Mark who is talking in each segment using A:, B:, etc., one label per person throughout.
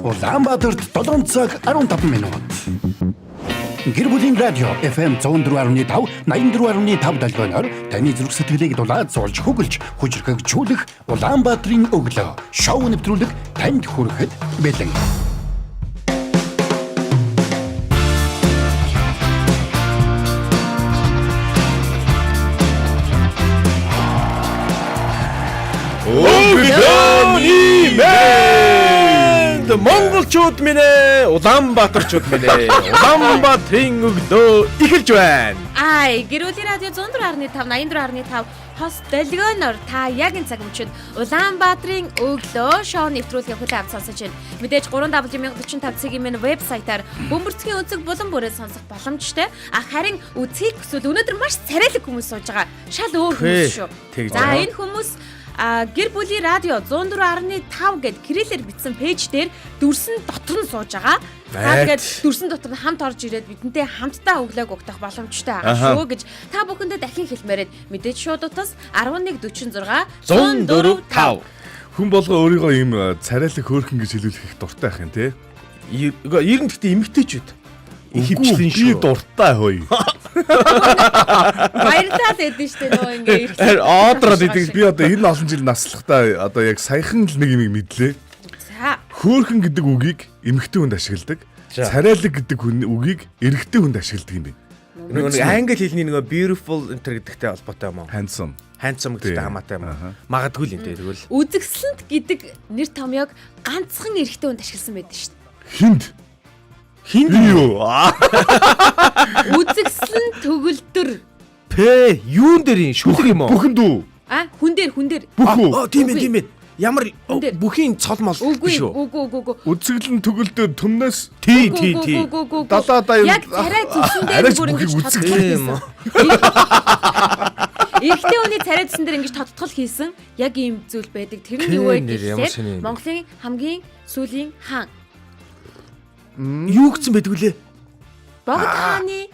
A: Улаанбаатарт 7 цаг 15 минут. Гэр бүлийн радио FM 104.5, 84.5 долгионоор таны зүрх сэтгэлийг дулаад зуулж хөглж, хүчрхэгжүүлэх Улаанбаатарын өглөө шоу нэвтрүүлэг танд хүрэхэд бэлэн.
B: Монголчууд минь ээ, Улаанбаатарчууд минь ээ, Улаанбаатарын өглөө эхэлж байна.
C: Гэр бүлийн радио 104.5, 84.5 хост долгионоор та яг энэ цаг мөчид Улаанбаатарын өглөө шоу нэвтрүүлгийн хүлээн авч сонсож байна. Мэдээж 3W1045 цагийн минь вебсайтаар бөмбөрцгийн өнцөг булан бүрээ сонсох боломжтой. Харин үзхийг хүсвэл өнөөдөр маш царайлаг хүмүүс сууж байгаа. Шал өөр хүмүүс шүү. За энэ хүмүүс гэр бүлийн радио 104.5 гэд кириллээр бичсэн пэйж дээр дүрсэн дотор нь сууж байгаа. Тэгээд дүрсэн дотор нь хамт орж ирээд бидэнтэй хамтдаа өглөөг угтах боломжтой байгаа шүү гэж та бүхэндээ дахин хэлмээрээд мэдээж шууд утас 1146 104.5.
D: Хүн болго өөрийгөө ийм царайлаг хөөрхөн гэж хэлүүлэх их дуртай ах юм те.
B: Ер нь гэхдээ эмгтээчүүд ихэвчлэн
D: шүү. Би дуртай хөөе.
C: Баярлалаа гэдэг нь шүү дээ ингээ.
D: Аадраад идэг би одоо энэ олон жил наслахтаа одоо яг саяхан л нэг юм мэдлээ.
C: За.
D: Хөөрхөн гэдэг үгийг эмэгтэй хүнд ашигладаг. Царайлаг гэдэг үгийг эрэгтэй хүнд ашигладаг юм бэ.
B: Нэг англи хэлний нэг beautiful enter гэдэгтэй холбоотой юм уу?
D: Handsome
B: гэдэгтэй хамаатай юм уу? Магадгүй л юм дээ тэгвэл.
C: Үзэгсэлэнт гэдэг нэр томьёог ганцхан эрэгтэй хүнд ашигласан байдаг шүү
D: Хинд
C: дээ.
D: юу?
C: Үзэгсэлэн төгөлдөр.
B: Юун дээр шүлэг юм уу?
D: Бүхэн дүү.
C: Хүн дээр.
B: Тийм ээ. Ямар бүхийн цол мол
C: биш үү? Үгүй.
D: Үзэглэн төгөлдөр төмнөөс
B: тий.
D: Далаадаа
C: яг царай зүсэн дээр бүр ингэж тодтол хийсэн. Эрэгтэй хүний царай зүсэн дээр ингэж тодтол хийсэн яг ийм зүйл байдаг. Тэр нь юу вэ гэхээр Монголын хамгийн сүүлийн хаан.
B: Юу гэсэн байдаг вүлээ?
C: Богд хааны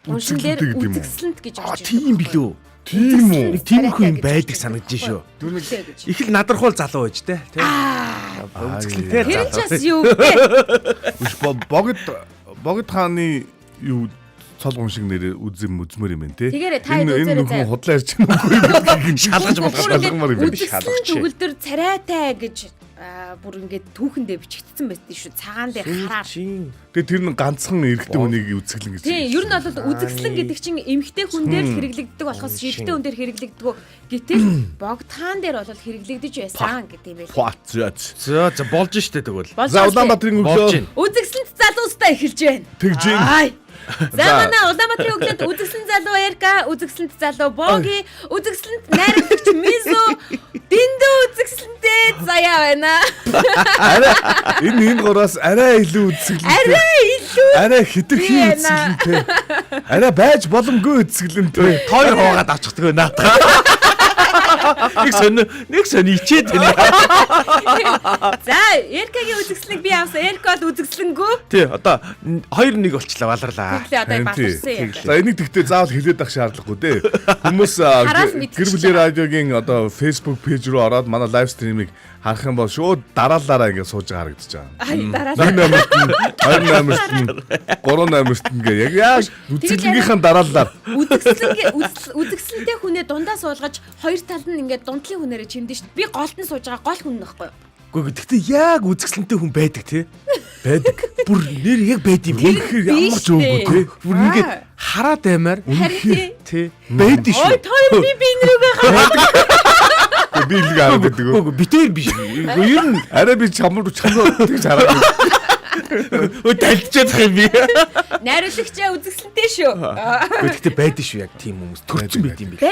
C: уншинлэр үзэгсэлэнт гэж орж
D: ирсэн. Тийм билүү?
B: Тийм үү? Тиймэрхүү юм байдаг санагдаж шүү. Их л надрахуул залуу байж тэ. Үзэгсэлэнтэй
C: залуу. Тэр ч юу вэ?
D: Богд хааны юу цол уншиг нэрээр үзмөр юм те.
C: Тэгээрээ та үзээрэй.
D: Энэ худлаа ярьж байгаа юм.
B: Шалгаж
D: шалгамар юм.
C: Үзэгсэлэн төгөлдөр царайтай гэж бүр ингээд түүхэндээ бичигдсэн байсан шүү. Цагаан дээр хараад.
D: Тэгээ тэр нь ганцхан эрэгтэй хүнийг үзэглэн гэж.
C: Тийм, ер нь бол үзэглэн гэдэг чинь эмэгтэй хүн дээр л хэрэглэгддэг болохоос эрэгтэй хүн дээр хэрэглэгддэг. Гэтэл богд хаан дээр бол хэрэглэгдэж байсан гэдэг юм байл.
B: За болж штэ тэгвэл.
D: За Улаанбаатарын өглөө
C: үзэглэнт залуустай эхэлж байна.
D: Тэгж байна.
C: За манай Улаанбаатарын өглөөд үзэсгэлэнт залуу Эрка, үзэсгэлэнт залуу Боги, үзэсгэлэнт найрагч Мизу, дэндүү үзэсгэлэнтэй заяа байна.
D: Энэ гороос арай илүү үзэсгэлэнтэй. Арай хитрхи үзэсгэлэнтэй. Арай байж боломгүй үзэсгэлэнтэй.
B: Тойр хуугаад авчихдаг наатаа. Нэг сони ичээд байна.
C: За, Эркагийн үзэсгэлэнг би авсан. Эрка бол үзэсгэлэнгүй.
B: Тий, одоо 2-1 болчлаа баларлаа.
C: Тэглээ одоо батарсан.
D: За энийг тэгтээ заавал хэлээд ах шаардлагагүй дээ. Хүмүүс гэр бүлийн радиогийн одоо Facebook пэйж рүү ороод манай лайв стримийг харах юм бол шууд дараалалаараа ингэ сууж харагдаж байгаа. Дараалал. 38-т ингээ яг үзэсгэлэнгийнхэн дараалалаар.
C: Үзэсгэлэнтэй хүнээ дундаа суулгаж хоёр тал нь ингээ дундлын хүнээрээ чимдэн шүү дээ. Би голд нь сууж байгаа гол хүн нөхгүй юу?
B: Гэхдээ гэхдээ яг үзэсгэлэнтэй хүн байдаг тий. Байдаг. Бүр нэр яг байд юм.
D: Үнэхээр ямар ч өөгүй тий.
B: Бүр ингээд хараад аймаар
C: үнэхээр
B: тий. Байд шүү.
C: Ой тоо би нэрүүгээ хараад.
D: Би л гараад байдаг.
B: Үгүй битээр биш.
D: Ер нь арай би чамд тэгж хараад.
B: Тайлчаад юм би.
C: Найруулагчаа үзэсгэлэнтэй шүү.
B: Гэхдээ байдаг шүү яг тийм хүмүүс. Төрсөн байд юм би.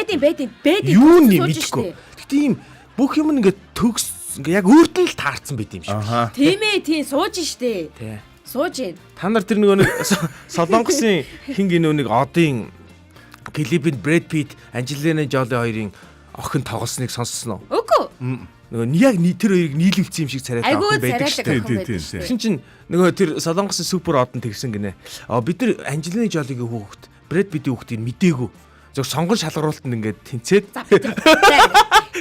C: Байд.
B: Юу нэм мэдгүй. Гэхдээ ийм бүх юм ингээд төгс ингээ яг өөртөө л таарсан байт юм шиг.
C: Тийм ээ, тийм сууж штэ.
B: Тий.
C: Сууж ийн.
B: Та нар тэр нэг Солонгосын хин гинөө нэг одын клипэнд Брэд Питт, Анжелина Жоли хоёрын охин тоглосныг сонссноо.
C: Үгүй.
B: Нөгөө яг тэр хоёрыг нийлүүлсэн юм шиг царайтай охин байдаг
D: шүү.
B: Тэгсэн чинь нөгөө тэр Солонгосын супер одон тэгсэн гинэ. Бид нар Анжелина Жолигийн хүүхэд, Брэд Питтийн хүүхдийг мдээгүй. Зөв сонгон шалгаруултанд ингээд тэнцээд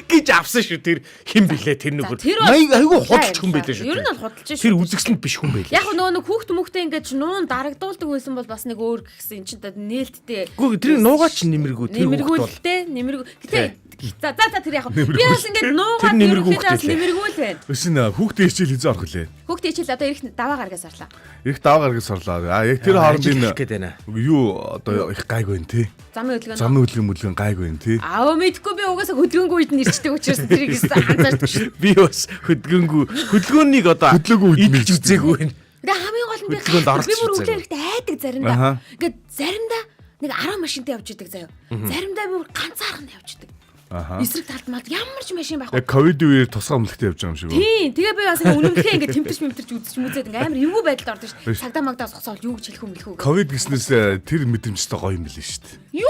B: гэж авсан шүү тэр хэн блэ тэр нөхөр.
C: тэр бол-
B: Айгу худалч хүн байлээ шүү.
C: Ер нь бол худалч шүү.
B: Тэр үзэгсэнд биш хүн байлээ.
C: Яг нөгөө хүүхд мөхтэй ингэж нуун дарагдуулдаг байсан бол бас нэг өөр гэсэн эн чинь нээлттэй.
B: Гэхдээ тэр нуугаа ч нэмэргүй тэр хүүхд бол.
C: Нэмэргүй. Гэтэ за тэр яг би бас ингэж нуугаад
B: нэмэргүй
C: ерөнхийдөө бас
B: хүүхдээ.
C: нэмэргүй л байна.
D: Өсөн хүүхдээ хичээл хийж орох лээ.
C: Хүүхдээ хичээл одоо ирэх даваа гаргаас орлоо.
D: Их даваа гаргаж сорлоо. Яг тэр хоорондын
B: гээд байна.
D: юу одоо их гайгүй байна те.
C: Замын хөдөлгөөн.
D: Замын хөдөлгөөн гайгүй байна те.
C: Аа мэдгүй би угаасаа хөдөлгөөнгүй үед нь ирчдэг учраас тэрийг анзаардаг шүү.
B: Би бас хөдөлгөөнийг одоо
D: Хөдөлгөөгүй үед
B: идэж үзээгүй байна.
C: Тэгээ хамгийн гол нь
B: Хөдөлгөөнд оролцож
C: би бүр
B: үзээгүй.
C: өглөө ирэхдээ айдаг заримдаа. Ингээд заримдаа нэг 10 машинтай явж идэг заяа. Заримдаа бүр ганцаархан явж идэг. Эсрэг талд мал ямар ч машин байхгүй.
D: Яг ковид үеэр тусгай өмлөгтэй явж байгаа юм шиг үү?
C: Тийм. Тэгээ би бас үнэмлэхээ ингээд тэмтэрч үзэж мүзээд ингээд амар эвгүй байдалд ордог шүү. Цагдаа магдаа сосоол юу гэж хэлэх юм хэлэх үү.
D: Ковид гэснээс тэр мэдрэмжтэй гоё юм билээ шүү дээ.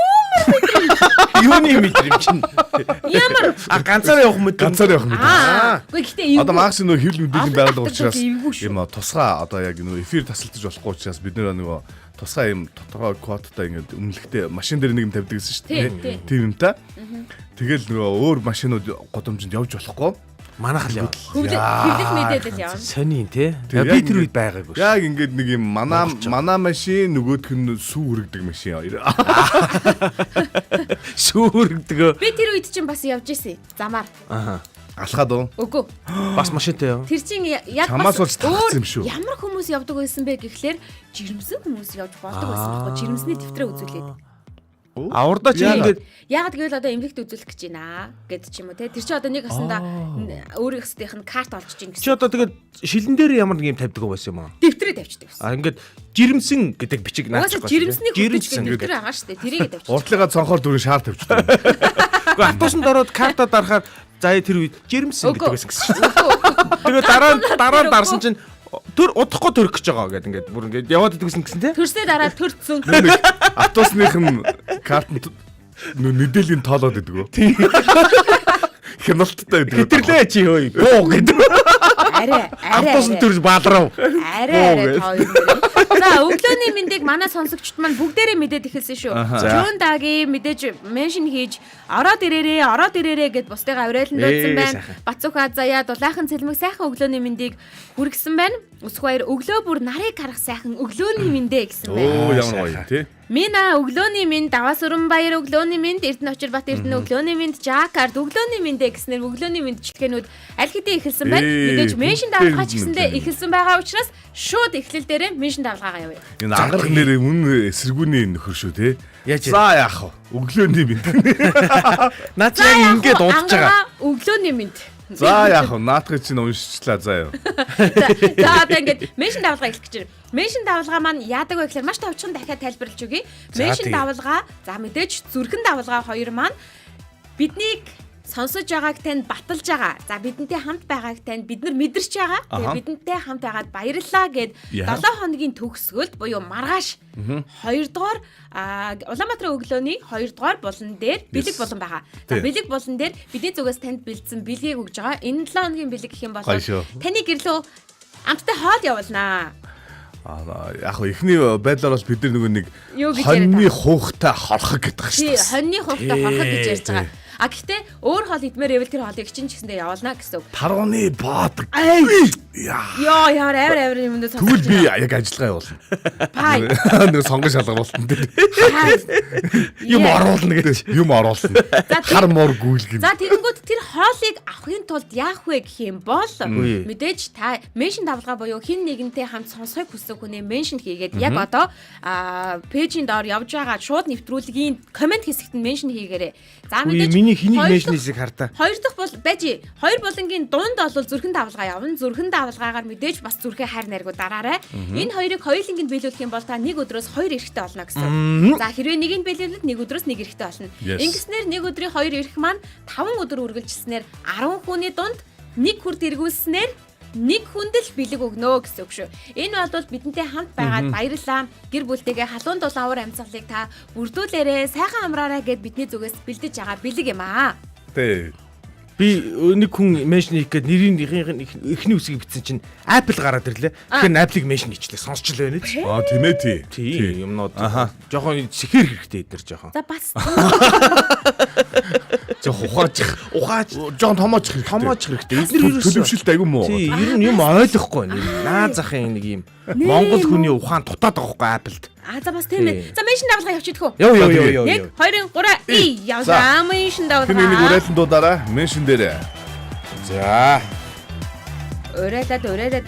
B: Юуны мэдрэмж чинь.
C: Ямар
B: Ганцаараа явах мэдрэмж.
D: Ганцаар явах мэдрэмж.
C: Үгүй гэхдээ
D: Одоо магас нөө хэвлэл мэдээллийн байгууллага
C: Авдаг
D: учраас
C: эвгүй шүү.
D: юм тусгай одоо яг нөө эфир тасалдаж болохгүй учраас бид нөгөө тусгай юм тодорхой квоттой ингээд өмнөлөхтэй машин дээр нэг юм тавьдаг гэсэн шүү
C: Тийм,
D: дээ. Тийм юм та. Тэгэл нөгөө өөр машинууд годомжинд явж болохгүй.
B: Манайх л яв.
C: хэвлэл мэдээлэл явна.
B: Сонин тий.
D: Тийм,
B: Би
D: яг
B: тэр үед байгаагүй.
D: Яг ингээд нэг юм манай машин нөгөөх нь сүү үргэдэг машин.
B: Шүүргдэг.
C: Би тэр үед чинь бас явж исэн. Замаар.
B: Аха.
D: Алхаад уу?
C: Үгүй.
B: Бас машинтай яв.
C: Тэр чинь яг
D: Чамаас болж тагцсан юм шүү.
C: Ямар хүмүүс явдаг байсан бэ гэхлээр жирэмсэн хүмүүс явж болдог байсан байхгүй. Жирэмсний дэвтрээ үзүүлээд.
B: Аварда чи ингээд
C: Яагаад гэвэл одоо эмнэлэгт үзүүлэх гэж байна гэд ч юм уу те. Тэр чи одоо нэг асанда өөрийн хэсгийнх нь карт олж чинь
B: чи
C: гэсэн.
B: одоо тэгээд шилэн дээр ямар нэг юм тавьдаг байсан юм аа.
C: Дэвтрээ тавьчихдаг байсан.
B: Ингээд жирэмсэн гэдэг бичиг наачих.
C: Угаасаа жирэмсний хөтөч гэдэг дэвтрээ байгаа шүү дээ. Тэрийг тавьчих.
D: Уртлыгаа цонхоор дүрэн шаар тавьчихсан.
B: Гэхдээ автобусанд ороод карта дарахаар заа тэр үед жирэмсэн гэдэг байсан гэсэн шүү дээ. Тэгээд дараа нь дарсан чинь төр удахгүй төрөх гэж байгаа гэдэг ингээд бүр ингээд яваад идэгсэн гэсэн тий.
C: Төрсний дараа төрцсөн.
D: Автобусных нь картанд мэдээллийн тоолоод идэг үү? Хяналттай идэг.
B: Хэтэрлээ чи хөөе. Буу гэдэг.
C: Арай
B: Автобусанд төрж баалрав.
C: арай тоо юм. За өглөөний мэндийг манай сонсогчд маань бүгдээрээ мэдээд эхэлсэн шүү. Жон даги мэдээж меншн хийж ороод ирээрээ гэд бусдыгаа авирайлан дуудсан байна. Бацуха заяа дулаахан цэлмэг сайхан өглөөний мэндийг хүргэсэн байна. Өсөх баяр өглөө бүр нарыг харах сайхан өглөөний мэндэ гэсэн байна.
D: Оо ямар гоё тий.
C: Мина өглөөний минь Даваас өрөн баяр өглөөний минь Эрдэнэчирбат Эрдэнэ өглөөний минь Жакард өглөөний миньдэ гэснээр өглөөний мэндчлэгээнүүд аль хэдийн эхэлсэн байна. Мэдээж меншн даалгаач гэсэндээ эхэлсэн байгаа учраас шууд эхлэл дээрээ меншн даалгаагаа явъя.
D: Энэ ангарах нэр мөн эсэргүүний нөхөр шүү тий.
B: Яаж
D: За яах вэ? Өглөөний минь.
B: Наад яг ингээд удаж байгаа.
C: Өглөөний минь.
D: За яах вэ? Наатахыг чинь уншчихлаа заа юу.
C: За одоо ингээд меншн даалгаа эхлэх гэж байна. Меншн даалгаа маань яадаг вэ гэхээр маш товчхон дахиад тайлбарлаж өгье. Меншн даалгаа за мэдээж зүрхэн даалгаа хоёр маань биднийг сонсож байгааг танд баталж байгаа. За бидэнтэй хамт байгааг танд бид нар мэдэрч байгаа. Тэгээ бидэнтэй хамт байгаад баярлалаа гэд 7 хоногийн төгсгөлд буюу маргааш 2 дугаар Улаанбаатарын өглөөний 2 дугаар булан дээр бэлэг булан байгаа. За бэлэг булан дээр бидний зүгээс танд бэлдсэн бэлгийг өгж байгаа. Энэ 7 хоногийн бэлэг гэх юм бол таны гэрлөө амттай хоол явуулнаа.
D: Яг хөө эхний байдлаар бол бид нар нөгөө нэг
C: Юу гэж
D: хоньны хуухтай хорхог гэдэг
C: Тий,
D: шүү дээ.
C: хоньны хувцас хорхог гэж ярьж байгаа. А гэхдээ өөр хоол идмээр ивэл тэр хоолыг чинь ч гэсэндээ явуулна гэсэн үг.
D: Тарууны баадаг.
C: Яа, ямар юм дэ
D: Тэгвэл би яг ажиллагаа явуулна.
C: Пай.
D: Нэг сонгон шалгуултан дээр
B: Юм оруулна гэж.
D: юм оруулна. Хар мор гүйлгэн.
C: За тэгэнгүүт тэр хоолыг авахын тулд яах вэ гэх юм бол мэдээж та меншн давлгаа буюу хин нэгэнтэй хамт сонсохыг хүсдэг хүний меншн хийгээд яг одоо пэйжийн доор явж байгаа шууд нэвтрүүлгийн комент хэсэгт нь меншн хийгээрэй. За мэдээж
B: Миний хэнийг меншнэсийг хартаа.
C: Хоёр дахь бол байж. Хоёр булангийн дунд бол зүрхэн давлгаа явна. Зүрхэн давлгаагаар мэдээж бас зүрхээ хайр найргуу дараарай. Энэ хоёрыг хоёулангийн биелүүлэх юм бол та нэг өдрөөс хоёр эрэхтэй болно гэсэн. За хэрвээ нэгийг биелүүлээд нэг өдрөөс нэг эрэхтэй болно. Ингэснээр нэг өдрийн хоёр эрэх маань 5 өдөр үргэлжилснээр 10 хүний дунд нэг хүрд эргүүлснээр нэг хүндэл бэлэг өгнө гэсэн үг шүү. Энэ бол бидэнтэй хамт байгаад баярлалаа. Гэр бүлтэйгээ халуун дулаан уур амьсгалыг та бүрдүүлээрэ, сайхан амраарай гэд бидний зүгээс бэлдэж байгаа бэлэг юм аа.
D: Тэ.
B: Би нэг хүн меншн хийх гээд нэрийн эхний үсгийг бичсэн чинь Apple гараад ирлээ. Тэгэхээр Apple-ыг меншн хийчлээ. Сонсчлаа байна ч.
D: Тийм ээ тий.
B: Тий, юмнууд. Жохон сэхэр хэрэгтэй эдэр жохон.
C: За бас.
B: ухаач
D: жоон томооч хэрэгтэй. Эдгээр төлөвшөлт айгүй муу.
B: Тий, ер нь юм ойлгохгүй нэг наа захын нэг юм Монгол хүний ухаан дутаад байгаа байхгүй Apple-д.
C: За бас тийм ээ. За меншин давалгаа явчихдаг уу?
B: Яв.
C: 1 2 3 яваа меншин давалгаа.
D: Тэр нэг уриалан дуудаараа меншин дээр.
B: За.
C: Урайлаад.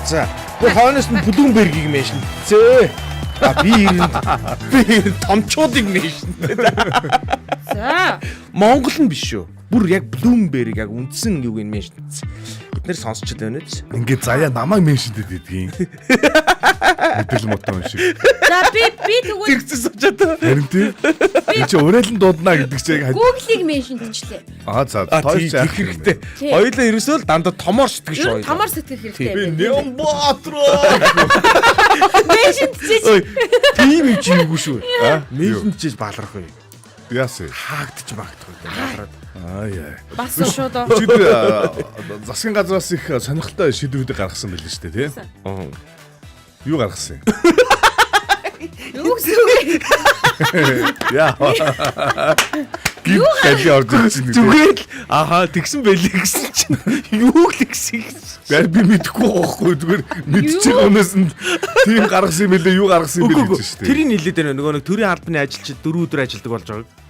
B: За. Гүр хойноос нь Bloomberg-ийг меншин. Зөө. Би томчуудыг меншин.
C: За.
B: Монгол нь биш шүү. Бүр яг Bloomberg яг үндсэн юуг нь меншин. Бид нэр сонсч байна үү?
D: Ингээд заяа намайг меншинтэд идгийн. Мэдэл мотон шиг.
C: За би тэгвэл
B: Тэгсэн сочод.
D: Харин тий. Би чи уриалан дууднаа гэдэг чинь
C: Google-ийг меншинтчлээ.
D: за тооч
B: Тэг хэрэгтэй. Хоёулаа ерөөсөө л дандаа томоор сэтгэж шүү.
C: Томор сэтгэх хэрэгтэй.
D: би Нямбатроо.
C: Меншинтчиж.
B: Тийм юм чи юугүй шүү. Меншинтчиж баларх уу.
D: Яасан.
B: Хаагдчих магадгүй балараад.
C: Бас шууд.
D: Чи засгийн газраас их сонирхолтой шийдвэрүүд гаргасан байл шүү дээ, тий? Юу гаргасан юм?
C: Юу гэсэн.
D: Яа. Юу гэж орж ирсэн.
B: Зүгээр л тэгсэн байлээ гэсэн чинь юу л гэсэн.
D: Би мэдэхгүй байхгүй зүгээр мэдчихэж өнөөс нь тийм гаргасан юм билээ юу гаргасан юм бэ гэж шүү дээ.
B: Тэрийг нэлээд байна нөгөө нэг төрийн албаны ажилчид 4 өдөр ажилдаг болж байгаа.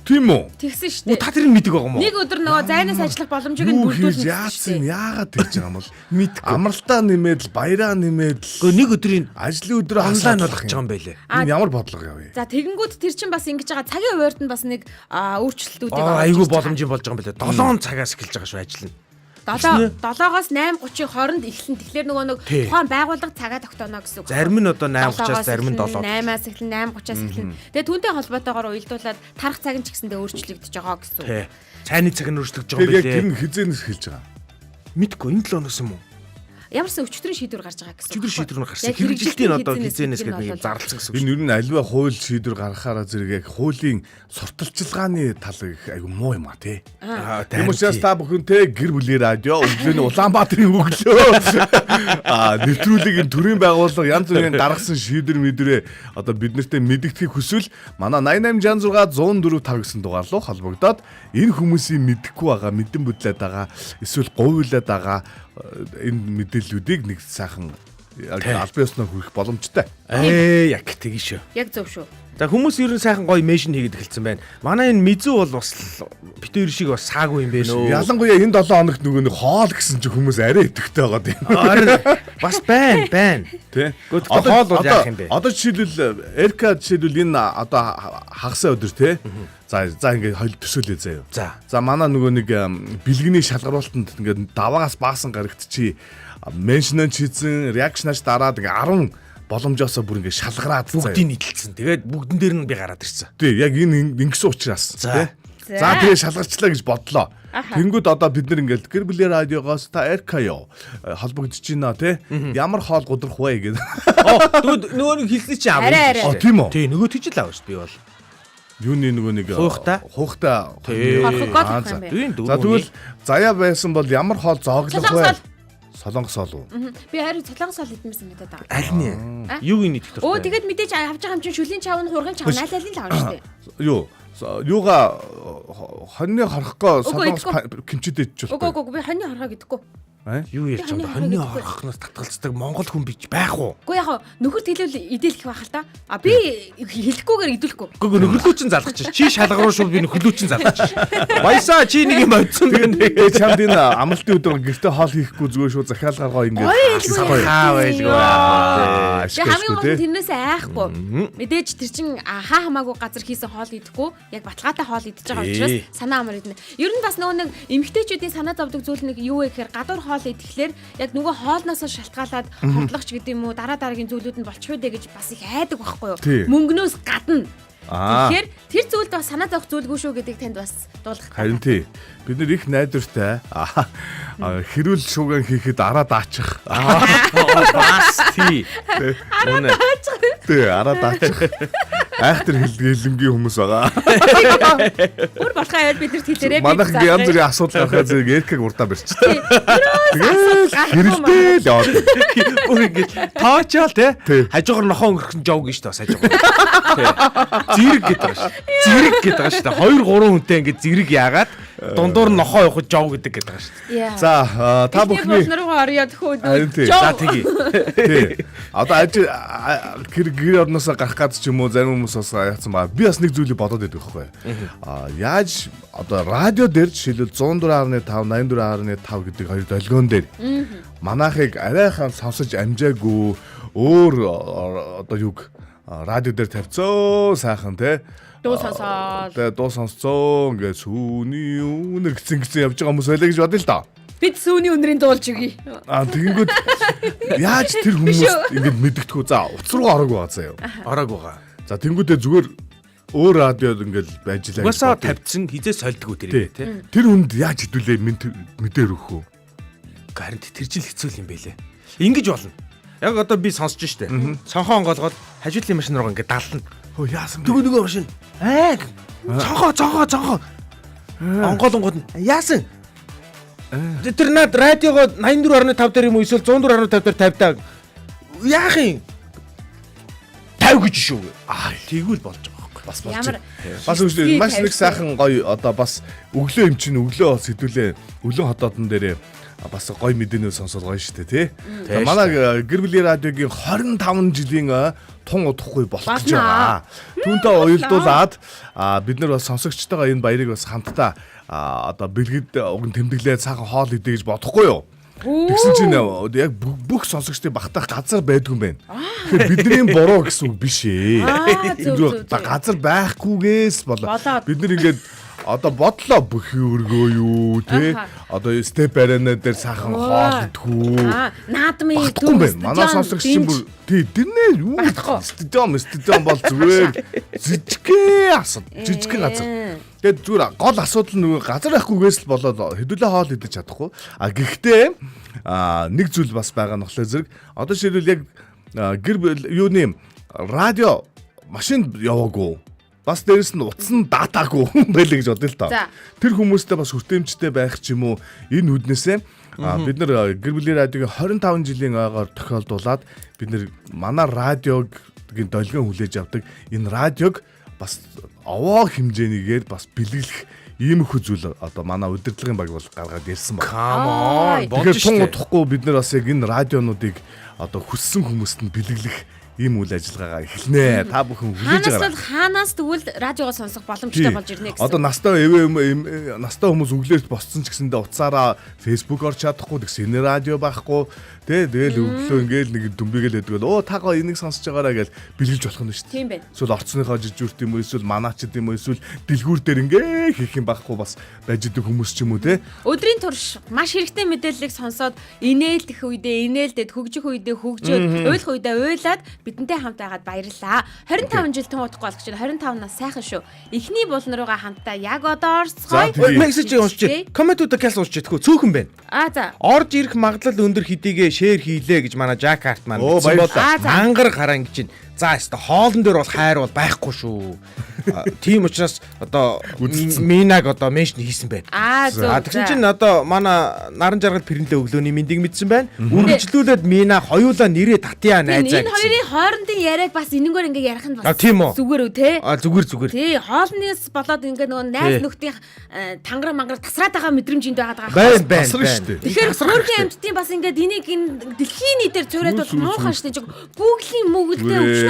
D: Тийм үү?
C: Тэгсэн шүү дээ.
B: Та тэрийг мэддэг байгаа юм уу?
C: Нэг өдөр нөгөө зайнаас ажиллах боломжийг нь бүрдүүлсэн.
D: Яасан яагаад тэгж байгаа юм бол мэдгүй. Амралтаа нэмээд л баяраа нэмээд л
B: Гэхдээ нэг өдрийн
D: ажлын өдрөө
B: онлайн болгож байгаа юм байлээ.
D: Энэ ямар бодлого яв вэ?
C: За тэгэнгүүт тэр чинь бас ингэж байгаа цагийн хуваард нь бас нэг өөрчлөлтүүдийг
B: Айгүй боломжийн болж байгаа юм байлээ. 7 цагаас эхэлж байгаа шүү ажил нь.
C: 7-оос 8:30-ийн хооронд эхлэн. Тэгэхээр нөгөө нэг тухайн байгууллага цагаа тогтооно гэсэн үг.
B: Зарим нь одоо 8:30-аас зарим нь 7.
C: 8-аас эхлэн 8:30-аас эхлэн. Тэгээ түүнтэй холбоотойгоор уялдуулаад тарах цаг нь ч гэсэндээ өөрчлөгдөж байгаа гэсэн үг.
B: Тий. Цайны цаг нь өөрчлөгдөж байгаа
D: Тэр
B: юм
D: яг
B: байлээ.
D: тэр нь хизээнээс эхэлж байгаа.
B: Мэдгүй энэ 7 өнөөс юм уу?
C: Ямарсан өчтөрийн шийдвэр гарч байгаа гэсэн.
B: Өчигдөр шийдвэр нь гарсан. Хэрэгжилтийн одоо хизээнээс гэдэг нэг зарлцсан гэсэн үг.
D: Энэ ер нь альва хууль шийдвэр гаргахаараа зэрэг яг хуулийн сурталчилгааны тал айгу муу юм а тий. Тийм учраас та бүхэнтэй гэр бүлийн радио өглөөний Улаанбаатарын өглөө нэвтрүүлгийн төрийн байгууллага янз бүрийн гаргасан шийдвэр мэдрээ одоо бид нартэй мэдгэхийг хүсвэл манай 8866 104 гэсэн дугаар руу холбогдоод энэ хүмүүсийн мэдэхгүй байгаа мэдэн бүдлээд байгаа эсвэл говьлаад байгаа энэ мэдээллүүдийг нэг сайхан албан ёсноор хүргэх боломжтой.
B: Яг тэгин шүү.
C: Яг зөв шүү.
B: За хүмүүс ер нь сайхан гоё меншн хийгээд эхэлсэн байна. Манай энэ мизүү бол бас битээр шиг бас саагүй юм байна өө.
D: Ялангуяа энэ 7 хоногт нөгөө нэг хоол гэсэн чинь хүмүүс арай идэвхтэй байгаа юм.
B: Бас байна.
D: Тэ.
B: Хоол бол яах юм бэ?
D: Одоо жишээлбэл Эрка жишээлбэл энэ одоо хагасаа өдөр те. За ингээд хоёул төсөөлөө заяа. За манай нөгөө нэг бэлгэний шалгаруулалтанд ингээд даваагаас баасан гарагтчи меншнэн чийзэн реакшнаш дараад ингээд 10 боломжоосоо бүр ингээд шалгараад
B: бүгдийг нийтэлсэн. Тэгээд бүгдэн дээр нь би гараад ирсэн.
D: Тий, яг энэ ингэсэн учраас тий. За тэгээ шалгарчлаа гэж бодлоо. Тэнгүүд одоо бид нар ингээд гэр бүлийн радиогоос та Эркаё холбогдож байна тий. Ямар хоол гудрах вэ гэдэг.
B: Нөгөө нэг хэлсэн чинь аав.
D: Тийм үү?
B: Тий, нөгөө тийч л аав шүү би бол.
D: Юуны нөгөө нэг хуухта
B: тий.
D: За тэгвэл заяа байсан бол ямар хоол зооглох вэ? Солонгос ол уу?
C: Би харин солонгос ол идмсэн мэдээд байгаа.
B: Аль нь? Юу ийм идэх дуртай?
C: Тэгээд мэдээж авч байгаа юм чинь шүлийн чав нь хургын чав аль-аль л авна шүү дээ.
D: Юуга хоньны харахгүй солонгос кимчитэй идэж
C: байна. Үгүй би хоньны харгаа гэдэггүй.
B: Юу ярьж байгаа хоньны харахнаас татгалцдаг монгол хүн бич байх уу?
C: Үгүй яг нөхөр хэлвэл идэлэх байх л та. Би хэлэхгүйгээр идүүлэхгүй.
B: Үгүй нөхөрлөө чинь залгаж чи шалгаруу шууд би нөхөрлөө чинь залгаж. Баясаа чи нэг юм бодсон байна.
D: Чамд энэ амралтын өдөр гэртээ хоол хийхгүй зүгээр шууд захиал гаргаа ингээд
B: хаа байлгүй.
C: Хамгийн гол нь тэрнээс айхгүй. Мэдээж тэр чин хаа хамаагүй газар хийсэн хоол идэхгүй. Яг баталгаатай хоол идэж байгаа учраас санаа амар идэнэ. Ер нь бас нөгөө нэг эмгтээчүүдийн санаа зовдөг зүйл нэг юу вэ гэхээр гадуур хоол идэхлээр яг нөгөө хоолноос шалтгаалаад хотлогч гэдэг юм уу дараагийн зүйлүүд нь болчих үү гэж бас их айдаг байхгүй юу? Мөнгнөөс гадна. Тэгэхээр тэр зүйлд бас санаа зовх зүйлгүй шүү гэдгийг танд бас дуулгах.
D: Харин тий. Бид нэр их найдвартай. Хэрүүл шууган хийхэд араа даачих.
B: Бас тий.
D: Тий, араа даачих. Айхтар хэллэнгийн хүмүүс байгаа.
C: Бүр болохоо яа бид нар хэлээрээ.
D: Манайх янз бүрийн асуудал гарахад зэрэг Эркэг урдаа барьчихсан. Тэгээд хэрэлдээ л яваад.
B: Бүр ингэж тоочоол те. Хажуугаар нохоо өнгөрсөн жог гэж та хажуугаар. Зэрэг гэдэг байгаа шүү. Зэрэг гэдэг байгаа шүү. 2 3 хүнтэй ингэж зэрэг яагаад дундуур нохоо явах жог гэдэг байгаа шүү.
D: За та бүхний
C: болнороо орёод хөөд.
B: За тэгье.
D: Тий. Одоо гэр орноосоо гарах гад ч юм уу зарим хүмүүс бас яатсан баа. Би бас нэг зүйлийг бодоод байдаг байхгүй. Яаж одоо радио дээр жишээлбэл 104.5, 84.5 гэдэг хоёр долгион дээр манайхыг арайхан сонсож амжаагүй өөр одоо юг радио дээр тавьцоо сайхан те.
C: Дуу сонсоод.
D: Тэгээ дуу сонсцоо ингээд сүүний үнэр гисэн явж байгаа хүмүүс байлаа гэж бодъё л доо.
C: Бид сүүний өнрийн дуулж өгье.
D: Тэгэнгүүт яаж тэр хүмүүс ингэж мэддэгдэхүү. За утас руу орог байгаа заа юу.
B: Орог байгаа.
D: За тэнгүүдээ зүгээр өөр радиод ингээл ажиллаа.
B: Угаасаа тавьчихсан хизээ сольдгоо тэр тий.
D: Тэр хүнд яаж хэдүүлээ мэдээр өгөх үү?
B: Харин тэр жил хэцүү юм байлээ. Ингиж болно. Яг одоо би сонсож штэ. Цонхоо онгоолгоод хажуудлын машин руу ингээд дална.
D: Хөө яасан бэ?
B: Нөгөө машин. Цонхоо. Онгоолонгууд нь яасан? Тэр над радиого 84.5 дээр юм уу эсвэл 104.5 дээр тавьдаа. Яах юм? 50 гэж шүү. Тэгвэл болж байгаа байхгүй.
D: Бас болж байна. Бас үгүй маш нэг сайхан гоё одоо бас өглөө юм чинь өглөө бас хэдүүлээ өглөө хотоодн дээрээ бас гоё мэдээнүүд сонсоод гоё штэ тий. Манай гэр бүлийн радиогийн 25 жилийн тун удахгүй болох гэж байгаа. Түүнтэй уялдуулаад бид нар бас сонсогчтойгоо энэ баярыг бас хамтдаа одоо бэлгэд уг тэмдэглээ цаахан хоол идэ гэж бодохгүй юу? Тэгсэн чинь яг бүх сонсогчдын багтаах газар байдгүй юм байна. Тэгэхээр бидний буруу гэсэн үг биш ээ. Газар байхгүйгээс болоо. Бид нар ингээд одоо бодлоо бүхий өргөө юу те одоо степ арена дээр сайхан хоол идэхүү.
C: Наадмын
D: дүүс. Манай сонсогч чинь бүр тий тэрнээ юу стадион бол зүгээр жижигхэн газар. Тэгээд зүгээр гол асуудал нь нөгөө газар байхгүйгээс л болоод хэдүүлээ хоол идэж чадахгүй. Гэхдээ нэг зүйл бас байгаа нь болохоор зэрэг одоо жишээлбэл яг гэр юуны радио машинд яваагүй. Бас дээрэс нь утас нь датаагүй байлаа гэж бодъё л таа. Тэр хүмүүстэй бас хүртээмжтэй байх ч юм уу энэ үднээсээ бид нар гэр бүлийн радиогийн 25 жилийн ойгоор тохиолдуулаад бид нар манай радиогийн долгион хүлээж авдаг энэ радиог бас овоо хэмжээнийгээр бас бэлгэлэх иймэрхүү зүйл одоо манай удирдлагын баг бол гаргаад ирсэн байна. Тэгэхээр тун удахгүй бид нар бас яг энэ радионуудыг одоо хүссэн хүмүүст нь бэлгэлэх ийм үйл ажиллагаагаа эхэлнэ. Та бүхэн хүлээж аваарай.
C: Хаанаас тэгвэл радиогоо сонсох боломжтой болж ирнэ гэсэн.
D: Одоо настай хүмүүс өглөөс босцсон ч гэсэндээ утсаараа Facebook орч чадахгүй тэгсэн радио байхгүй. Тэгэл өглөө ингээл нэг дүмбигээл өгдөг. Тагоо энийг сонсож байгаараа гэж бэлгэлж болох нь шүү дээ.
C: Тийм байна.
D: Эсвэл орцныхоо жижүүрт юм уу эсвэл манаачд юм уу эсвэл дэлгүүр дээр ингээ хийх юм байхгүй бас байж идэг хүмүүс ч юм уу те.
C: Өдрийн турш маш хэрэгтэй мэдээллийг сонсоод инээлдэх үедээ инээлдэд хөгжих үедээ хөгжөөд уйлах үедээ уйлаад бидэнтэй хамт байгаад баярлалаа. 25 жил тун удахгүй болох чинь 25 нас сайхан шүү. Эхний булнаруугаа хамтаа яг одоо орцгоё.
B: Мессеж уншиж, комментуудаа кяс уншиж тэгэхгүй цөөхөн байна.
C: За.
B: Орж ирэх магадлал өндөр хэдийгээ шеэр хийлээ гэж манай Жак Харт маань хэлсэн болоо. Ангар хараа ингэж чинь. За яста хоолн дээр бол хайр бол байхгүй шүү. Тийм учраас одоо минаг одоо меншн хийсэн байна. Тэгсэн чинь одоо манай наран жаргал пэрнлээ өглөөний мэндийг мэдсэн байна. Үргэлжлүүлээд мина хоёулаа нэрээ татъя найзаа.
C: Энэ хоёрын хоорондын яриаг бас энэгээр ингээ ярих нь бас
B: зүгээр
C: үү те?
B: Зүгээр.
C: Тий, хоолнээс болоод ингээ нөгөө найз нөхдийн тангар мангар тасраад байгаа мэдрэмжинд байгаад
B: байгаа. Байна.
C: Тэгэхээр хөргийн амьтдын бас ингээ энийг дэлхийн нийтээр цораад бол муухай штэ. Гүүглийн мөгөлдөө
B: энэ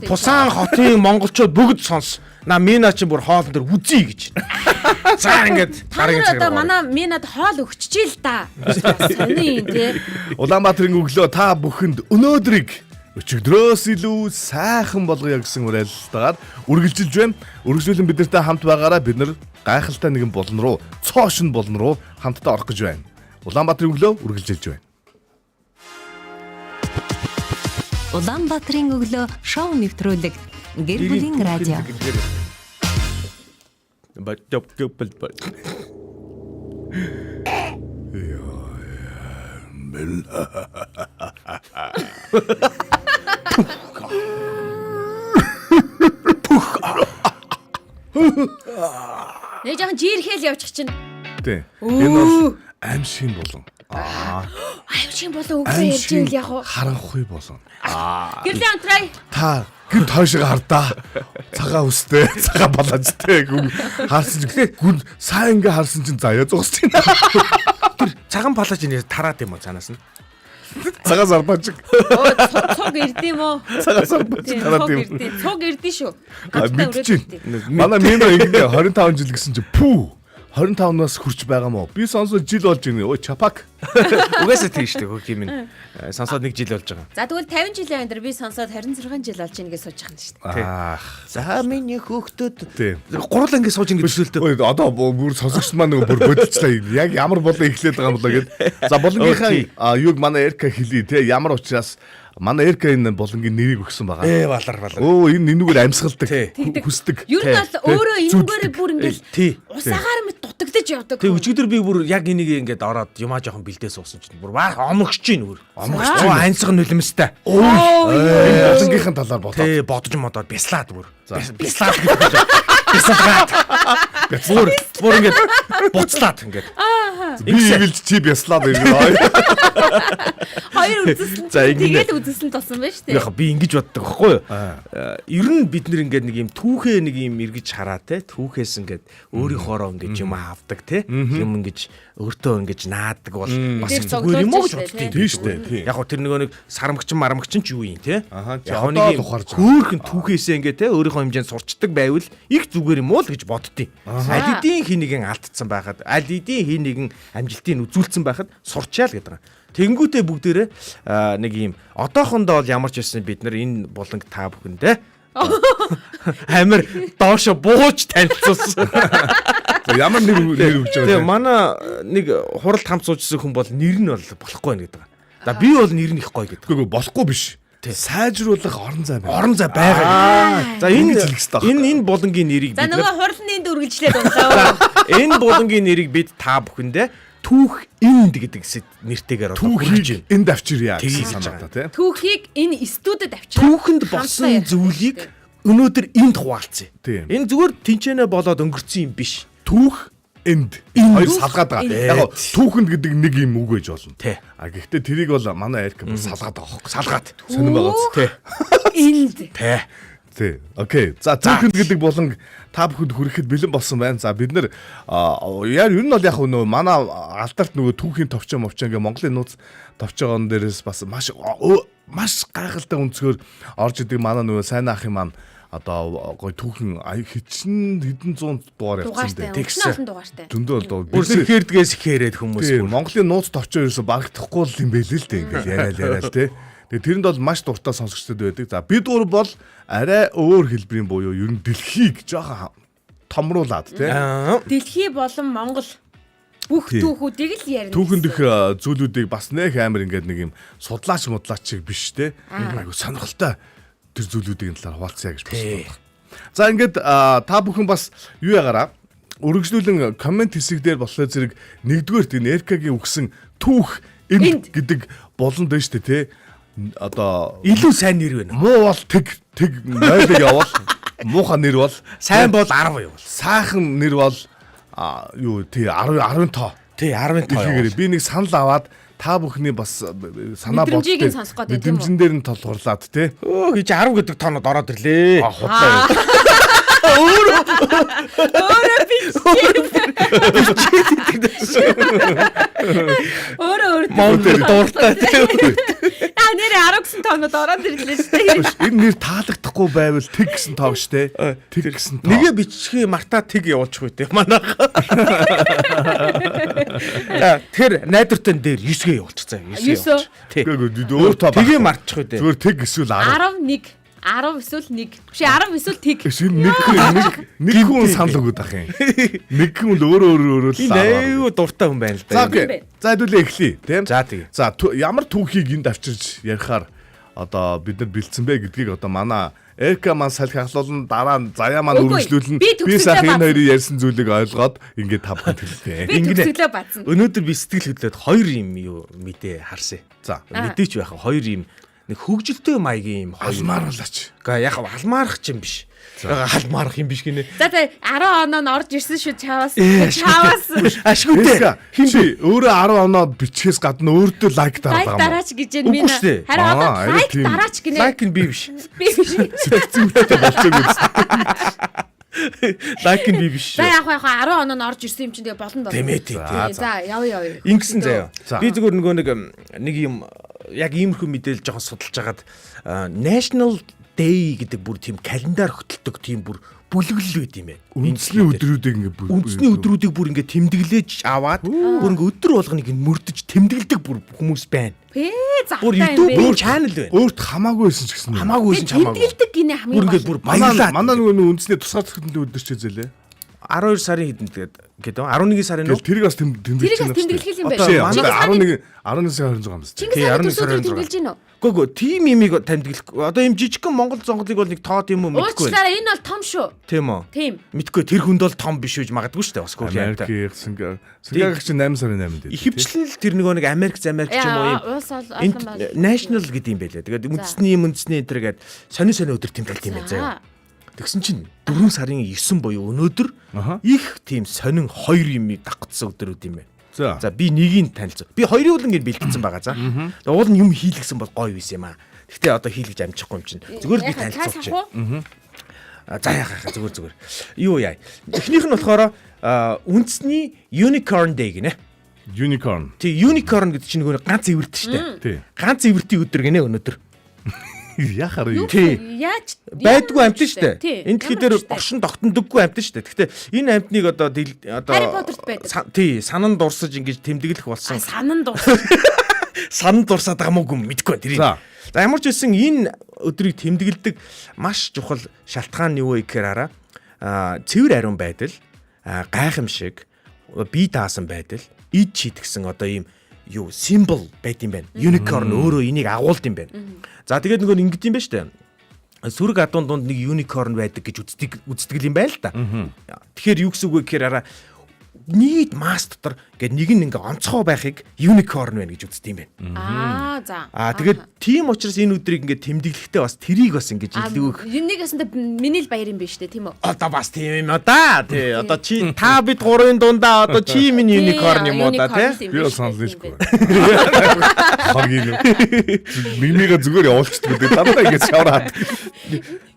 B: Пусан хотын монголчууд бүгд сонс. Мина чинь бүр хоолн дээр үзье гэж. За ингээд
C: гаргийн цаг. Одоо манай минад хоол өгччихээ л да. Сони тий.
D: Улаанбаатарын өглөө та бүхэнд өнөөдрийг өчигдрөөс илүү сайхан болгоё гэсэн уриалалтаар үргэлжилж байна. Үргэлжлүүлэн бидэртэй хамт байгаараа бид нар гайхалтай нэгэн булан руу, цоошин булан руу хамтдаа орох гэж байна. Улаанбаатарын өглөө үргэлжилж байна.
E: Улаанбаатарын өглөө шоу нэвтрүүлэг гэр бүлийн радио.
C: Нэг жоохон жирэхэл явчих чинь.
D: Тий. Энэ бол аимшиг болон.
C: Аимшиг болон үгүй ярьж ивэл яг уу.
D: Харанхуй болон.
C: Гэрлийн амтрай.
D: Та гэр тойшоо хардаа. Цагаан үстэй, цагаан балажтай гүн харсан чинь гүн сайн ингээ харсан чинь заяа зогсож байна.
B: Тэр цагаан палаж нэр тараад юм уу цаанаас нь?
D: Цагаан сарбаажиг.
C: Цог ирдэм үү?
D: Цагаан сарбаажиг тараад юм.
C: Цог ирдэ шүү.
D: Мэдчихээн. Манай минь ингээ 25 жил гэсэн чинь пүү 25-наас хүрч байгаа мó. Би сонсоод жил болж байна. Ой чапак.
B: Угаасаа тийш дээ хөх юм. Сонсоод 1 жил болж байгаа.
C: За тэгвэл 50 жилийн өндөр би сонсоод 26 жил болж ийн гэж сууж байгаа юм шүү дээ.
B: За миний хөөхтөд
D: Тий.
B: гурал ингэ сууж ингэ төсөөлтөө.
D: Ой одоо бүр сонсогч маань нөгөө бүр бодчихлаа. Яг ямар болоо эхлээд байгаа юм болоо гэд. За болонгийнхаа юуг манай Эрка хэлий те ямар учраас манай Эрка энэ болонгийн нэрийг өгсөн байгаа.
B: Балар.
D: Оо энэ нүгээр амьсгалдаг, хүсдэг.
C: Ер нь бол өөрөө энэгээр бүр ингээл
B: Тий.
C: усаагаар мэт дутагдаж явдаг.
B: Тэг өчигдөр би бүр яг энийг ингээд ороод юмаа жоохон бэлдээ суусан чинь бүр омогч чинь бүр. Омогч чинь ансгын нулимстай.
D: Болонгийнхын талаар бодоо.
B: Тий бодож модоод бяслаад бүр. Бяслаад гэдэг. Бясалгаад. Бүр ингээд буцлаад ингээд.
D: Би игэлж чи бяслаад байна.
C: Хоёр үзэсгэлэн тэгэл үзэсгэлэн тулсан байна шүү дээ.
B: Яг би ингэж боддог байхгүй юу? Ер нь бид нэр ингээд нэг юм түүхээ нэг юм эргэж хараа те. Түүхээс ингээд өөрийнхоороо ингээд юм авдаг те. Юм ингэж өөртөө ингэж наадаг бол бас зүгээр юм уу гэж боддیں۔
D: Тийм шүү дээ.
B: Яг гоо тэр нөгөө нэг сарамгчин марамгчин ч юу юм те.
D: Яг
B: нэг
D: нэг ухаарч
B: хөөхөн түүхээсээ ингээд те өөрийнхөө хэмжээнд сурчдаг байвал их зүгээр юм уу л гэж боддیں۔ Аль эдийн хин нэгэн алдсан байхад аль эдийн хин нэгэн амжилтыг үзүүлсэн байхад сурчаал гэдэг. Тэнгүүтээ бүгдээрээ нэг юм одоохондоо бол ямар ч байсан бид нар энэ болонг та бүхэндээ амир доошо бууж танилцуулсан.
D: Ямар нэр өгч байгаа.
B: Тэгээ манай нэг хуралд хамт суужсэн хүн бол нэр нь бол болохгүй байна гэдэг. За би бол нэр нь их гоё гэдэг.
D: Үгүй болохгүй биш. Сайжруулах орон зай байна.
B: Орон зай байгаа. За энэ болонгийн нэрийг
C: За нөгөө хурлын энд үргэлжлээд унлаа.
B: Энэ болонгийн нэрийг бид та бүхэндээ түүх энд гэдэг нэртэйгээр
D: түүхийг энд авчирья гэсэн санаатай тийм.
C: Түүхийг энэ студид авчираа.
B: Түүхэнд болсон зүйлийг өнөөдөр энд хуваалцъя. Энэ зүгээр тэнцэнэ болоод өнгөрцөн юм биш.
D: Түүх энд хоёр салгаад байгаа. Яг түүхэнд гэдэг нэг юм үг гэж болно. А гэхдээ тэрийг бол манай Эрка бүр салгаад байгаа хөөе. Салгаад. Сонирм байгаа зү тий.
C: Энд.
D: Тий. Окей. За түүхэнд гэдэг болон та бүхэнд хүрэхэд бэлэн болсон байна. За бид нар яар ер нь бол яг нөгөө манай алдарт нөгөө түүхийн товчоо мовчоо ингээ Монголын нууц товчоогон дээрээс бас маш гайхалтай өнцгөр орж идэг манай нөгөө сайн ахын маань одоо гой түүхэн хичин хэдэн зуун дугаар явсан дээ.
C: Тэгсэн дугаартай.
D: Зөндөө бол
B: бүр ихэrdгээс ихээрээд хүмүүс бүр
D: Монголын нууц товчоо ерөөсө багтахгүй л юм байл л дээ ингээл яриад тий. Тэгээ тэрэнд бол маш дуртай сонсогчдод байдаг. За бид гур бол арай өөр хэлбэрийн буюу ер нь дэлхийг жоохон томруулад тий.
C: Дэлхий болон Монгол бүх түүхүүдийг л ярина.
D: Түүхэнд их зүйлүүдийг бас нэх амар ингээд нэг юм судлаач шиг биш тий. Айгу сонирхолтой тэр зүйлүүдийн талаар хуваалцъя гэж бодсон. За ингээд та бүхэн бас юу ягаараа өргөжлүүлэн комент хэсэг дээр болохоор зэрэг нэгдүгээрт энэ Эркагийн өгсөн түүх энд гэдэг болон дээ штэ тий. Одоо
B: илүү сайн нэр байна.
D: Муу бол тэг нойлог явал муухай нэр бол
B: сайн бол 10 явал.
D: Сайхан нэр бол юу тий 10 тоо.
B: Тий 10 тоо.
D: Би нэг санал аваад та бүхний бас санаа
C: бодлоо сонсох гэдэг юм уу?
D: Дэмжин дээр нь толгуурлаад тий.
B: Өө гэж 10 гэдэг тоонод ороод ирлээ.
D: Худлаа.
C: Өөрөө
B: Монгол дуртай тий.
C: Нэр 10 гэсэн тоонод ороод ирлээ шүү дээ.
D: Энэ нэр таалагдахгүй байвал тэг гэсэн тоо штэ. Тэг гэсэн тоо.
B: Нэгэ бичхий мартаа тэг явуулчих үү те манайх. За тэр найдвартай дээр 9-гээ явуулчих. 9
D: Тэгэхгүй өөр тоо.
B: Тэгээ мартчих үү те.
D: Зүгээр тэг эсвэл
C: 11 10 эсвэл 1. Биш 10 эсвэл тэг.
D: Нэг хүн санал өгöd ах юм. Нэг хүн өөрөө л
B: аюу дуртай хүн байна л да.
D: За хэдүүлээ эхлэе, тийм.
B: За тэгээ.
D: За ямар түүхийг энд авчирч ярихаар одоо бид нар бэлдсэн бэ гэдгийг одоо манай Эрка маань салхи ахлуулна дараа нь заяа маань үргэлжлүүлнэ. Би сайхан энэ хоёрын ярьсан зүйлийг ойлгоод ингээд тавхад хэлээ.
C: Ингээд бадсан.
B: Өнөөдөр би сэтгэл хөдлөөд 2 юм юу мэдээ харсан.
D: За
B: мэдээч байх 2 юм нэг хөгжилтэй маягийн юм
D: Алмааруулаач.
B: Га яг алмаарах ч юм биш. Алмаарах юм биш гинэ.
C: За 10 оноо орж ирсэн шүү чаваас.
B: Ашигүйтэй.
D: Чи өөрөө 10 оноо бичээс гадна өөртөө лайк
C: Лайк
D: дараагаа.
C: дараач гэж энэ минь. Харин одоо лайк дараач гинэ.
B: Лайк нь би биш.
C: Би биш.
D: Зүйтэй болчихсон юм.
B: Лайк нь би биш.
C: За яг 10 оноо орж ирсэн юм чинь тэгээ болно доо.
B: Тэмээ.
C: За яв.
B: Ингэсэн заяа. Би зүгээр нөгөө нэг юм яг иймэрхүү мэдээлэл жоохон судалж хагаад National Day гэдэг бүр тийм календар хөтэлдэг тийм бүр бүлэглэл байд юм байна.
D: Үндэсний өдрүүдийг ингээ
B: үндэсний өдрүүдийг бүр ингээ тэмдэглэж аваад бүр ингээ өдөр болгоныг мөрдөж тэмдэглэдэг бүр хүмүүс байна.
C: За.
B: Бүр YouTube channel байна.
D: өөрт хамаагүй байсан ч гэсэн.
B: Хамаагүй байсан ч хамаагүй.
C: Тэмдэглэдэг гинэ хамгийн
B: Бүр ингээ бүр баярлаа.
D: Манай нөгөө үндэсний тусгаар зөвхөн өдөр ч зээлээ.
B: 12 сарын хэдэнд гэдэг 11 сарын нөө.
D: Тэрийг бас тэмдэглэж
C: Тэрийг тэмдэглэх юм
D: байна.
C: байна.
D: 11 сарын 26 амс.
C: Чингис хааны төсөөлөд тэмдэглэж гин үү?
B: Гүг тим имийг тэмдэглэх. Одоо юм жижигхэн Монгол зонголыг бол нэг тоо тийм үү мэдэхгүй.
C: Уучлаарай энэ бол том шүү.
B: Тийм үү?
C: Тийм.
B: Мэдгүй тэр хүнд бол том биш үж магадгүй шүү дээ. Бас гоо яа.
D: Сингапур чинь 8 сарын 8-нд.
B: Ихэвчлэн л тэр нөгөө нэг Америк ч юм уу юм. Энд national гэдэг юм байлаа. Тэгээд үндэсний энэ гэдэг сони өдөр тэмдэглэлт юм байна заяа. Тэгсэн чинь 4 сарын 9 буюу өнөөдөр их тийм сонин 2 юмыг давхцсан өдрүүд юм байна. За би нэгийг танилцсан. Би хоёрыг л ингэ бэлтгэсэн байгаа за. Уул нь юм хийлгсэн бол гоё юус юм аа. Гэхдээ одоо хийлгэж амжихгүй юм чинь. Зүгээр л би танилцуулж байна. За яхаа зүгээр. Юу яа. Эхнийх нь болохоор үндэсний Unicorn Day гинэ.
D: Unicorn.
B: Тий Unicorn гэдэг чинь нөгөө ганц эвэрт шүү дээ. Ганц эвэртийн өдөр гинэ өнөөдөр.
D: Яхаар юу.
C: Яаж
B: байдгүй амт нь шүү дээ. Энэ дэлхий дээр оршин тогтнодоггүй амт нь шүү дээ. Гэхдээ энэ амтныг одоо
C: Harry Potter-т байдаг.
B: Тий, санан дурсаж ингэж тэмдэглэх болсон.
C: Санан дурсаж.
B: Санан дурсаад байгаа мó юм мэдгүй тэрийг. За ямар ч байсан энэ өдрийг тэмдэглэдэг маш чухал шалтгаан нь юу вэ гэхээр хараа. Цэвэр ариун байдал, гайхамшиг, бие даасан байдал, ид чийдгсэн одоо ийм юу символ байт юм байна. Unicorn өөрөө энийг агуулд юм байна. За тэгээд нөгөө ингэдэм юм байна шүү дээ. Сүрэг адуун донд нэг unicorn байдаг гэж үздэг юм байна л да. Тэгэхээр юу гэсэн үг вэ гэхээр араа нийт масс дотор ингээд нэг нь ингээ онцгой байхыг unicorn байна гэж үздэг юм байна.
C: За.
B: Тэгээд тийм учраас энэ өдрийг ингээ тэмдэглэхдээ бас тэрийг бас ингээ илүү их.
C: Юныг ясандаа миний л баяр юм биш үү тийм үү?
B: Одоо бас тийм юм аа да. Тий. Одоо чи та бид гурвын дундаа одоо чи минь unicorn юм уу да тий.
D: Би бол санал нийлэхгүй. Хогийн. Мимига зүгээр явуулчихдаг. Дандаа ингэ шавраад.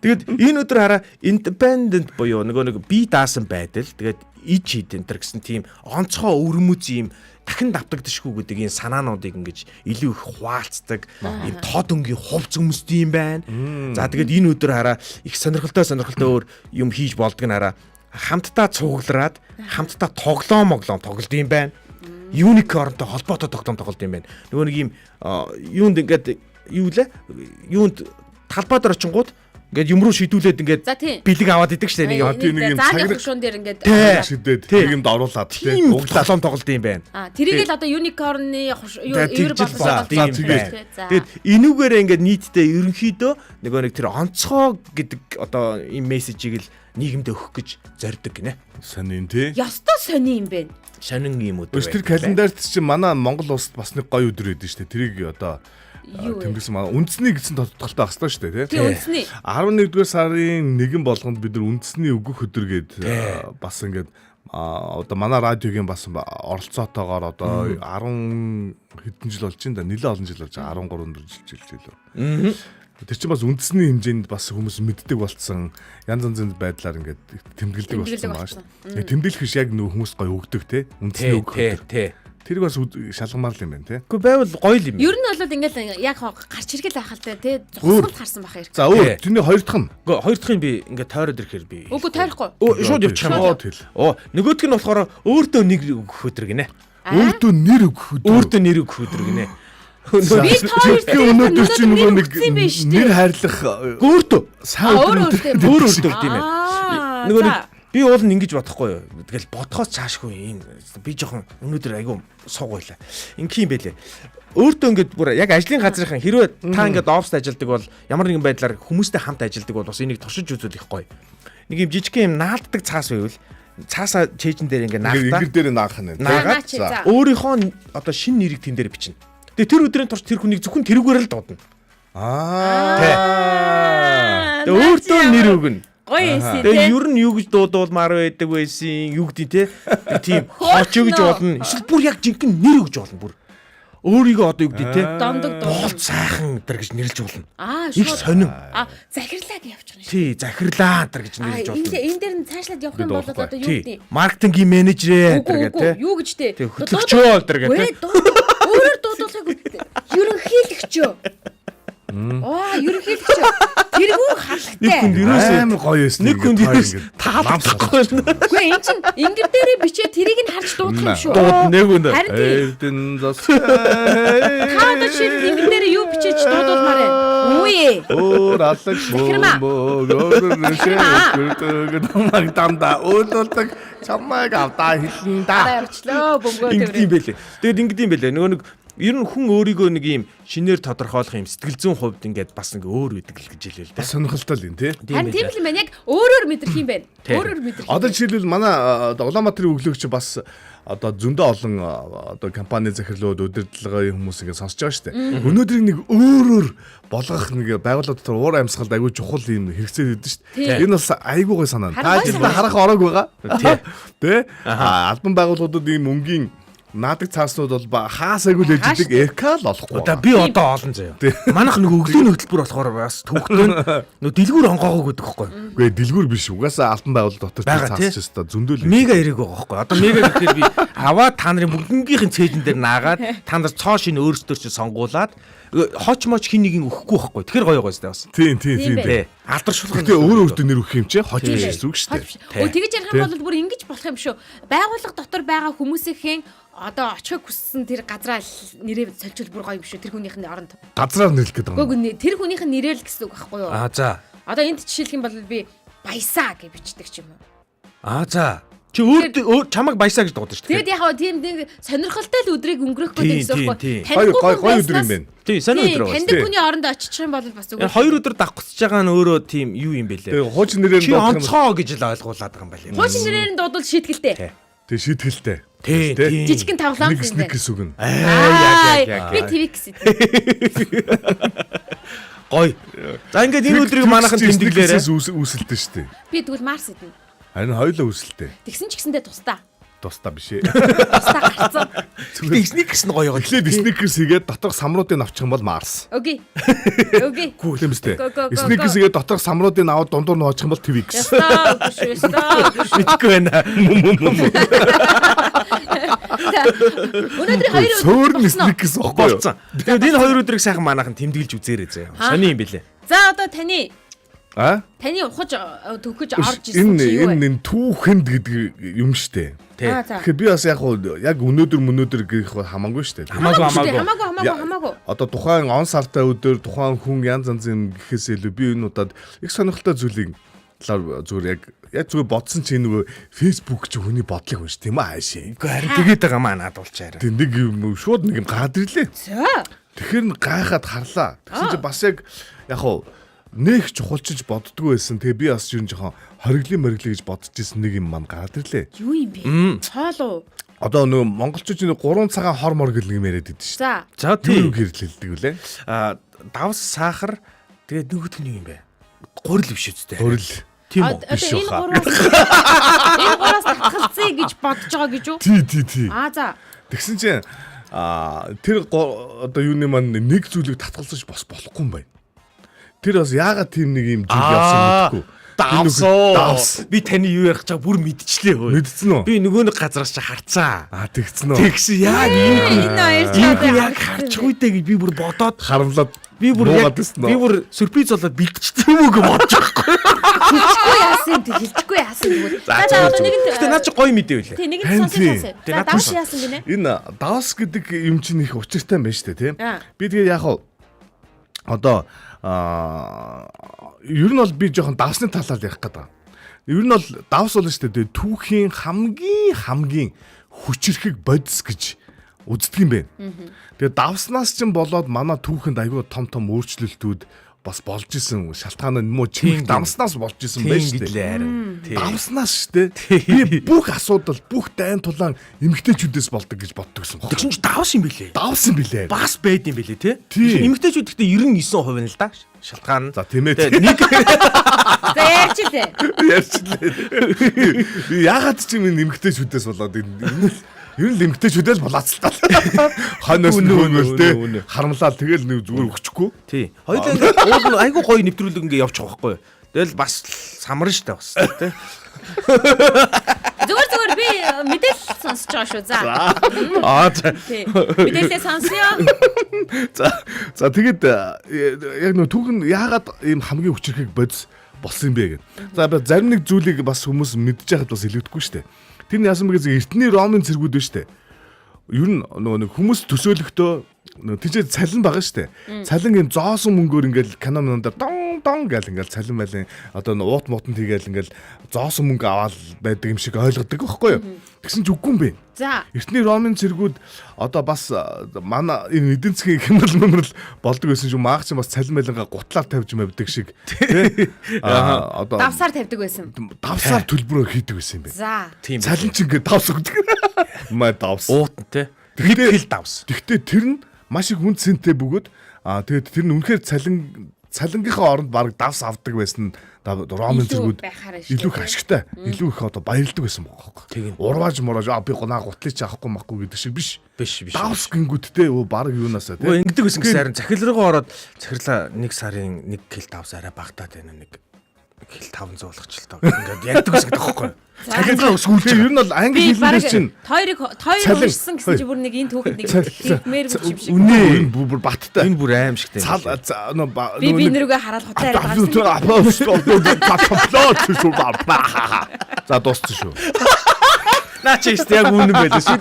B: Тэгээд энэ өдөр хараа independent буюу нэг бие даасан байдал. Тэгээд иж идэнтер гэсэн тийм онцгой өвөрмөц юм дахин давтагдчихгүй гэдэг энэ санаануудыг ингэж илүү их хуваалцдаг ийм тод өнгийн хувц өмсдөг юм байна. За тэгээд энэ өдөр хараа их сонирхолтой өөр юм хийж болдог нь хараа хамтдаа цуглараад хамтдаа тоглоом тоглолт юм байна. Unicornтой холбоотой тоглоом тоглолт юм байна. Нөгөө нэг ийм юунд ингээд юу лээ? Юунд талбай дээр очингууд ингээд юм руу шидүүлээд ингээд бэлэг аваад идэг шээ нэг
C: юм цаграх шуун дээр ингээд
D: шидэд нэг юмд оруулаад
B: тийм углаалон тоглолт юм байна.
C: Тэрийг л одоо unicorn-ы эвэр болгоод
B: тэгээд энүүгээрээ ингээд нийтдээ ерөнхийдөө нэг тэр онцгой гэдэг одоо ийм мессежийг л нийгэмд өгөх гэж зорддог гинэ.
D: Сонин тий.
C: Ястаа сони юм бэ?
B: Сонин юм өдөр.
D: Тэр календарт чинь манай Монгол улсад бас нэг гоё өдөр өгдөн шүү дээ. Тэрийг одоо тэмдэглэсэн манай үндэсний гэсэн тодтолтой байх хэрэгтэй шүү дээ тий. 11-р сарын 1 болгонд бид нар үндэсний өгөх өдөр гээд бас ингээд одоо манай радиогийн бас оролцоотойгоор одоо 10 хэдэн жил болж байна да. Нэлээд олон жил болж байгаа. 13 жил лөө. Тэр чинь бас үндэсний хэмжээнд бас хүмүүс мэддэг болцсон янз янзын байдлаар ингээд тэмдэглэдэг болцсон байгаа шүү дээ. Тэмдэглэх биш яг нөх хүмүүс гоё өгдөг те. Үндэсний өгөх. Тэр бас шалгамаар л юм байна те.
B: Гэхдээ байвал гоё юм.
C: Ер нь бол ингээл яг гарч иргэл байхал те зогсолт харсан баха хэрэг.
D: За өөр тэрний хоёр дахь нь.
B: Хоёр дахь нь би ингээд тойроод ирэхээр би.
C: Үгүй тойрохгүй.
B: Шууд явчих юм уу? Нөгөөх нь болохоор өөртөө нэг өгөх өдөр гинэ.
D: Өөртөө нэр өгөх
B: өдөр гинэ.
C: Би
D: тэр өнөөдөр чи нөгөө нэг нэр хайрлах
B: өөртөө
C: өөртөө
B: тийм ээ. Нөгөө нэг би уул нь ингэж бодохгүй юу. Тэгэл бодхоос цаашгүй энэ би жоохон өнөөдөр айгүй суугуйлаа. Ингийн юм байлээ. Өөртөө ингэж бүр яг ажлын газрынхан хэрвээ та ингэж оффист ажилладаг бол ямар нэгэн байдлаар хүмүүстэй хамт ажилладаг бол бас энийг туршиж үзүүл их гоё. Нэг юм жижиг юм наалддаг цаас байвал цаасаа чэйжэн дээр ингэ наалтаа.
D: Энгэр дээр наах нь.
B: Өөрийнхөө одоо шинэ нэрийг тэн дээр бичнэ. Тэгээ тэр өдрийн турш тэр хүнийг зөвхөн тэрүүгээр л дуудана. Тэгээ өөртөө нэр өгнө.
C: Гоё эсэ
B: Тэгээ
C: тий.
B: ер нь юу гэж дуудуулмаар байдаг байсан, юу гэдэг те. Тийм хооч гэж болно. Эсвэл бүр яг жинхэнэ нэр өгж болно бүр. Өөрийгөө одоо юу гэдэг те.
C: Дондог
B: Болт сайхан өдр гэж нэрлэж болно.
C: шууд.
B: Их сонин.
C: Захирлаг явчих юм шиг.
B: Тий, захирлаа өдр гэж нэрлэж болно.
C: Энэ дээр нь цаашлаад явах юм бол одоо юу
B: Тий.
C: гэдэг.
B: Маркетингийн менежер
C: Үгүй,
B: гэдэг те.
C: юу гэж те.
B: Тий, хөтлөгчөө өдр гэдэг.
C: Өөрөөр дуудуулахыг ерөнхийлөгчөө. Ерөнхийлөгчөө. Тэргүй халахтай.
D: амар гоё эс.
B: Нэг хүн дээрээс таалахгүй.
C: Үгүй эн чин ингэр дээрээ бичээ тэрийг нь харж дуудах юм шүү.
B: Дууд нэг хүн.
C: Харин тийм.
D: Эрдэн зас.
C: Хаад шил ингэр дээрээ юу бичээж дуудуулмаар байна. Үе.
D: Өөр алаг бөөгөөг дамда өөдөлдөг чамайг авдаа хэлэн да.
C: Арчлаа бөмбөгөө
B: Ингэдэм
C: тэрэ.
B: байлээ. Тэгээд ингэдэм байлээ. Нөгөө нэг ер нь хүн өөрийгөө нэг юм шинээр тодорхойлох юм сэтгэл зүйн хувьд ингээд бас ингээ өөр үүдэг л гэж хэлээ л дээ.
D: Сонирхолтой л юм тий.
C: Харин тийм л юм байна. Яг өөрөөр мэдрэх юм байна. Өөрөөр мэдрэх.
D: Одоо жишээлбэл манай Улаанбаатарын өглөөгч бас одоо зөндөө олон одоо компани захирлууд удирдлагын хүмүүс ингэ сонсож байгаа шүү дээ. Өнөөдрийг нэг өөрөөр болгох нэг байгууллага дотор уур амьсгалд аягүй чухал юм хэрэгцээ өгдөн шүү дээ. Энэ бас аягүй гой санаа. Та жилдээ харах орог байгаа. Тэ? Албан байгууллагуудад ийм өнгийн наадаг цааснууд бол хаасайгүй л ээждэг ЭК л олохгүй.
B: Одоо би одоо олон заяа. Манайх нэг өглөөний хөтөлбөр болохоор бас төвхтөн нөө дэлгүүр онгоогоо гэдэг хэвгүй.
D: Үгүй дэлгүүр биш. Угаасаа алтан байгууллага дотор цаасч өстө зөндөл.
B: Мега эрэг байгаа хэвгүй. Одоо мега гэхээр би аваад та нарын бүгднгийнхэн цээжин дээр наагаад та нар цоо шин өөрсдөр чинь сонгуулад хоч моч хин нэгийг өгөхгүй байхгүй. Тэгэхээр гоё гоёстай бас.
D: Тийм.
B: Алдаршуулах.
D: Тэгээ өөр өөртөө нэр өгөх юм чи хоч биш зүг шүү дээ.
C: Тэгэж ярих юм бол бүр ингэж болох юм шүү. Байгууллага дотор байгаа хүмүүсийн одоо очихыг хүссэн тэр газраа нэрээ сольжвол бүр гоё юм шүү. Тэр хүнийх нь оронд.
D: Газраар нэрлэх гэдэг юм.
C: Үгүй тэр хүнийх нь нэрэл гэсэн үг байхгүй юу?
B: За.
C: Одоо энд жишээлх юм бол би баясаа гэж бичдэг ч юм уу.
B: За. Чи өөр чамайг баясаа гэж дуудаж шүү.
C: Тэгэд яг тийм нэг сонирхолтой л өдрийг өнгөрөх гэдэг гэсэн үг
D: байхгүй. Гоё өдөр юм байна.
B: Тий, сонир өдөр байна.
C: Таньдаг хүний оронд очих юм бол бас үгүй.
B: 2 өдөр давхцаж байгаа нь өөрөө тийм юу юм бэлээ.
D: Тэгээ хуучин нэрээр
B: Чи онцгой гэж л ойлгуулад байгаа юм байна.
C: Хуучин нэрээр нь дуудвал шийтгэлтэй.
D: Тэгээ шийтгэлтэй.
B: Тий.
C: Жижигэн тавлаа
D: Нэг гэсэн үг нь.
C: Яг. Би твик гэсэн.
B: Гоё. За ингээд энэ өдрийг манайхан тэмдэглээрээ.
D: Үүсэлтэй шүү дээ.
C: Би тэгвэл Марс идэнэ.
D: Харин хоёулаа үүсэлтэй.
C: Тэгсэн ч гэсэндээ тустаа.
D: Тустаа биш ээ.
C: Тустаа гарцсан.
B: Тэгтээ сникерс нь гоё байгаа.
D: Эхлээд сникерс хийгээд доторх самруудыг авчих юм бол Марс.
C: Окей. Окей.
D: Гүү тийм үстэй.
C: Go.
D: Сникерс хийгээд доторх самруудыг аваад дундуур нь очих юм бол Twix.
C: Ястаа.
B: Мэдгүй байна.
C: Өнөөдөр 2 өдөр
D: Сөөрн сникерс
B: Болцсон. Тэгээд энэ 2 өдрийг сайхан манайхан тэмдэглэж үзээрэй заяа. Сони юм бэлээ.
C: За одоо таны ухаж төгөж орж ирсэн чи юу вэ?
D: Энэ түүхэнд гэдэг юм штэ. Тэгэхээр би бас яг өнөөдөр гэх хамаагүй штэ.
C: Хамаагүй.
D: Одоо тухайн он сартай өдөр тухайн хүн янз янзын гэхээс илүү би энэ удаад их сонирхолтой зүйлийг талаар зүгээр яг зүгээр бодсон чи нөгөө Facebook чи хүний бодлыг унш тийм аа хаашаа.
B: Үгүй харин тэгээд байгаа маа надад болчаарай.
D: Тэг нэг юм шууд нэг юм гад ирлээ.
C: За.
D: Тэгэхээр гайхаад харлаа. Тэгсэн чи бас яг нэг чухалчиж боддгоо байсан. Тэгээ би бас юу жоохон хориглын гэж бодож исэн нэг юм маань гараад ирлээ.
C: Юу юм бэ? Цоол уу?
D: Одоо нөгөө монголчууд нэг 3 цагаан хормор гэл нэг яриад идэв шүү.
B: За тийм
D: гэрлэлдэг үлээ.
B: Давс сахар тэгээд нөгөөх нь юу юм бэ? Гурил биш үстэй.
D: Гурил.
B: Тийм үү?
C: Биш үү? Энэ гураас татгалцъя гэж бодож байгаа гэж үү?
D: Тий.
C: За.
D: Тэгсэн чинь тэр одоо юуны маань нэг зүйлийг татгалзаж бас болохгүй юм байна. Тэр бас яагаад тийм нэг юм зүйл явсан гэдэггүй.
B: Давс. Би таны юу ярих чаг бүр мэдчихлээ хөө.
D: Мэдсэн үү?
B: Би нөгөө нэг газраас чи харцаа.
D: Тэгсэн үү?
B: Тэгсэн яг
C: Энэ хоёр
B: яг харчихгүй дээ гэж би бүр бодоод
D: харамлаад
B: би бүр сюрприз болоод бэлтчихсэн юм уу гэж бодож байгаа.
C: Хэлчихгүй яасан тэгвэл. За одоо нэг нь
B: Гэтэ наа чи гоё мэдээ үлээ.
C: Тэг нэг нь сонсоо. За давш яасан гинэ?
D: Энэ давс гэдэг юм чинь их учиртай байна шүү дээ, тийм. Би тэгээ яг одоо ер нь бол би жоохон давсны талаар ярих гэдэг. Ер нь бол давс бол шүү дээ түүхийн хамгийн хүчрэхэг бодис гэж үздэг юм байна. Тэгээ давснаас ч болоод манай түүхэнд аягүй том өөрчлөлтүүд бас болж исэн шалтгаан нь муу чин давснаас болж исэн байж
B: тийм гэлээ харин.
D: Давснаас шүү дээ. Би бүх асуудал бүх дайн тулаан эмэгтэйчүүдээс болдог гэж боддог гэсэн баг.
B: Тэгсэн чинь давс юм бэлээ.
D: Давсан билээ.
B: Бас байд юм бэлээ тий.
D: Тийм.
B: Эмэгтэйчүүд гэхдээ 99% нь л да. Шалтгаан нь.
D: За тийм ээ.
B: Нэг
C: За ярьчлээ.
D: Би яагаад ч юм эмэгтэйчүүдээс болоод ер нь эмэгтэйчүүдээс болоацлаа. Хойноос нөгөөл те харамлал тэгэл нэг зүгээр өгчихгүй.
B: тий. Хоёулаа ингээд уул нь айгүй гоё нэвтрүүлэг ингээд явчих واخгүй. Тэгэл бас самран штэ бас тий.
C: Зүгээр би мэдээлэл сонсож байгаа шүү. За.
B: За.
C: Тий. Мэдээлэл сонсё.
D: За тэгээд яг нөө түүхэн яагаад ийм хамгийн хүчрэхийг бодис болсон юм бэ гэдэг. За зарим нэг зүйлийг бас хүмүүс мэдж байхад бас илүүдэхгүй шүү дээ. Тэр нь яасан бэ гэж эртний ромын цэргүүд байна шүү дээ. Ер нь нөгөө нэг хүмүүс төсөөлөхдөө тийч цалин байгаа шүү дээ. Цалин ийм зоосон мөнгөөр ингээл кино мөнөөр дон гэл ингээл цалин байлын одоо уут муутанд хийгээл ингээл зоосон мөнгө аваад байдаг юм шиг ойлгодог байхгүй юу? Тэгсэн ч үгүй юм бэ.
C: За.
D: Эртний ромын цэргүүд одоо бас манай энэ эдийн засгийн хэмнэл болдог байсан шүү. Маагч бас цалин байлангаа гутлаар тавьж мавдаг шиг тий. Одоо
C: Давсаар тавьдаг байсан.
D: давсаар төлбөрөөр хийдэг байсан юм бэ.
C: За.
B: Тийм.
D: Цалин ч ингээд давс өгдөг. Маа давс.
B: Уут нь тий. Нэг хэл давс.
D: Тэгтээ тэр нь маш их хүнд цэнтэй бөгөөд тэгээд тэр нь үнэхээр цалингийнхаа оронд баг давс авдаг байсан ромын зэргүүд илүү их ашигтай, илүү их одоо баярлдаг байсан байхгүй. Урвааж мурааж би гонаа гутлыг ч авахгүй махгүй гэдэг шиг биш.
B: Биш.
D: Давс гингүүдтэй баг юунаасаа
B: Өө ингэдэг гэсэн гэсэн захил руугаа ороод захирлаа 1 сарын 1 кил давс арай багтаад байна нэг кил 500 болгочлоо. Ингээд ярьдаг гэсэн байхгүй.
D: Захирлаа өсгүүлж ер нь бол англи хэлнээр чинь
C: Тойрог уншсан гэсэн чи бүр нэг энэ түүхэнд нэг хэлмээр юм шиг.
D: үнэ бүр баттай.
B: Энэ бүр аимшигтэй.
C: Би нэрүүгээ хараад хутлаа
D: За дууссан шүү.
B: Наа чи яг үнэн байлаа шүү.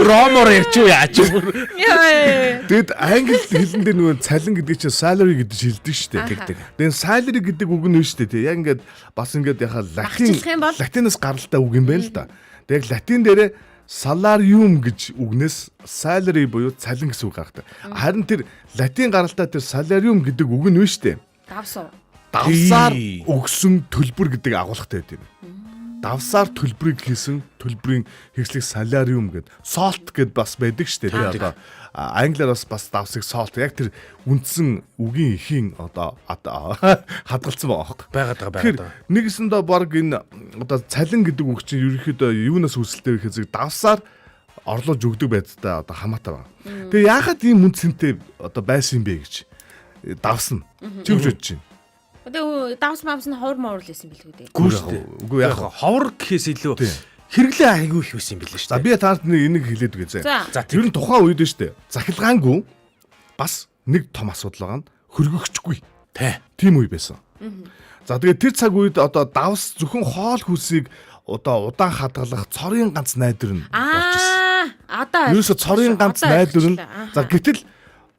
B: Ромоор ярьчих яач юм.
D: Тэгэд англи хэлэн дээр нөгөө цалин гэдэг чинь salary гэдэг шилдэг шүү дээ. Тэгээд salary гэдэг үг нь шүү дээ. Яг ингээд бас ингээд яхаа латинаас гаралтай үг юм байна л да. Тэгээд латин дээрээ salarium гэж үгнээс salary буюу цалин гэсэн үг гаргадаг. Харин тэр латин гаралтай тэр salarium гэдэг үг нь шүү дээ. Давсаар өгсөн төлбөр гэдэг агуулгатай байд юм. Давсаар төлбөрийг хийсэн төлбөрийн хэрэгслийг салариум гэд salt гэд бас байдаг шүү дээ. Одоо англиар бас давсыг salt яг тэр үндсэн үгийн ихийн одоо хадгалсан байгаа байхгүй. Нэгэсэндээ баг энэ одоо цалин гэдэг үг чинь ерөнхийдөө юунаас үүсэлтэй вэ гэхээр давсаар орлуулж өгдөг байдалтай одоо хамаатай байна. Тэгээ яагаад ийм үн цэнтэй одоо байсан юм бэ гэж давсан. Чи гэж бодож байна.
C: Одоо давс мавс нь ховор мовор л байсан билгүй дээ.
D: Үгүй яг
B: ховор гэхээс илүү хэрэглээ айгүй их байсан юм билээ шүү.
D: За би таард энийг хэлээд үгүй зэ. Тэр нь тухайн үед шүү дээ. Захилгаангүй бас нэг том асуудал байгаа нь хөргөгчгүй. Тийм үе байсан. За тэгээд тэр цаг үед одоо давс зөвхөн хоол хүнсийг одоо удаан хадгалах цорын ганц найдвар нь болж ирсэн.
C: Одоо
D: ерөөсө цорын ганц найдвар нь за гэтэл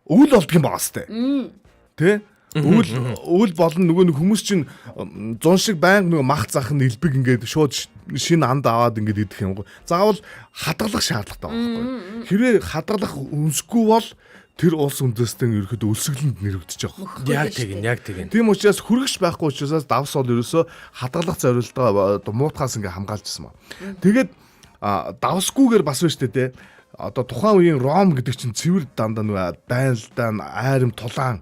D: өвөл болдго юм байгаа сте. Тэ? Өвөл болон нөгөө хүмүүс чинь зун шиг байнга нөгөө мах зах нь элбэг ингээд шууд шинэ анд аваад ингээд идэх юм гоо. Заавал хадгалах шаардлагатай байхгүй. Хэрвээ хадгалах үнсгүй бол тэр улс үндэстэн ерөөхдөө өлсгөлөнд нэрвэгдэж байгаа.
B: Яг тийм.
D: Тийм учраас хүргэж байхгүй учраас давс бол ерөөсөө хадгалах зорилтоо муутахаас ингээд хамгаалжсэн маа. Тэгээд давсгүйгээр бас байна шүү дээ. Одоо тухайн үеийн Ром гэдэг чинь цэвэр дандаа нөгөө дайлдаан айрам тулаан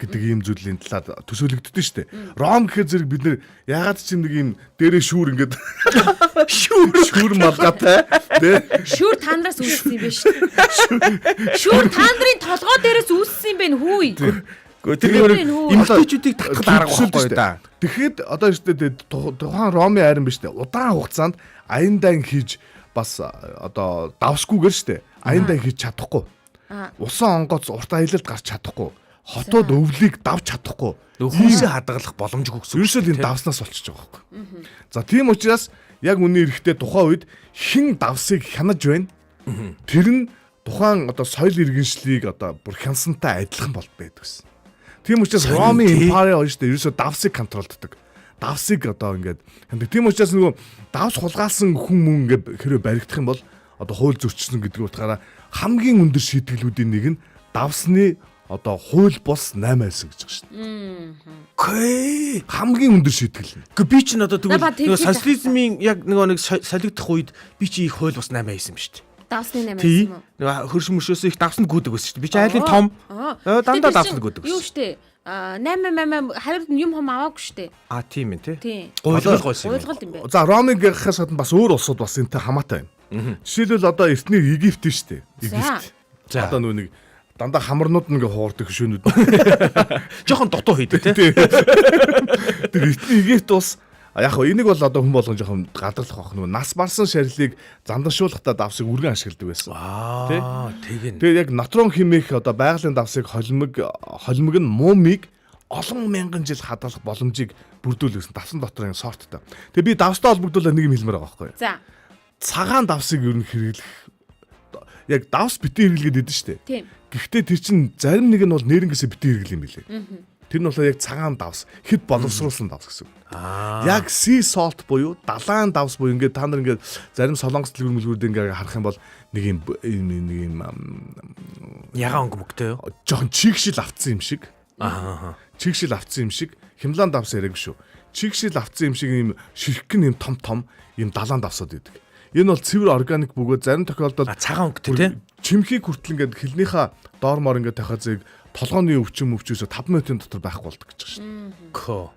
D: гэдэг ийм зүйлийн талаар төсөөлөгддөг шүү дээ. Ром гэхээр зэрэг бид нэр ягаад ч нэг ийм дээрээ шүүр ингээд шүүр малгатай тий.
C: Шүүр танаас үүссэн юм байна шүү дээ. Шүүр тандрын толгой дээрээс үүссэн юм байна хүү.
B: Гэхдээ эмэгтэйчүүдийг татхад арга байхгүй да.
D: Тэгэхэд одоо шүү дээ тухайн Ромын айран биш дээ. Удаан хугацаанд аяндаа хийж бас одоо давсгүйгээр шүү дээ. Аяндаа хийж чадахгүй. Усан онгоц урт аялалд гарч чадахгүй. Хотод өвлийг давж чадахгүй.
B: Хүмүүсээ хадгалах боломжгүй гэсэн.
D: Ерөөсөө энэ давснаас болчихж байгаа байхгүй. За тийм учраас яг үнэн эрэхтэй тухайн үед хэн давсыг хянаж байна? Тэр нь тухайн одоо соёл иргэншлийг одоо бүр хянсантай адилхан болд байдаг гэсэн. Тийм учраас Ромын Empire хоёр шүү дээ ерөөсөө давсыг контролддог. Давсыг одоо ингээд тийм учраас нөгөө давс хулгаалсан хүн мөн ингээд хэрэг баригдах юм бол одоо хууль зөрчсөн гэдэг утгаараа хамгийн өндөр шийтгэлүүдийн нэг нь давсны одоо хууль бус 8 байсан гэж байгаа шүү дээ.
B: Окей.
D: Хамгийн өндөр шийтгэл.
B: Гэхдээ би чинь одоо
C: Наа ба
B: тэгвэл
C: тэгж
B: социализмын яг нэг солигдох үед би чи их хууль бас 8 байсан юм шүү дээ.
C: Давсны 8
B: Тий.
C: юм уу?
B: Нэг хөрш мөршөөс их давсанд гүдэг байсан шүү дээ. Би чи айлын том. Дандаа давсанд гүдэг.
C: Юу штэ? 8 хавьд юм хом аваагүй штэ.
B: Тийм ээ тий.
C: Тий.
B: Гуйлгал гойсон юм.
C: Гуйлгалд юм бэ.
D: За Ромыг гахаас гадна бас өөр улсууд бас энэтэй хамаатай байна. Жишээлбэл одоо эртний Египт шүү дээ. Египт.
B: За.
D: Одоо нэг дандаа хамарнууд нэг хуурдаг хөшөөнүүд.
B: Жохон дутуу хийдэг тий.
D: Тэр эртний Египт бас яг хөө энийг бол одоо хүн болгон жоохон гадарлах бах нөгөө нас барсан шарилыг зандагшуулахдаа давсыг үргэн ашигладаг байсан.
B: Тэгин.
D: Тэгээд яг натрон химих одоо байгалийн давсыг холимог нь мумиг олон мянган жил хадгалах боломжийг бүрдүүлсэн давсан дотрын сорттой. Тэгээд би давстай холбогдуулаад нэг юм хэлмээр байгаа байхгүй юу?
C: За.
D: Цагаан давсыг ер нь хэрэглэх яг давс битэн хэрэглээд идэв штэ.
C: Тийм.
D: Гэхдээ тэр чинь зарим нэг нь бол нэрнгээсээ битэн хэрэглэх юм билээ. Тэр нь болохоор яг цагаан давс, хэд боловсруулсан давс гэсэн. Яг sea salt буюу далайн давс буюу ингээд та нар ингээд зарим солонгос дэлгүүр ингээд харах юм бол нэг юм
B: Ягаан өнгөмөгтэй юу?
D: жоохон чигшил автсан юм шиг. Чигшил автсан юм шиг. Хямлаан давс яриаг шүү. Чигшил автсан юм шиг юм ширхгэн юм том юм далайн давсууд идэг. Энэ бол цэвэр органик бөгөөд зарим тохиолдолд
B: Цагаан өнгөтэй тий.
D: чимхийг хүртэл ингээд хилнийхээ доормоор ингээд тахазыг толгооны өвчөөсө 5 минутын дотор байхгүй болдог гэж байна шүү.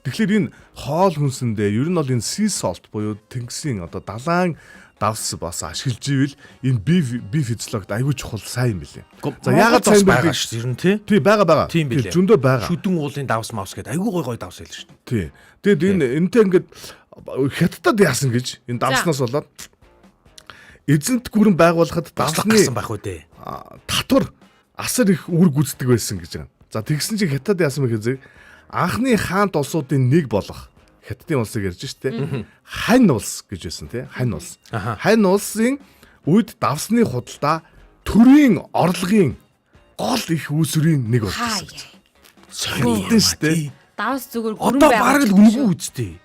D: Тэгэхээр энэ хоол хүнсэндээ ер нь бол энэ sea salt буюу тэнгисийн одоо далайн давс бас ашиглаж ивэл энэ би физиологид аюул чухал сайн юм билээ.
B: За ягаад сайн байгаа шүү ер нь тий.
D: Тий байгаа.
B: Тийм билээ.
D: Зөндөө байгаа.
B: Шүдэн уулын давс мавс гэдэг аюул гой давс хэлж шүү.
D: Тий. Тэгэд энэтэй ингээд хятадд яасан гэж энэ давснаас болоод эзэнт гүрэн байгуулахад давсны
B: байх үү дээ.
D: татвар асар их үр гүйцэтгэг байсан гэж байгаа. За тэгсэн чинь хятад яасан бэ гэхээр анхны хаант улсуудын нэг болох хятадын улсыг ярьж штэ. Хань улс гэж байсан тий. Хань улс. Хань улсын үед давсны худалдаа төрийн орлогын гол их үүсвэрийн нэг болсон гэж. Сонирхолтой штэ.
C: Давс зүгээр гүрэн
B: Одоо бараг л үнгүй үстэй.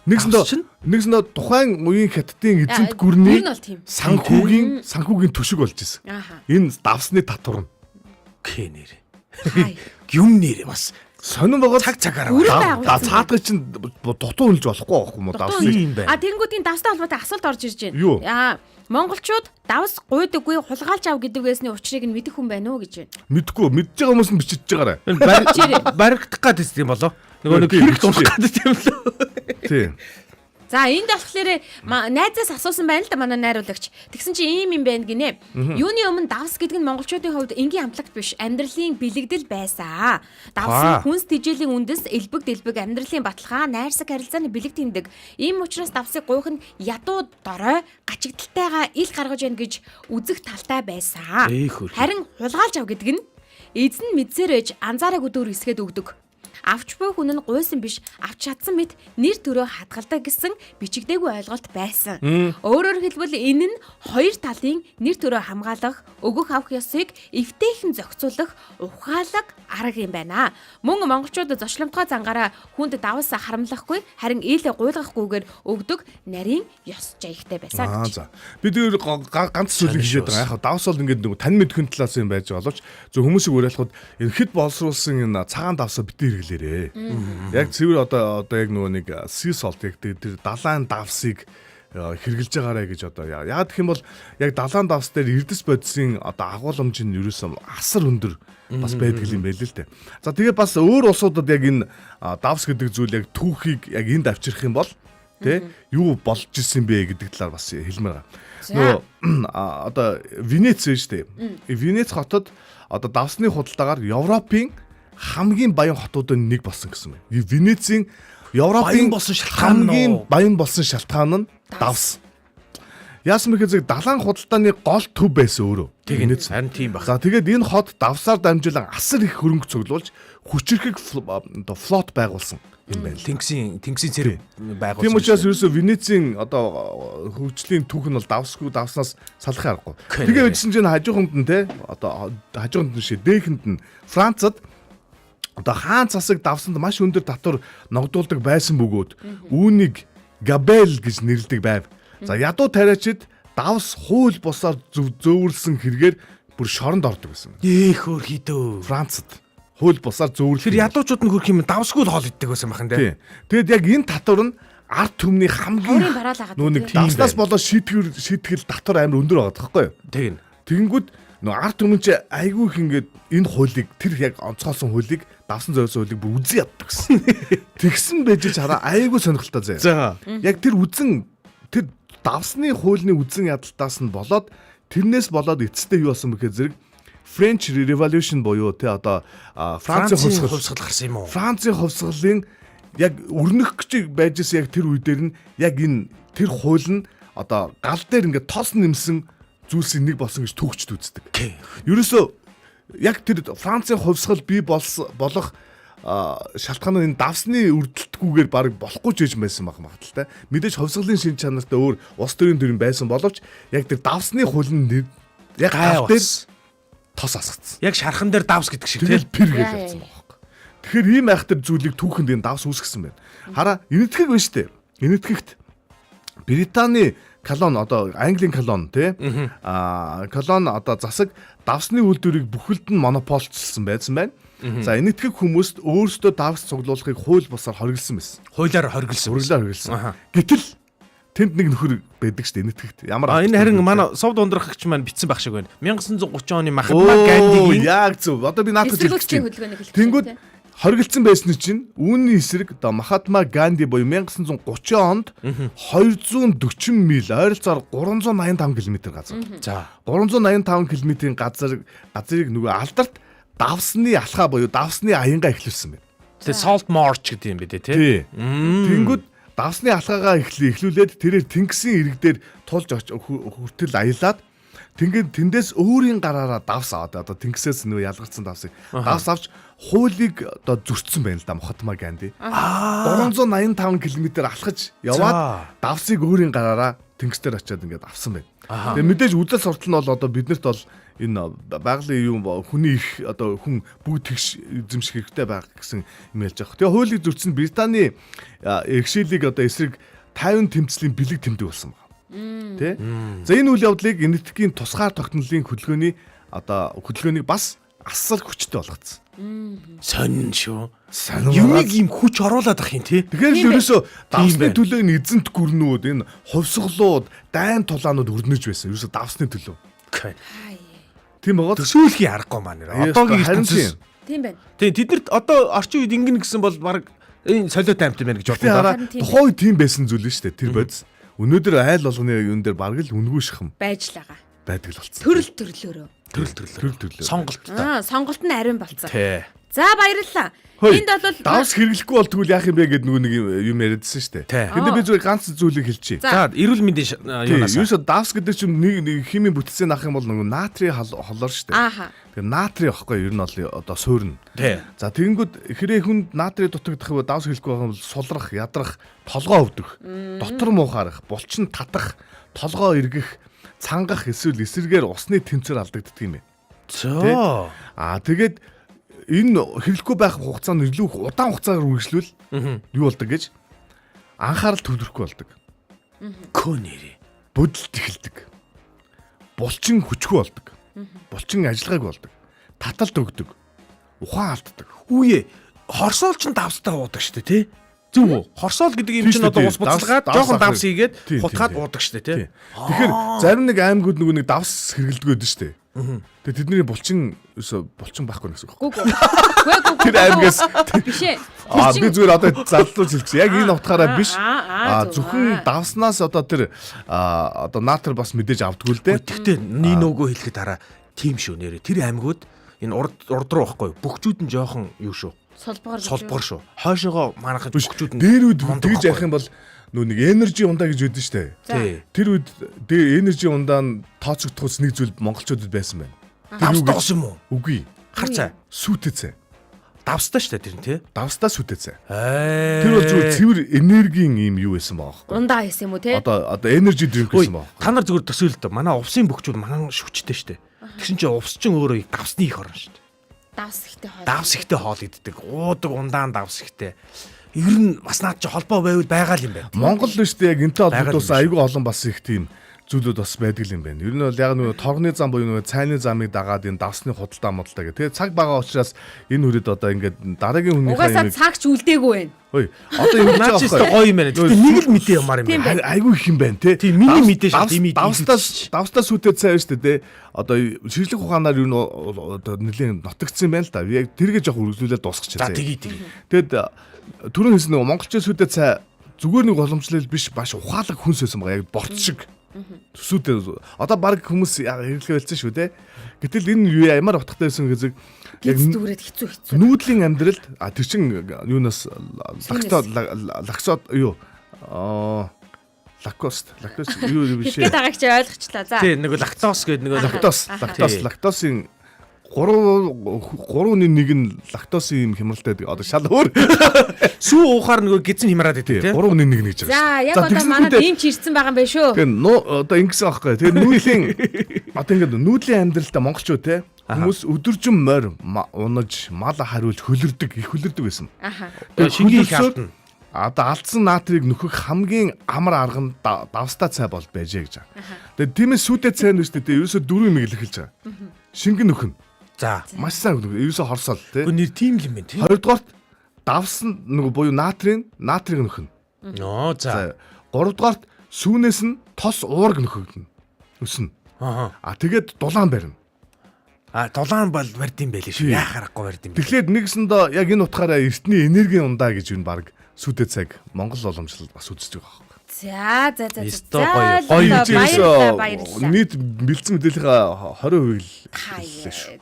D: Нэгсэндээ тухайн үеийн хятадын эзэнт гүрний
C: гүрэн бол тийм.
D: санхүүгийн төшөг болж исэн. Энэ давсны татвар нь
B: Кенэр. Юм нэр бас
D: сонин байгаа
C: цагаараа.
D: Цаадгай чинь дутуу хэлж болохгүй байхгүй юу давс
B: юм байна.
C: Тэнгүүдийн давстай холбоотой асуулт орж ирж
D: Юу?
C: байна. Монголчууд давс гуйдаггүй хулгайлж ав гэдэг байсны учрыг нь мэдэх хүн байна уу гэж байна.
D: мэдгүй мэдж байгаа хүмүүс нь бичиж байгаарай.
B: Баригдах гэдэг юм болоо. Нөгөө нэг хэрэг дуусах гэдэг юм лөө.
D: Тийм.
C: За энд болохоор найзаас асуусан байна л да манай найруулагч. Тэгсэн чинь ийм юм байна гинэ. Юуны өмнө давс гэдэг нь монголчуудын хувьд энгийн амтлагт биш, амьдралын бэлэгдэл байсан. Давс нь хүнс тэжээлийн үндэс, элбэг дэлбэг, амьдралын баталгаа, найрсаг харилцааны бэлэг тэмдэг. Ийм учраас давсыг гуйх нь ядуу дорой, гачигдaltaйгаа ил гаргаж яана гэж үзэх талтай байсан. Харин хулгайлж ав гэдэг нь эзэн мэдсээр ээж анзаараагүй дөр эсгээд өгдөг. Авч буй хүн нь гуйсан биш, авч чадсан мэт нэр төрөө хадгалдаг гэсэн бичигдээгүй ойлголт байсан. Өөрөөр хэлбэл энэ нь хоёр талын нэр төрөө хамгаалах, өгөх авах ёсыг эвтэйхэн зохицуулах ухаалаг арга юм байна. Мөн монголчууд зочломтгой зангаараа хүнд давс харамлахгүй, харин ил гуйлгахгүйгээр өгдөг нарийн ёс жаягтай байсан гэж.
D: За. Би тэр ганц зүйлийг хэлээд байгаа. Яг давс бол ингээд нэг тань мэдхэн талаас юм байж боловч зөв хүмүүсийг уриалахад эрхэд боловсруулсан энэ цагаан давсаа битээ хэрэглээрээ. Яг цэвэр одоо яг нөгөө нэг sea salt яг тэр далайн давсыг хэрглэж байгаарэ гэж одоо яагаад гэх юм бол яг далайн давс дээр эрдэс бодисын одоо агуулмж нь ерөөсөө асар өндөр бас байдаг юм байл л дээ. За тэгээ бас өөр улсуудад яг энэ давс гэдэг зүйл яг түүхийг яг энд авчрах юм бол тэ юу болж исэн бэ гэдэг талаар бас хэлмээр байгаа. Нөгөө одоо Венец шүү дээ. Венец хотод одоо давсны худалдаагаар Европын хамгийн баян хотуудын нэг болсон гэсэн юм. Венецийн Европын хамгийн баян болсон шалтгаан нь давс. Яасан бэ гэхээр далайн худалдааны гол төв байсан өөрөө.
B: Тэгээд харин тийм баг.
D: За тэгээд энэ хот давсаар дамжуулан асар их хөрөнгө цуглуулж хүчирхэг флот байгуулсан юм байна.
B: Тэнгисийн цэрэг байгуулсан.
D: Тийм учраас ерөөсөө Венецийн одоо хөгжлийн түүх нь бол давсгүй давснаас салахын аргагүй. Тэгээ үдсэн чинь хажууханд нь те одоо хажууханд нь шээ дээхэнд нь Францад одоо хаан засаг давсанд маш өндөр татвар ногдуулдаг байсан бөгөөд үүнийг габел гэж нэрлэдэг байв. За ядуу тариачид давс хууль бусаар зөөвөрлсөн хэрэгээр бүр шоронд ордог байсан.
B: Хөөх хитөө.
D: Францад хууль бусаар зөөвөрлөх.
B: Тэр ядуучууд нь хөрх юм давсгүй хоол иддэг байсан бахан тий.
D: Тэгэд яг энэ татвар нь ард түмний хамгийн
C: Хайрын бараалаа
D: нөө нэг давснаас болоод шийтгэл татвар амар өндөр байгаа байхгүй юу?
B: Тийм.
D: Тэгэнгүүт нөө ард түмэн чи айгүй их ингээд энэ хуулийг тэр яг онцгойсон хуулийг давсан зориулсан хуулийг бүр үзэн яддаг гэсэн. Тэгсэн байж хараа айгүй сонирхолтой зэ.
B: За.
D: Яг тэр давсны хуулийн үзэн ядалтаас нь болоод тэрнээс болоод эцэстээ юу болсон бэхээр зэрэг French Revolution буюу те одоо Францын хувьсгал
B: гарсан юм уу?
D: Францын хувьсгалын яг өрнөх гэж байжсэн яг тэр үе дээр нь яг энэ тэр хууль нь одоо гал дээр ингээд тоос нэмсэн зүйлсийн нэг болсон гэж төгчд үздэг. Ерөөсөө яг тэр Францын хувьсгал бий болох шалтгаан нь давсны үрдэлтгүйгээр баг болохгүй ч гэж байсан баг магадaltaй. Мэдээж хувьсгалын шин чанартай өөр улс төрийн төрийн байсан боловч яг тэр давсны хууль нь яг гал дээр тос асгацсан.
B: Яг шархан дээр давс гэдэг шиг
D: тэгэл пэр гэж явсан байгаа. Тэгэхээр ийм айхтар зүйлийг түүхэнд энэ давс үүсгэсэн байна. Хараа энэтхэг байна шүү дээ. Энэтхэгт Британий колон одоо Английн колон тий колон одоо засаг давсны үйлдвэрийг бүхэлд нь монополчилсан байсан байна. За энэтхэг хүмүүст өөрсдөө давс цуглуулахыг хууль бусаар хориглосон байсан.
B: Хуулиар хориглосон.
D: Гэтэл тэнд нэг нөхөр байдаг шүү дээ энэтхэгт. Ямар
B: энэ харин манай сувд ундрахч маань битсэн байх шиг байна. 1930 оны Махатма Гандигийн
D: яг зөв. Одоо би наадах
C: хэлсэн хөдөлгөөнийг хэлчихсэн.
D: Тэнгүүд хориглосон байсан чинь үүний эсрэг одоо Махатма Ганди буюу 1930 онд 240 миль ойролцоогоор 385 км газар.
B: За
D: 385 км-ийн газрыг нөгөө алдарт давсны алхаа буюу давсны аянгаа эхлүүлсэн байна.
B: Тэгээ Salt March гэдэг юм бэ тий.
D: Тэнгүүд давсны алхаагаа эхлүүлээд тэрээр тэнгисийн ирэг дээр тулж хүртэл аялаад тэгээд тэндээс өөрийн гараараа давс аваад одоо тэнгисээс нөө ялгарсан давсыг давс авч хуулийг одоо зөрчсөн байна л да Махатма Ганди. 385 км алхаж яваад давсыг өөрийн гараараа тэнгисээр очиад ингээд авсан байна. Тэгээд мэдээж үдэл суртал нь бол одоо биднэрт бол энэ байгалийн юм хүний их одоо хүн бүгд тэгш эзэмших хэрэгтэй байх гэсэн юм ялж байгаа. Тэгээ хуулийг зөрчсөн Британий иргэшээлийг одоо эсрэг 50 тэмцлийн бэлэг тэмдэг болсон байна. Тэ? За энэ үйл явдлыг энэтхэгийн тусгаар тогтнолын хөдөлгөөнийг бас асар хүчтэй болгоцсон.
B: Сонин шүү. Юунийг юм хүч оруулаад ах юм тий.
D: Тэгэхээр л ерөөсөө давсны төлөө энэ эзэнт гүрнүүд энэ хувьсгалууд, дайн тулаанууд өрнөж байсан. Ерөөсөө давсны төлөө. Тийм байгаа.
B: Төсөөлхийн аргагүй маань. Одоогийн ертөнцийн.
C: Тийм байна.
B: Тийм тэднэрт одоо орчин үед ингэн гэсэн бол баг энэ солиот аймт юм байна гэж боддог.
D: Тухайн үед тийм байсан зүйл нь шүү дээ. Тэр бодис. Өнөөдөр айл болгоны юун дээр бараг л үнгүү шахам
C: байж л байгаа.
D: Байдаг л болсон.
C: Төрөл.
B: Сонголттой.
C: Сонголт нь ариун болцсон.
B: Тий.
C: За баярлалаа. Энд бол
D: давс хэрэглэхгүй бол тэгвэл яах юм бэ гэдэг нөгөө нэг юм яриадсэн шүү дээ. 근데 би зүгээр ганц зүйлийг хэлчихье.
B: За эрүүл мэндийн юунаас.
D: Юусо давс гэдэг чинь нэг химийн бүтцийн ах юм бол нөгөө натрийн холоор шүү дээ. Тэгээ натри واخгүй ер нь бол одоо суурна. За тэгэнгүүт хэрэг хүнд натри дутагдах вэ давс хэлэхгүй байх юм бол сулрах, ядрах, толгоо өвдөх, дотор муухаарах, булчин татах, толгоо эргэх, цангах эсвэл эсэргээр усны тэмцэр алдагддаг юм байна. Тэгээд энэ хэрэглэхгүй байх хугацаанд илүү удаан хугацаагаар үргэлжлүүл юу болдог гэж анхаарал төвлөрөхгүй болдог.
B: Көнери
D: бодолт эхэлдэг. Булчин хүчгүй болдог. Булчин ажиллагаагүй болдог. Таталт өгдөг. Ухаан алддаг.
B: Үе хорсоол ч давстай уудаг штэ тий. Зөв үү? Хорсоол гэдэг юм чинь одоо ус буцалгаад жоохон давс хийгээд хутгаад уудаг штэ тий.
D: Тэгэхээр зарим нэг аймагуд нөгөө нэг давс хэрэглэдэг байдаг штэ. Тэгээ тэдний булчин байхгүй гэсэн үг.
C: Гүү.
D: Тэр аймагаас
C: биш ээ.
D: Би зүгээр одоо заллуулж хэлчихье. Яг энэ утгаараа биш. Зөвхөн давснаас одоо тэр одоо натр бас мэдээж авдгүй л дээ.
B: Тэгтээ нэг нөгөө хэлэхэд хараа тийм шүү нэрэ. Тэр аймагуд энэ урд руу байхгүй. Бөхчүүд нь жоохон юу шүү. Солбогор шүү. Хойшоогоо манахад бөхчүүд нь
D: дээр үед тэгж явах юм бол нөө нэг энержи ундаа гэж үүдэн штэ. Тэр үед энержи ундаа нь тооцогдохоос нэг зүйл монголчуудад байсан байна.
B: Давстагс юм уу?
D: Үгүй.
B: Харцаа.
D: Сүйтэцээ.
B: Давстаа штэ тэр нь тий.
D: Давстаа сүйтэцээ. Тэр бол зүгээр цэвэр энергийн юм юу байсан баа.
C: Ундаа байсан юм уу тий?
D: Одоо энержи дринк байсан баа.
B: Та нар зүгээр төсөөлөл тө. Манай увсын бөхчүүд манан шүчтэй штэ. Тэгсэн чинь увс чинь өөрөө давсны их орно штэ. Давс ихтэй хоол иддэг. Уудаг ундаан давс ихтэй. Ер нь бас наад чи холбоо байвал байгаа л юм байна.
D: Монгол л шүү дээ яг энтэй холбогдуулсан айгүй олон бас их тийм зүйлүүд бас байдаг юм байна. Ер нь бол яг нөгөө торгоны зам буюу нөгөө цайны замыг дагаад энэ давсны худалдаа модалдаа гэх. Тэгээ цаг бага учраас энэ хүрэд одоо ингээд дараагийн хүнийхээ
C: угаасаа цагч үлдээгүй байна.
D: Ой, одоо юм
B: наач ч гоё юм байна. Тэгтээ нэг л мэдээ ямар юм байна.
D: Айгүй их юм байна те.
B: Тийм миний мэдээ шүү.
D: Давстаа сүтээ цай шүү дээ. Одоо ширлэг ухаанаар юу одоо нэлийн нотогдсон юм байна л да. Яг тэргээ жоох үргэлжлүүлээд дуусгачих.
B: За тэгээ.
D: Тэгэд түрүүн хэлсэн нөгөө монголчууд сүтээ цай зүгээр нэг боломжлол биш баш ухаалаг хүнс байсан байгаа. Яг борц шиг. Сүтээ одоо баг хүмүүс хэрэглээ хэлсэн шүү дээ. Гэтэл энэ юу ямар утгатай байсан гэсэн
C: яг дүүрээд хэцүү.
D: Нүүдлийн амьдралд тэр чин юунаас лаксод юу лакост юу биш
C: ээ. Тэгэд агч ойлгочлаа. За.
B: Тий, нэг лактоз гэдэг нэг
D: лактосын 3.1 нь лактосын юм хямралтай байдаг. Одоо шал өөр.
B: Сүү уухаар нөгөө гизэн хямраад байдаг тий.
D: 3.1 гэж байгаа.
C: За, яг одоо манай ийм ч ирсэн байгаа юм байна шүү.
D: Тэгээ одоо ингэсэн аахгүй. Тэгээ нүүдлийн одоо ингээд нүүдлийн амьдралдаа монголчууд те хүмүүс өдөржин морь унаж мал хариулж хөлөрдөг, их хөлөрдөг байсан.
C: Аха.
B: Тэгээ шингийн их алдна.
D: Одоо алдсан наатрийг нөхөх хамгийн амар арга нь давстаа цай бол байжээ гэж байгаа. Тэгээ тиймээс сүтэ цай нь шүү дээ. Ерөөсө 4 юм илэрхийлж байгаа. Шингэн нөхөн.
B: За,
D: маш сайн ерөөсө хорсол тий.
B: Гүн нэр тийм л юм байна тий.
D: 2-дугаарт давсан нөгөө буюу наатрийг нөхөн.
B: Ноо за.
D: 3-дугаарт сүүнээс нь тос уург нөхөгдөн. Өснө. Тэгээд дулаан барина.
B: Дулаан бол бард юм байлээ шүү. Яахаарахгүй бард юм.
D: Тэгэхээр нэгсэндээ яг энэ утгаараа эртний энергийн ундаа гэж юу баг сүтэ цаг Монгол уламжлалд бас үзэж байгаа байхгүй.
C: За.
D: Баярлалаа. Нийт бэлдсэн мэдээллийн 20% л хэллээ шүү.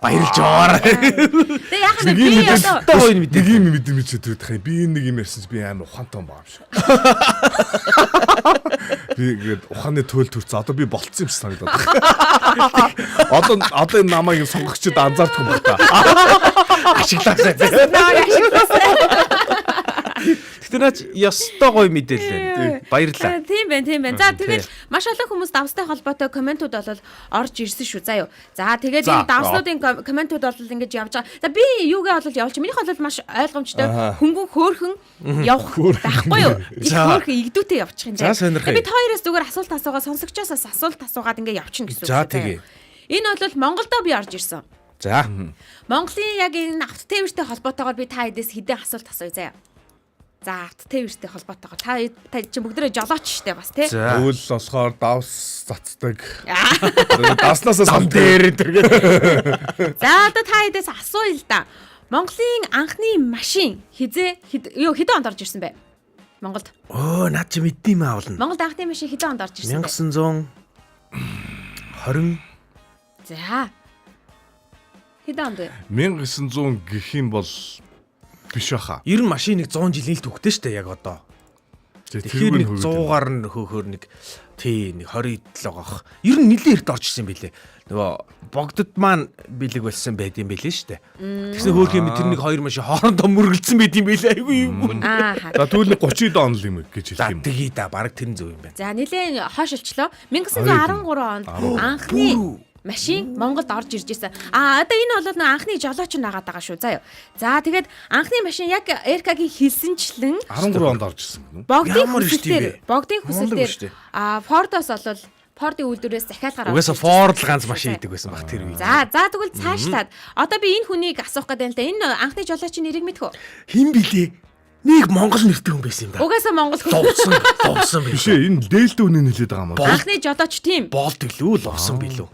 B: Баярлж байгаа.
C: Тэг яах вэ? Би одоо
B: гоё мэдээ.
D: Нэг юм мэдээ төрөд хай. Би нэг юм ярьсан чи би амар ухаантай юм байгаа юм шиг. Би гээд ухааны төөл төрцөө. Одоо би болцсон юм шиг санагдаад байна. Одоо энэ намайг сонгогчд анзаардах юм байна.
B: Ашиглаасай. Гэтэ наач ёстой гоё мэдээлэл. Баярлалаа.
C: Тийм байна. За тэгээд маш олон хүмүүс давстай холбоотой комментууд бол орж ирсэн шүү. За юу. За тэгээд энэ давснуудын комментууд бол ингэж явж байгаа. За би юугээ бол явуулчих. Минийх бол маш ойлгомжтой. Хөнгөн хөөхөн явах байхгүй юу? Хөөхөн игдүүтэй явчих юм даа. Би хоёроос зүгээр асуулт асуугаа сонсогчоос асуулт асуугаад ингэ явчихна гэсэн үг.
B: За тэгээ.
C: Энэ бол Монголдо би орж ирсэн.
B: За.
C: Монголын яг энэ авто тээвэртэй холбоотойгоор би та хэдээс хэдэн асуулт асууя заяа. За авто тээвэртэй холбоотойгоор та чи бүгдээ жолооч штэ бас тий.
D: Өвөл болохоор давс цацдаг. Давснасаа сан
B: дээр тэргээ.
C: За одоо та хэдээс асууя л да. Монголын анхны машин хэдэн онд орж ирсэн бэ? Монголд.
B: Наад чи мэддэм юм аавлна.
C: Монголд анхны машин хэдэн онд орж ирсэн бэ?
B: 1920.
C: За. Хэдэн онд вэ?
D: 1900 гэх юм бол биш баха.
B: Ер нь машиныг 100 жилийн л төгтөө штэ яг одоо. Тэгэхээр нэг 100-аар нь хөөхөр нэг нэг 27 гоох. Ер нь нэлээд эрт орж ирсэн байлээ. Нөгөө богдод маань бэлэг болсон байд юм байлээ штэ. Тэгсэн хөөх юм тэр нэг хоёр машин хоорондоо мөргөлдсөн байд юм байлээ. Айгүй юм.
D: За түүний 30 он л юм гэж хэлэх юм.
B: За тэгээ да баг тэр зөв юм байна.
C: За нэлээд хойшилчлоо. 1913 онд анхны машин Монголд орж ирж байсан. Одоо энэ бол нэг анхны жолооч нагаад байгаа шүү. За юу. За тэгээд анхны машин яг РК-гийн хэлсэнчлэн
D: 13 онд орж ирсэн.
C: Богдын хүсэлтээр Фордоос болвол Фордын үйлдвэрээс захиалгаар
B: угаасаа Форд л ганц машин идэг байсан баг тэр үе.
C: За тэгвэл цаашлаад одоо би энэ хүнийг асуух гэдэг л да. Энэ анхны жолоочийн нэрийг мэдэх үү?
B: Хэн билээ? Нэг Монгол нэртэй хүн байсан юм да.
C: Угаасаа Монгол хүн.
B: Ловсон
D: биш ээ. Энэ дээлтэ үнэ хэлээд байгаа юм
C: байна. Анхны жолооч тийм.
B: Болт гэлүү ловсон билүү.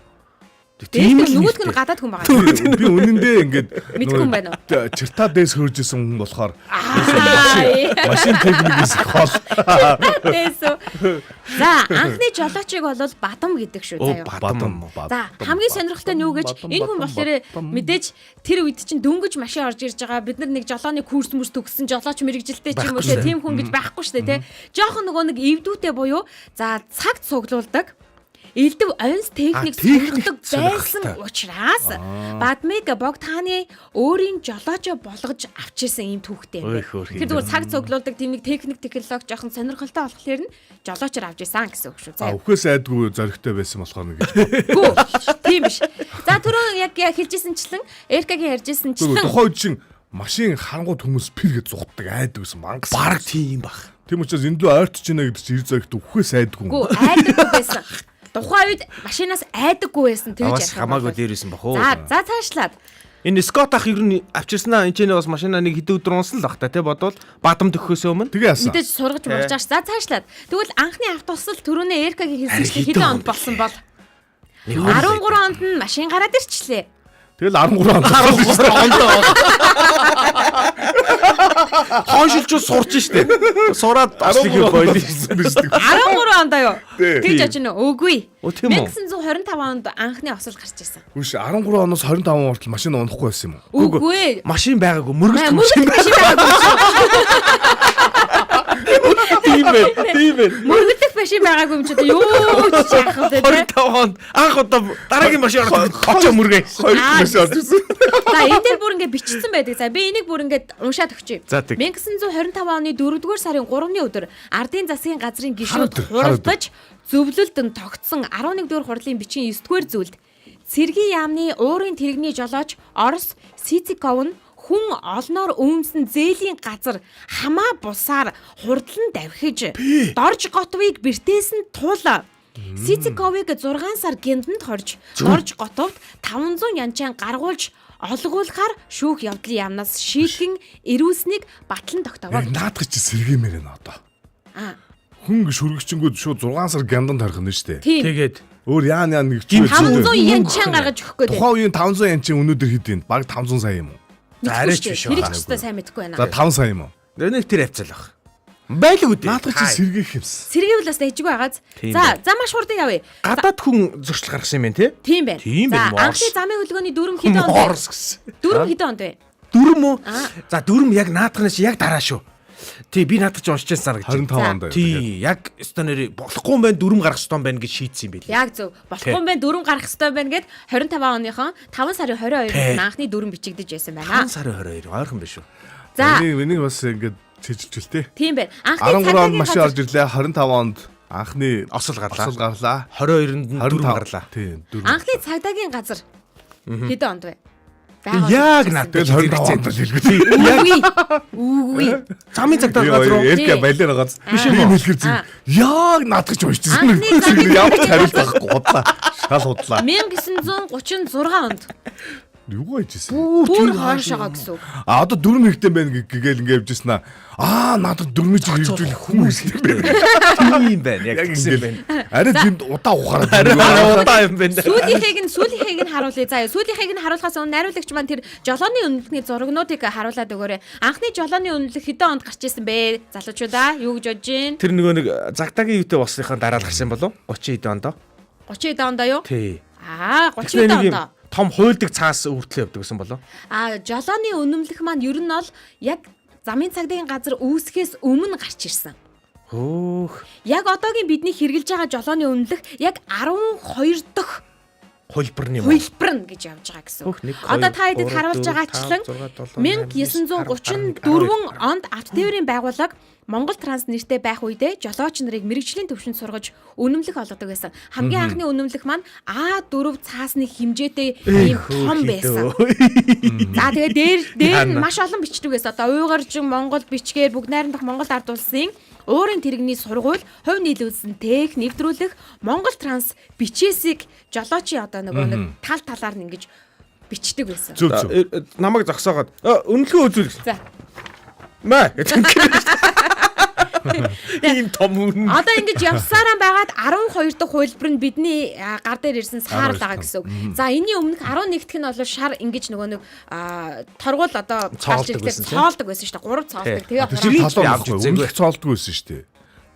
C: Тийм л нөгөөдг нь гадаад хүн байгаа.
D: Би үнэндээ ингээд
C: мэдгүй юм байна уу?
D: Чирта дээс хөрж исэн хүн болохоор машин техникээс хол.
C: За анхны жолоочийг бол Бадам гэдэг шүү заяа.
D: Бадам.
C: За хамгийн сонирхолтой нь юу гэж энэ хүн болохоор мэдээж тэр үед чинь дөнгөж машин орж ирж байгаа. Бид нар нэг жолооны курс мөрс төгссөн жолооч мэрэгжилтэй ч юм уу тийм хүн гэж байхгүй шүү дээ тий. Жохон нөгөө нэг эвдүүтэй буюу за цагт цуглуулдаг. Элдв онц техник сонирхдаг байсан учраас Бадмиг Богдхааны өөрийн жолоочо болгож авчирсан ийм түүхтэй юм байна. Тэр зүгээр цаг цуглуулдаг тийм нэг техник технологи жоохон сонирхолтой болохоор нь жолоочор авч ирсэн гэсэн үг шүү. За.
D: Өвхөөс айдгүй зоригтой байсан болохоор нэг гэж.
C: Гүү. Тийм биш. За түрүүн яг хэлжсэнчлэн РК-гийн ярьжсэнчлэн
D: тухайн үед чинь машин харангуут хүмүүс пэргээ зугтдаг айдаг гэсэн мангас.
B: Бараг тийм баг.
D: Тийм учраас эндүү ойртож байна гэдэг чи 90 цагт үхээ сайдгүй.
C: Гүү айдаггүй байсан. Тухайн үед машинаас айдаггүй байсан тэгж
B: Аваас хамаагүй дээрсэн бах уу.
C: За цаашлаад.
B: Энэ Скот ах ер нь авчирснаа энэ ч бас машина нэг хэдэн өдөр унсан л бах та тий бодвол бадам төгөхөөс өмнө.
D: Тэгээ яасан.
C: Мэдээж сургаж мурж ааш. За цаашлаад. Тэгвэл анхны автобус төрөний Эркагийн хэлсэн хэдэн онд болсон бол 13 онд нь машин гараад ирчлээ.
D: Тэгэл 13 онд.
B: Хоншилж сурч штэ. Сураад аслыг бойлоо.
C: 13 онд аяа. Тэгж очно үгүй. 1925 онд анхны осол гарч ирсэн.
D: Үгүй 13 оноос 25 он хүртэл машин унахгүй байсан юм уу?
C: Үгүй.
B: Машин байгаагүй мөргөлт
C: Машин
B: тийм ээ.
C: мөргөлдөх машин байгаагүй юм чи юу ч яах вэ?
B: 25 онд анх удаа дараагийн машин ороод очоо мөргөө.
D: Хоёр машин орж ирсэн.
C: За энэ дээр бүр ингэ бичсэн байдаг. За би энийг бүр ингэ уншаад өгчээ.
B: За, тэг.
C: 1925 оны 4-р сарын 3-ны өдөр Ардын засгийн газрын гишүүд хуралдаж зөвлөлдөн тогтсон 11-р хурлын бичгийн 9-р зүйлд цэргийн яамны уурын тэрэгний жолооч Орос Сициков нь хүн олноор өмсөн зээлийн газар хамаа бусаар хурдлан давхиж дорж готвыг бэртээс нь туула. Сициковыг 6 сар гиндэнд хорж дорж готовд 500 янчаан гаргуулж олгуулахаар шүүх явдлын яамнаас шийтгэн ирүүлснийг батлан тогтоовоо.
D: Наадах чи сэргиймээр нэ одоо. Хүн шүргэгчингүүд шууд 6 сар гянданд харах нь шүү дээ.
B: Тэгээд
D: Өөр яан нэг
C: 500 янчаан гаргаж өгөх гээд.
D: Тухайн үеийн 500 янчин өнөөдөр хэд вэ? Баг 500 сая юм уу?
B: За арайч биш
C: Тэр их ч гэсэн сайн мэдэхгүй байна.
D: За 5 сая юм уу?
B: нэг тэр авцал баг. Байлаг үдээ.
D: Наадах чи сэргээх юмс.
C: Сэргээвэл бас дэжгүй байгааз. За маш хурдан явъя.
B: Гадаад хүн зөрчил гаргасан юм байна те?
C: Тийм байна.
B: Тийм байна.
C: Анхны замын хөдөлгөөний дүрм хэдэн онд вэ?
B: Морс гэсэн.
C: Дүрм хэдэн онд вэ?
B: Дүрм үү? За дүрм яг наадахнаас яг дараа шүү. Тий би наадах ч уншиж байсан гэж.
D: 25 онд байна.
B: Тий яг станаар болохгүй юм байна дүрм гарах ёстой юм байна гэж шийдсэн юм билээ.
C: Яг зөв. Болохгүй юм байна дүрм гарах ёстой байна гэд 25 оныхон 5 сарын 22-нд анхны дүрм бичигдэж байсан байна.
B: 5 сарын 22 ойрхон биш үү?
C: За
D: Энийг бас ингэж чижилжүүлтэй.
C: тийм байна.
D: 13 онд машин орж ирлээ. 25 онд анхны
B: Осол гарлаа. 22-нд нь
D: 25
B: дүрм гарлаа.
D: Тийм дүрм.
C: анхны цагдаагийн газар хэдэн онд вэ?
B: Яг наад
D: тэгэл 25 онд л хэлгүй.
C: Үгүй.
B: Замын цагтаа газар уу?
D: Эрkä балер гац. Биш юм хэлгэр зүг. Яг наадах ч уншижсэн.
C: Анхны цагийн
D: Ямар ч хариулт байхгүй худлаа. Шал худлаа.
C: 1936 онд
D: Юу гэжсэн?
C: бүр хаашаага гэсэн үг.
D: Одоо дүрм хэрэгтэй байна гээл ингэ явжсэн аа. Надад дүрмийг хэрэгжүүлэх хүмүүс юм байна.
B: Тийм байна. Яг гэсэн байна.
D: Арай зэнд удаа ухаараад.
B: Удаа юм байна.
C: Сүүлийнхийг нь харуулъя. За сүүлийнхийг нь харуулахаас өмнө найруулагч маань тэр жолооны үнэлэхний зурагнуудыг харуулад өгөөрэй. Анхны жолооны үнэлэх хэдэн онд гарч ирсэн бэ? Залуучуудаа юу гэж бодож байна?
B: Тэр нөгөө нэг загтагийн юутэй болсныхаа дараа л гарсан болов? 30 хэдэн ондоо.
C: 30 хэдэн ондоо юу?
B: Тий.
C: 30 хэдэн ондоо.
B: Том хуйлдаг цаас өвөртлөө явдаг гэсэн болов?
C: Жолооны үнэмлэх маань ер нь бол яг замын цагдаагийн газар үүсгэхээс өмнө гарч ирсэн.
B: Хөөх.
C: Яг одоогийн бидний хэрэгжилж байгаа жолооны үнэмлэх яг 12 дахь
B: Хөлбөр юм.
C: хөлбөр нь гэж явж байгаа гэсэн.
B: Хөх, нэг,
C: Одоо
B: хоёр,
C: та хэдэд
B: гурав,
C: харуулж
B: дөрөв,
C: байгаачлан
B: 5, 6, 7, 8,
C: 1934 онд авто тээврийн байгууллага Монгол Транс нэртэй байх үедээ жолооч нарыг мэрэгжлийн төвшөнд сургаж үнэмлэх олгодог байсан. Хамгийн анхны үнэмлэх маань А4 цаасны хэмжээтэй ийм том байсан. За тэгээд дээр нь маш олон бичдэг байсан. Одоо Уйгаржин Монгол бичгээр бүгд найрамдах Монгол ард улсын уурын тэрэгний сургууль хувь нийлүүлсэн тех нэвтрүүлэх Монгол Транс бичээсийг жолоочийн одоо нөгөө нэг тал талаар нь ингэж бичдэг байсан.
D: Зүг.
B: Намайг зогсоогоод үнэлгээ үзүүлэх.
C: За.
B: Маа. Ийм том үнэн.
C: Одоо ингэж явсараа байгаад 12 дахь хувилбар нь бидний гар дээр ирсэн саар л байгаа гэсэн үг. За энэний өмнөх 11 дахь нь бол шар ингэж нөгөө нэг торгуул одоо цоолдог байсан шүү дээ. 3 цоолдог. Тэгээ
D: Өмнөх цоолдгүй байсан шүү дээ.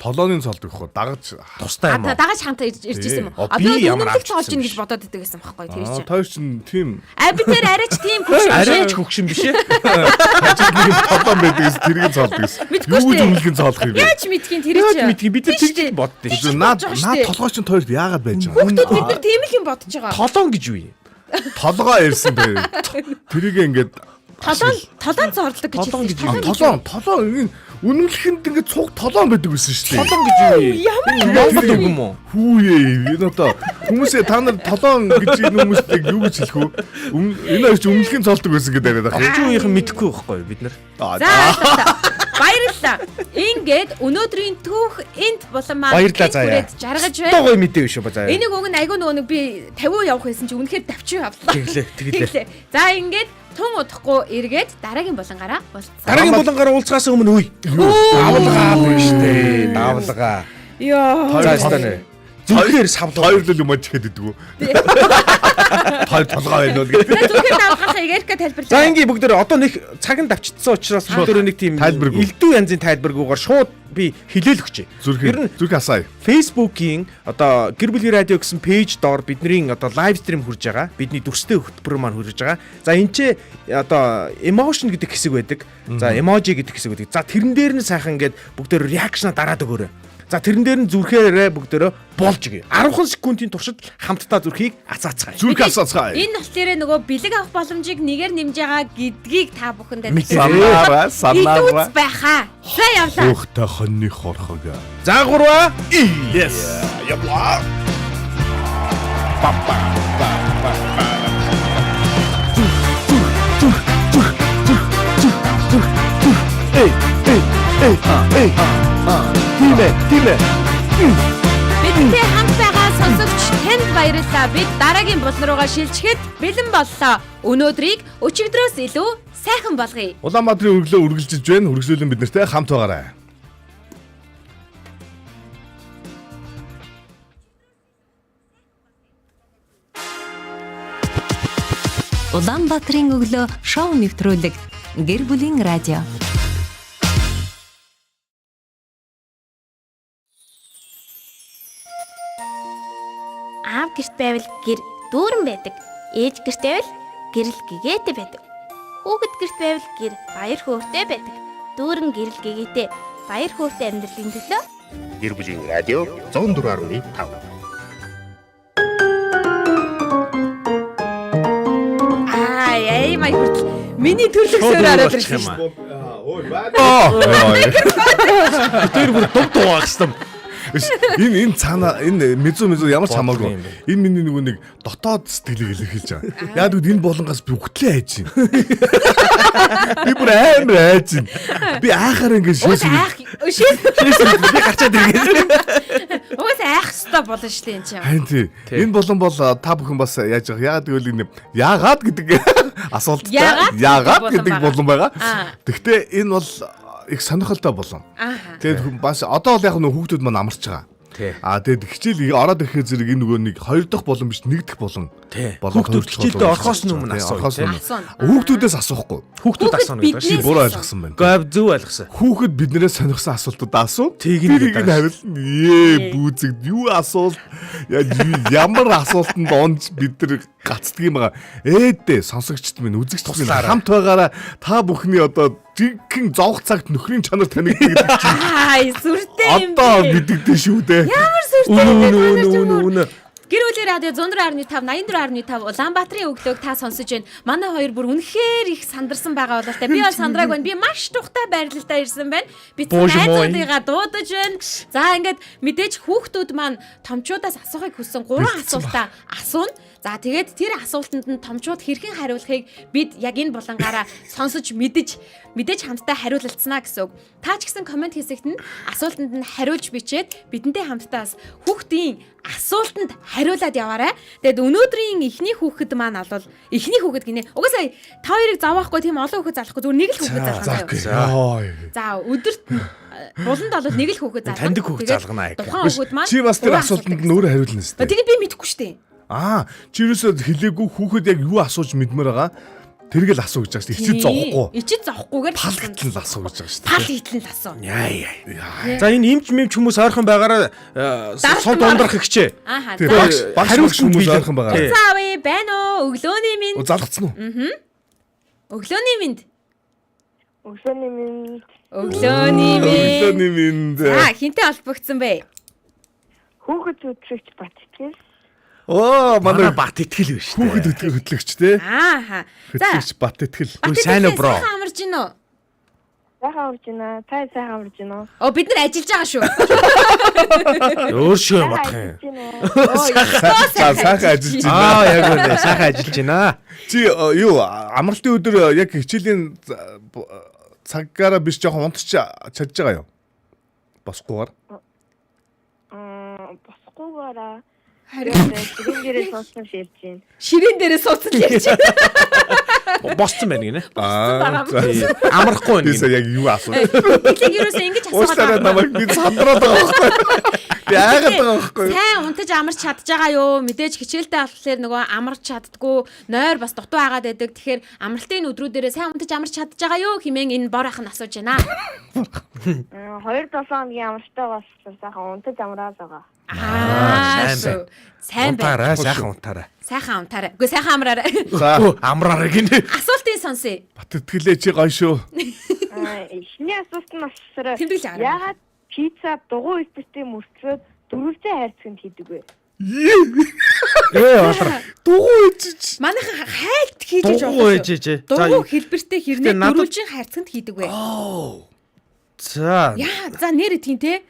D: Толооны цоолдог ахгүй дагаж
B: Тустай юм уу?
C: дагаж хамтаа ирж ирсэн юм уу? Одоо
B: би ямар
C: үнэмлэх цоолж
B: авчихсан
C: ийн гэж бодоод идэг гэсэн байхгүй тэр чинь.
D: Тэр чинь тийм
C: Би тэр арайч тийм хөвш
B: Арайч хөгшин биш ээ.
D: толоо байдаг тэрийг цоолдог.
C: Мэдгүй
D: Юу
C: шүү
D: гэж
C: дээ.
D: үнэлгээ цоолох юм бэ?
C: Яаж мэдхийн тэр
B: Яаж
C: чинь.
B: мэдгийг бид нар тэгж боддоо шүү.
D: Наад толгой чинь тойрд яагаад байж байгаа?
C: Хүүхдүүд бид нар тийм л юм бодож байгаа.
B: Толон гэж юу юм?
D: Толгоо ирсэн бэ. Тэрийг ингээд
C: Толон зорлдог гэж
B: Толон гэж
C: хэлсэн.
D: толоо энэ үнэмлэхэнд ингээд цуг толоо байдаг байсан шүү дээ.
B: Толон гэж юу юм? Монгол үг юм уу?
D: Хүүе энэ одоо хүмүүсээ та нар толон гэж энэ хүмүүсийг юу гэж хэлэх вэ? Энэ хоёр ч үнэмлэхийн цоолдог байсан гэдэг яриад байгаа.
B: Орчин үеийнхэн мэдэхгүй байхгүй бид нар.
C: За Баярлалаа. Ингээд өнөөдрийн түүх энд болон маань
B: Баярлалаа заяа.
C: жаргаж байна.
B: Тоо гоё мэдээ биш үү заяа.
C: Энийг уг нь айгүй нөгөө би 50 явах байсан чи үнэхээр давчин явлаа.
B: Тэглээ.
C: За ингээд тун удахгүй эргээд дараагийн болонгаараа уулзсан.
B: Дараагийн булангаараа уулзахаас өмнө үе. Давлгаа байна штэ. Давлгаа.
C: Йоо.
B: Заастаа. Зүгээр савлаа.
D: Хоёр л юм ачихэд идэг үү? Хоёр толгой байна уу гэх.
C: Зүгээр давхахыг Эрика тайлбарлаа.
B: За ингийн бүгд одоо нэг цаг нь давчдсан учраас бүгд нэг тийм элдв янзын тайлбаргуугаар шууд би хэлээл өгчээ.
D: Зүрх асаа.
B: Facebook-ийн одоо гэр бүлийн радио гэсэн пэйж доор бидний одоо лайв стрим хүрж байгаа. Бидний дүрстэй хөтөлбөр маань хүрж байгаа. За энэ ч одоо emotion гэдэг хэсэг байдаг. За emoji гэдэг хэсэг байдаг. За тэрэн дээр нь сайхан ингээд бүгдээр реакшна дараад өгөөрэй. За тэрэн дээр нь зүрхээрээ бүгдөө болж гээ. 10 секундын туршид хамтдаа зүрхийг асаацгаая.
D: Зүрх асаацгаая.
C: Энэ болохоор нөгөө бэлэг авах боломжийг нэгээр нэмж байгаа гэдгийг та бүхэнд
D: санаараа
C: байхаа. За явлаа.
D: Хөөхтэй хоньны хорхог.
B: За 3.
D: Yes. Явлаа. Папа. Тимэ.
C: Бидэнтэй хамт байгаа сонсогч танд баярлалаа. Бид дараагийн булан руугаа шилжихэд бэлэн боллоо. Өнөөдрийг өчигдрөөс илүү сайхан болгоё.
D: Улаанбаатарын өргөлөө үргэлжилж байна. Үргэлжлүүлэн бид нартай хамт байгаарай.
E: Улаанбаатарын өглөө шоу нэвтрүүлэг гэр бүлийн радио.
C: Аав гэрт байвал гэр дүүрэн байдаг. Ээж гэрт байвал гэрэл гэгээтэй байдаг. Хүүхэд гэрт байвал гэр баяр хөөртэй байдаг. Дүүрэн гэрэл гэгээтэй баяр хөөртэй амьдралын төлөө
A: Гэр бүлийн радио 104.5.
C: Ай май хүртэл миний төрлөксөөр ороод ирсэн шүү дээ.
B: Тэр бүр дуг дуугах юм.
D: Энэ цаана энэ мезо ямар ч хамаагүй. Энэ миний нөгөө нэг дотоод сэтгэлийг илэрхийлж байгаа. Яг үгүй энэ болонгоос би хөтлөө хайж байна. Би бүр амар хайж байна. Би аахаар ингэ шээс
B: Би гарчаад иргээд.
C: Угаас айх хэвээр болно шүү дээ энэ чинь.
D: харин тий. Энэ болон бол та бүхэн бас яаж байгаа. Яагаад гэвэл энэ яагаад гэдэг асуулт яагаад гэдэг болон байгаа. Гэхдээ энэ бол их сонирхолтой болон. Тэгээд бас одоо бол яг нэг хүүхдүүд маань амарч байгаа. Тэгээд хичээл ороод ирэхэд зэрэг энэ нөгөө нэг хоёр дахь болон биш нэг дахь болон.
B: Хүүхдүүд хичээлдээ орохоос өмнө асууя.
D: Хүүхдүүдээс асуухгүй.
B: Хүүхдүүд асууна гэдэг
D: чи буруу ойлгосон байна.
B: Говь зөв ойлгосон.
D: Хүүхэд биднээс сонирхсан асуултууд асуу.
B: Тэрийг
D: нь хариулна. Бүүзэг юу асуулт ямар асуултанд онж бид нар гацдаг юм байгаа. Ээдээ сонсогчд минь үзэгчд минь хамт байгаараа та бүхний одоо жинхэнэ зовх цагт нөхрийн чанар танигддаг гэдэг чинь.
C: Сүртэй юм.
D: Одоо мэддэгдэн шүү дээ.
C: Ямар сүртэй юм бэ?
B: Үнэ.
C: Гэр бүлийн радио 104.5 84.5 Улаанбаатарын өглөөг та сонсож байна. Манай хоёр бүр үнэхээр их сандарсан байгаа бололтой. Би бол сандрааг байна. Би маш тухтай байрлалтай ирсэн байна. Би найзуудыгаа дуудаж байна. За ингээд мэдээж хүүхдүүд маань томчуудаас асуухыг хүссэн 3 асуултаа асууна. За тэгээд тэр асуултанд нь томчууд хэрхэн хариулахыг бид яг энэ булангаараа сонсож мэдэж хамтдаа хариулцснаа гэсэн үг. Та ч гэсэн комент хэсэгт нь асуултанд нь хариулж бичээд бидэнтэй хамтдаа хүүхдийн асуултанд хариулаад яваарай. Тэгээд өнөөдрийн эхний хүүхэд маань бол эхний хүүхэд гинэ. Угаасаа та хоёрыг заваахгүй тийм олон хүүхэд залахгүй зүгээр нэг л хүүхэд залгана. За өдөрт буланд бол нэг л хүүхэд залгана.
B: Таньдаг хүүхэд залгана.
C: Тухайн хүүхэд маань
D: чи бас тэр асуултанд нь өөрөө хариулна шүү дээ.
C: Тэгээд би мэдэхгүй шүү дээ.
D: Чи юусоо хэлээгүй хүүхэд яг юу асууж мэдмээр байгаа. Тэргээл асуу гэж байгаа шүү дээ. Ичид зовхгүй.
C: Ичид зовхгүйгээр
D: пал гэтэл л асуу гэж байгаа шүү дээ.
C: Пал гэтэл л асуу.
B: За энэ имж хүмүүс ойрхон байгаараа сон дундрах ихчээ.
D: Тэгээд багш хүмүүс ойрхон байгаа.
C: Цаавь байна уу? Өглөөний минь.
D: Залгацсан уу?
C: Өглөөний минь.
D: Өглөөний минь.
C: Хинтээ холбогдсон бэ?
F: Хүүхэд хөтлөгч бат итгэл.
D: Манай
B: бат итгэл биш.
D: Хүүхэд хөтлөгч те. Хөтлөгч бат итгэл.
B: Сайн уу бро?
C: Сайхан амарч гинөө.
F: Сайхан амарч байна. Та сайхан амарч байна.
C: Бид нар ажиллаж байгаа шүү.
B: Өөр шүү юм бодох юм.
D: Сайхан ажиллаж байна.
B: Яг үнэ сайхан ажиллаж байна.
D: Чи юу амралтын өдөр яг хичээлийн цагаараа биш жоохон унтч чадж байгаа юу? Босгүйгээр.
F: Босгоогоороо харин ширэн дээрээ суусан шилж байна.
C: Ширэн дээрээ суудсан ярьж байна.
B: Босцсон байна гинэ.
C: Байгаа.
B: Амрахгүй байна.
D: Тийш яг юу асуу.
C: Гэтэл ерөөсөө ингэж
D: Уучлаарай
C: асуугаад
D: намайг би сандраад байгаа байхгүй. Би айгаад байгаа байхгүй.
C: сайн унтаж амарч чадж байгаа юу? Мэдээж хичээлтэй болохоор нөгөө амарч чаддгүй, нойр бас дутуу агаад байдаг. Тэгэхээр амралтын өдрүүдээрээ сайн унтаж амарч чадж байгаа юу хэмээн энэ бор ахын асууж байна.
F: 2-7 хоногийн амарчтай бас сайхан унтаж амраад байгаа.
B: сайн
C: Сайн байна.
B: Унтаарай, сайхан унтаарай.
C: Сайхан унтаарай. Үгүй сайхан амраарай.
D: За
B: Амраарай гинэ.
C: Асуултын сонсъё.
D: Баттгэлээ чи гоё шүү.
F: Эхний асуулт нь болохоор
C: Тэмдэглэж аваарай.
F: яагаад пицца дугуй элбэртэй мөртлөөд дөрвөлжин хайрцагт хийдэг вэ?
D: Дугуй ичиж.
C: Манайхан хайлт хийж
B: Дугуй ээж.
C: Дугуй хэлбэртэй хэрнээ
B: надад-
C: дөрвөлжин хайрцагт хийдэг вэ?
B: За.
C: Яа, за нэр тийм те.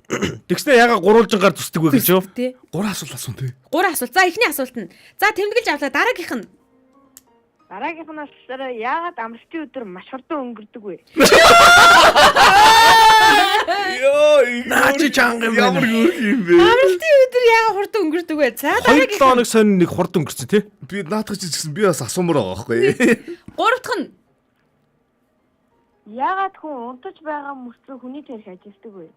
B: Тэгснэ яга гурвалжингаар төсдөг вэ гэж юу?
C: Тэ.
D: 3 асуулт асуун тий.
C: 3 асуулт. За эхний асуулт нь. За тэмдэглэж авлаа. Дараагийнх нь.
F: Дараагийнхнаас яагаад амралтын өдөр маш хурдан өнгөрдөг вэ?
D: Йоо,
B: Наачи чанга юм
D: ямар
B: байна.
D: гөрх юм бэ?
C: Амралтын өдөр яагаад хурдан өнгөрдөг вэ? За
B: 2
C: дараагийнх.
B: 7 хоног сонь нэг хурд өнгөрцөн тий.
D: Би наадах чи гэсэн би бас асуумаар байгаа байхгүй.
C: Гурав дахь нь.
F: Яагаад хүн унтаж байгаа мөртлөө хүний тарих ажилтдаг вэ?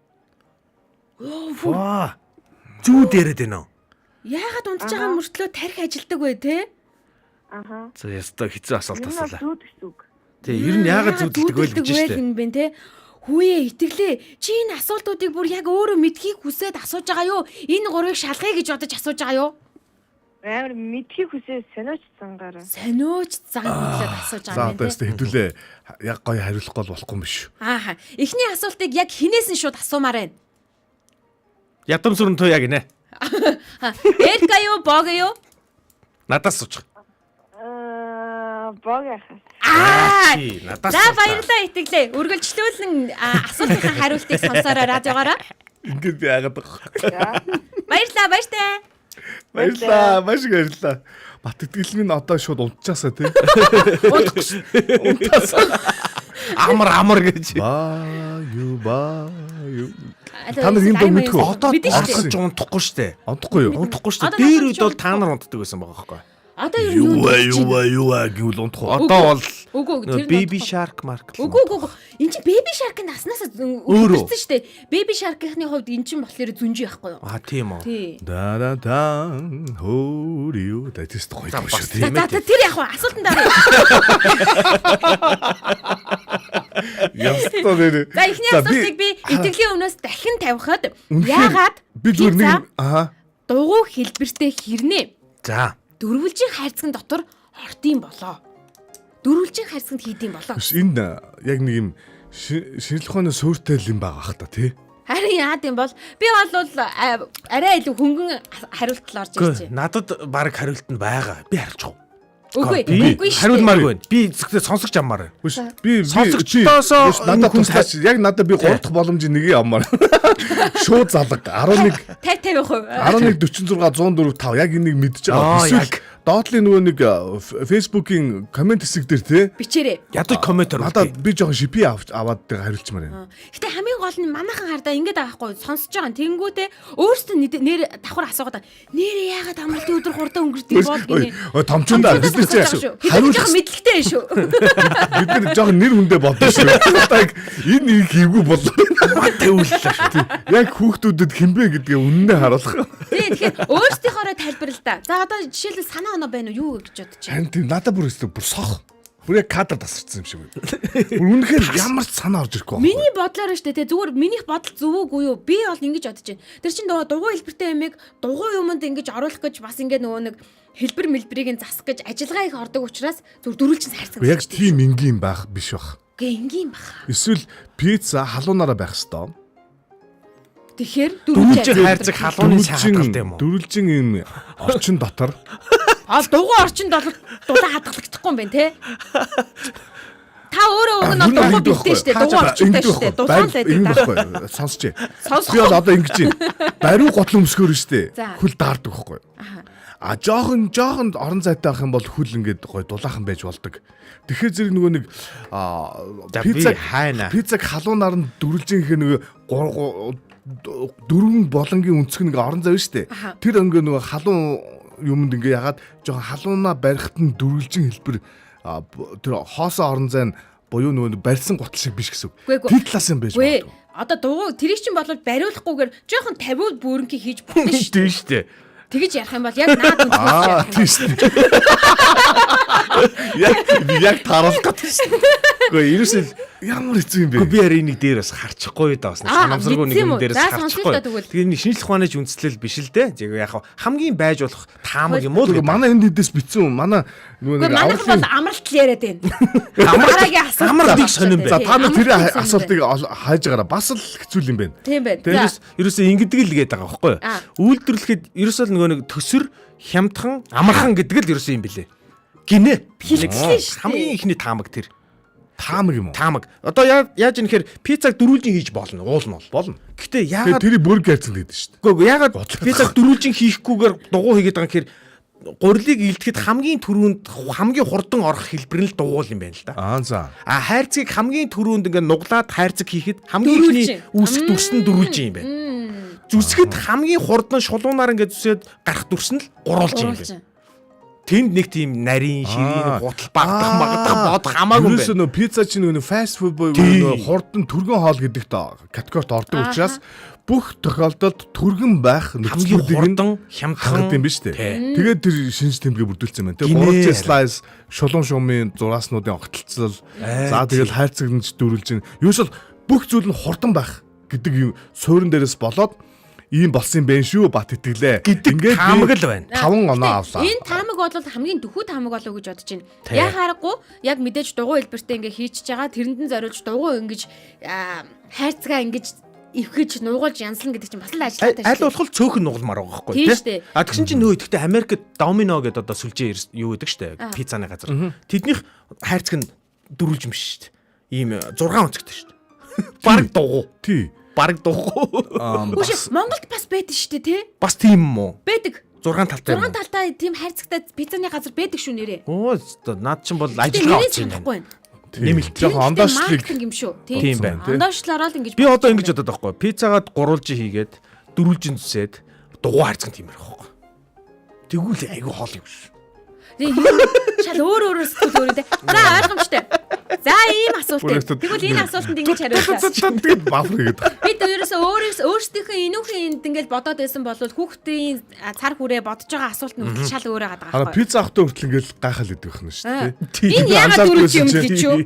B: Ваа. Зүү дээрэд байна уу?
C: Яагаад унтж байгаа мөртлөө тарих ажилдаг вэ те?
F: Аха.
B: За яста хэцүү асуулт
F: Энэ
B: асуулаа.
F: бол зүуд гэсэн үг.
B: Тий, ер нь яагаад зүудэлдэг вэ гэж штэ.
C: юм бэ те? Хүүе итгэлээ. Чи энэ асуултуудыг бүр яг өөрөө мэдхийг хүсээд асууж байгаа юу? Энэ гурвыг шалгая гэж бодож асууж байгаа юу?
F: Амар мэдхийг хүсээ сониоч цангаараа.
C: Сониоч зан хүлээд асууж
D: За
C: байгаа
D: одоо
C: юм
D: яста хэдүүлээ яг гоё хариулахгүй болохгүй юм биш.
C: Ааха. Эхний асуултыг яг хинээс нь шууд асуумаар байна.
B: Ядам сүрэн той яг нэ.
C: Эрка юу, бог юу?
B: Надаас суучих.
F: Бог яхаа.
B: Чи надаас.
C: За баярлалаа итгэлээ. Үргэлжлүүлэн асуултынхаа хариултыг сонсоорой радиогоороо.
D: Ингээд би яагаад байгаа.
C: Баярлалаа, баяртай.
D: Баярлаа, маш их баярлаа. Баттгэл минь одоо шууд унтчихасаа тий.
B: Амар гэж.
D: Баю. Та нар энэ дуу мэдэх үү?
B: Одоо
C: Мэдэн штэ.
B: орсож унтахгүй штэ.
D: Унтахгүй юу?
B: Унтахгүй штэ.
C: Одоо
B: Дээр
C: надад
B: үед бол
C: ч
B: та нар унтдаг байсан байгаа байхгүй.
C: Одоо ер нь
D: Юу гэвэл унтах уу?
B: Одоо бол
C: Үгүй тэр
B: Baby Shark Mark.
C: Үгүй. Энд чинь Baby Shark-ын наснаас
B: Өөрөө.
C: өнгөрсөн шүү дээ. Baby Shark-ийнхны хувьд эн чинь болохоор зүнжи байхгүй юу?
B: Тийм үү.
C: Тий.
D: Да хөөрию. Да тест гоё
B: За,
D: шүү
B: бас
D: тий.
C: За тэр яг хаа асуултанд авъя.
D: Ястаа нэр.
C: За эхний асуултыг би итгэлийн өмнөөс дахин тавихад яагаад
D: би зүгээр
C: пицца
D: нэг аа
C: дугуй хэлбэртэй хэрнээ
B: За.
C: дөрвөлжин хайрцагын дотор хортын болоо. Дөрвөлжин хайрцагт хийдэм болоо.
D: биш энэ яг нэг юм шинжлэх ухааны суурьтай юм байгаа хта тий.
C: Харин яад юм бол би бол арай илүү хөнгөн хариултал орж ирж байна.
B: Надад баг хариулт нь байгаа. Би харчихв.
C: Үгүй
B: Би
C: үгүй шүү.
B: хариулмааргүй байна. Би зөвхөн сонсож аммаар байна.
D: Биш би
B: Сонсогчдоосоо
D: надад
B: хүн
D: туслаач яг надад би 3 дахь боломжийг нэгийг авмаар. Шууд залга 11
C: 50%.
D: 11 46 104 5 яг энийг мэдчихэж
B: Аа,
D: байгаа.
B: яг.
D: Эсвэл доотлын нөгөө нэг Facebook-ийн комент хэсэг дээр тий.
C: Бичээрэй.
B: Ядаж комментор
D: Надад би жоохон шипи аваад тэр хариулчмаар байна.
C: Гэтэ хамгийн гол нь манайхан хардаа ингэж байгаа хгүй сонсож байгаа. Тэнгүүтээ өөртөө нэр давхар асуугаад нэрээ яагаад амралтын өдөр хурдан өнгөрдөг бол гинэ.
D: Томчондоо бид нар чи
C: хариулж байгаа мэдлэгтэй шүү.
D: бид нар жоохон нэр хүндээ бодсон шүү. Яг энэ нэг хийвгүй болоо.
B: тавиуллаа шүү.
D: Яг хүүхдүүдэд хинбэ гэдгээ үннээ харуулах.
C: Тэгэхээр өөрсдийнхоороо тайлбарлаа та. За одоо жишээлбэл санаа оноо байна уу юу гэж бодож байна.
D: Харин тийм надад бүр өстө бүр сох. Бүр яг кадр тасарсан юм шиг байна. Бүр үнэхээр ямар ч санаа орж ирэхгүй.
C: Миний бодлоор шүү дээ зүгээр минийх бодол зөв үгүй юу би бол ингэж бодож байна. Тэр чинь нөгөө дугуй хэлбэртэй юмыг дугуй юмд ингэж оруулах гэж бас ингэ нөгөө нэг хэлбэр мэлбэрийг засах гэж ажиллагаа их ордог учраас зүр дөрүлжин хайрцаг.
D: Яг тийм энгийн байх биш бах.
C: Гэ энгийн баха.
D: Эсвэл пицца халуунаараа байх хэвээр.
C: Тэгэхээр
B: Дөрвөлжин хайрцаг халууны сайхан юм уу?
D: Дөрвөлжин юм орчин дотор
C: дугуй орчинд бол дулаан хадгалагдахгүй юм байна те. Та өөрөө уг нь дугуй бэлдэж штэ дугуй орчинтай штэ дулаан л байдаг.
D: Сонсч.
C: Сонсох.
D: Би бол одоо ингэж байна. Бариу готлон өмсгөр штэ.
C: За.
D: Хөл даардаг байхгүй. жоохон орон зайтай байх юм бол хүл ингээд гой дулаахан байж болдог. Тэгэхээр зэрэг нөгөө нэг пиццаг халуунаар нь дүрлжинх нөгөө дөрвөн болонгийн өнцг нэг орон зай шүү дээ. Тэр ингээ нөгөө халуун юмд ингээ ягаад жоохон халуунаа барихт нь дүрлжин хэлбэр тэр хоосон орон зай нь буюу нөгөө барьсан гутал шиг биш гэсэн үг. Тэр талаас юм байж магадгүй.
C: Одоо дугуй тэрийг чинь болвол бариулахгүйгээр жоохон тавиул бөөрнгийг хийж болно шүү дээ.
D: Тийм шүү дээ.
C: Тэгэж ярих юм бол яг наад үнэхээр
D: тийм шүү дээ. Яг таруулах гэдэг шүү дээ. Гэхдээ ерөөсөө ямар хэцүү юм бэ?
B: Би харин нэг дээр бас харчихгүй даа бас санамсаргүй нэг юм дээрээс харчихгүй. Тэгээ энэ шинжлэх ухааны үндэслэл биш л дээ. Яг хамгийн байж болох таамаг юм уу?
D: Манай энэ дэдээс битсэн юм. Манай
C: нөгөө нэг бол амралт л яриад байна. Амраагийн асуулт.
B: Амралт сонирн байна.
D: За та нар тэр асуултыг хайж байгаараа бас л хэцүү юм байна.
C: Тийм байна.
B: Тэрээс ерөөсөө ингэдэг л гээд байгаа байхгүй юу? Үйлдвэрлэхэд ерөөсөө нөгөө нэг төсөр, хямдхан, амархан гэдэг л ерөөсөө юм билээ. Гинэ.
C: Хэлчихлээ шүү дээ.
B: Хамгийн ихний таамаг тэр.
D: Таамаг юм уу?
B: Таамаг. Одоо яаж юм нэхэр пиццаг дөрүүлжин хийж болно. Уулна бол. Гэтэ яагаад
D: тэрийг бүрг хайцсан гэдэг шүү дээ.
B: Үгүй яагаад пиццаг дөрүүлжин хийхгүйгээр дугуй хийгээд байгаа юм гэхээр гурилыг илтгэхэд хамгийн түрүүнд хамгийн хурдан орох хэлбэр нь л дугуул юм байна л да.
D: За.
B: Хайрцгийг хамгийн түрүүнд ингээд нуглаад хайрцаг хийхэд хамгийн ихний үүсэх дүрс нь дөрүүлжин юм байна. Зүсгэд хамгийн хурдан шулуунаар ингээд зүсээд гарах дүрс нь л гурвалжин юм байна. Тэнд нэг тийм нарийн, ширийн, гутал багтах бодох хамаагүй байна.
D: Юусэн нөө пицца чинь нөгөө фаст фуд буюу нөгөө хурдан түргэн хоол гэдэгт категорид ордог учраас бүх тохиолдолд түргэн байх нөхцөлүүдийг
B: хурдан хямдхан
D: юм биш үү? Тэгээд тэр шинж тэмдгээ бүрдүүлсэн байна. Тэгээд 3 слайс шулуун шуумын зурааснуудын огтлцол за тэгээд хайрцагнж дөрүүлж байна. Юусэл бүх зүйл нь хурдан байх гэдэг суурин дээрээс болоод ийм болсон юм байна шүү бат итгэлээ.
B: Ингээд таамаг л байна.
D: 5 оноо авлаа.
C: Энэ таамаг бол хамгийн дөхүү таамаг болов гэж бодож байна. Яг харахгүй яг мэдээж дугуй хэлбэртэй ингээ хийчихэж байгаа тэрэнд нь зориулж дугуй ингэж хайрцгаа ингэж ивхэж нуугуулж янзлна гэдэг чинь бас л ажилладаг шүү.
B: Аль болох цөөхөн нугалмаар байгаа байхгүй тий. Тэгсэн чинь нөө ихдээ Америкт Домино гэдэг одоо сүлжээ юу гэдэг штэ пиццаны газар. Тэднийх хайрцаг нь дөрүүлж юм шүү дээ. Ийм 6 өнцгтэй шүү дээ. Бараг дугуй.
D: Тий.
B: Бараг дугуй.
C: Үгүй Монголд бас байдаг шүү дээ тий.
B: Бас тийм юм уу?
C: Байдаг.
B: 6 талтай.
C: 6 талтай тийм хайрцагтай пиццаны газар байдаг шүү нэрээ.
B: Оо наад чинь бол ажиллагаа авч байна.
D: Нэмэлт жоохон ондоошлыг
C: юм шүү.
B: Тийм байна.
C: Ондоошлороо л ингэж
B: би одоо ингэж бодоод байгаа байхгүй. Пиццагаад гурвалжин хийгээд дөрвөлжин зүсээд дугуй хайрцаг тийм ярих байхгүй. Тэгвэл айгүй хоол юм шүү.
C: Шал өөр сэтгэл өөрөдөө. За ойлгомжтой. За ийм асуулт. Тэгвэл энэ асуултанд ингэж хариулъя.
D: тэгээд бафр гэдэг.
C: Бид өөрсдийнхөө энүүхэн энд ингэж бодоод байсан бол хүүхдийн цар хүрээ бодож байгаа асуулт нь үргэлж шал өөр байгаа
D: байхгүй. Пицца авахтаа хүртэл ингэж гайхал идэх байх нь шүү дээ.
C: Энэ яагаад дөрвөлж юм гэж юу?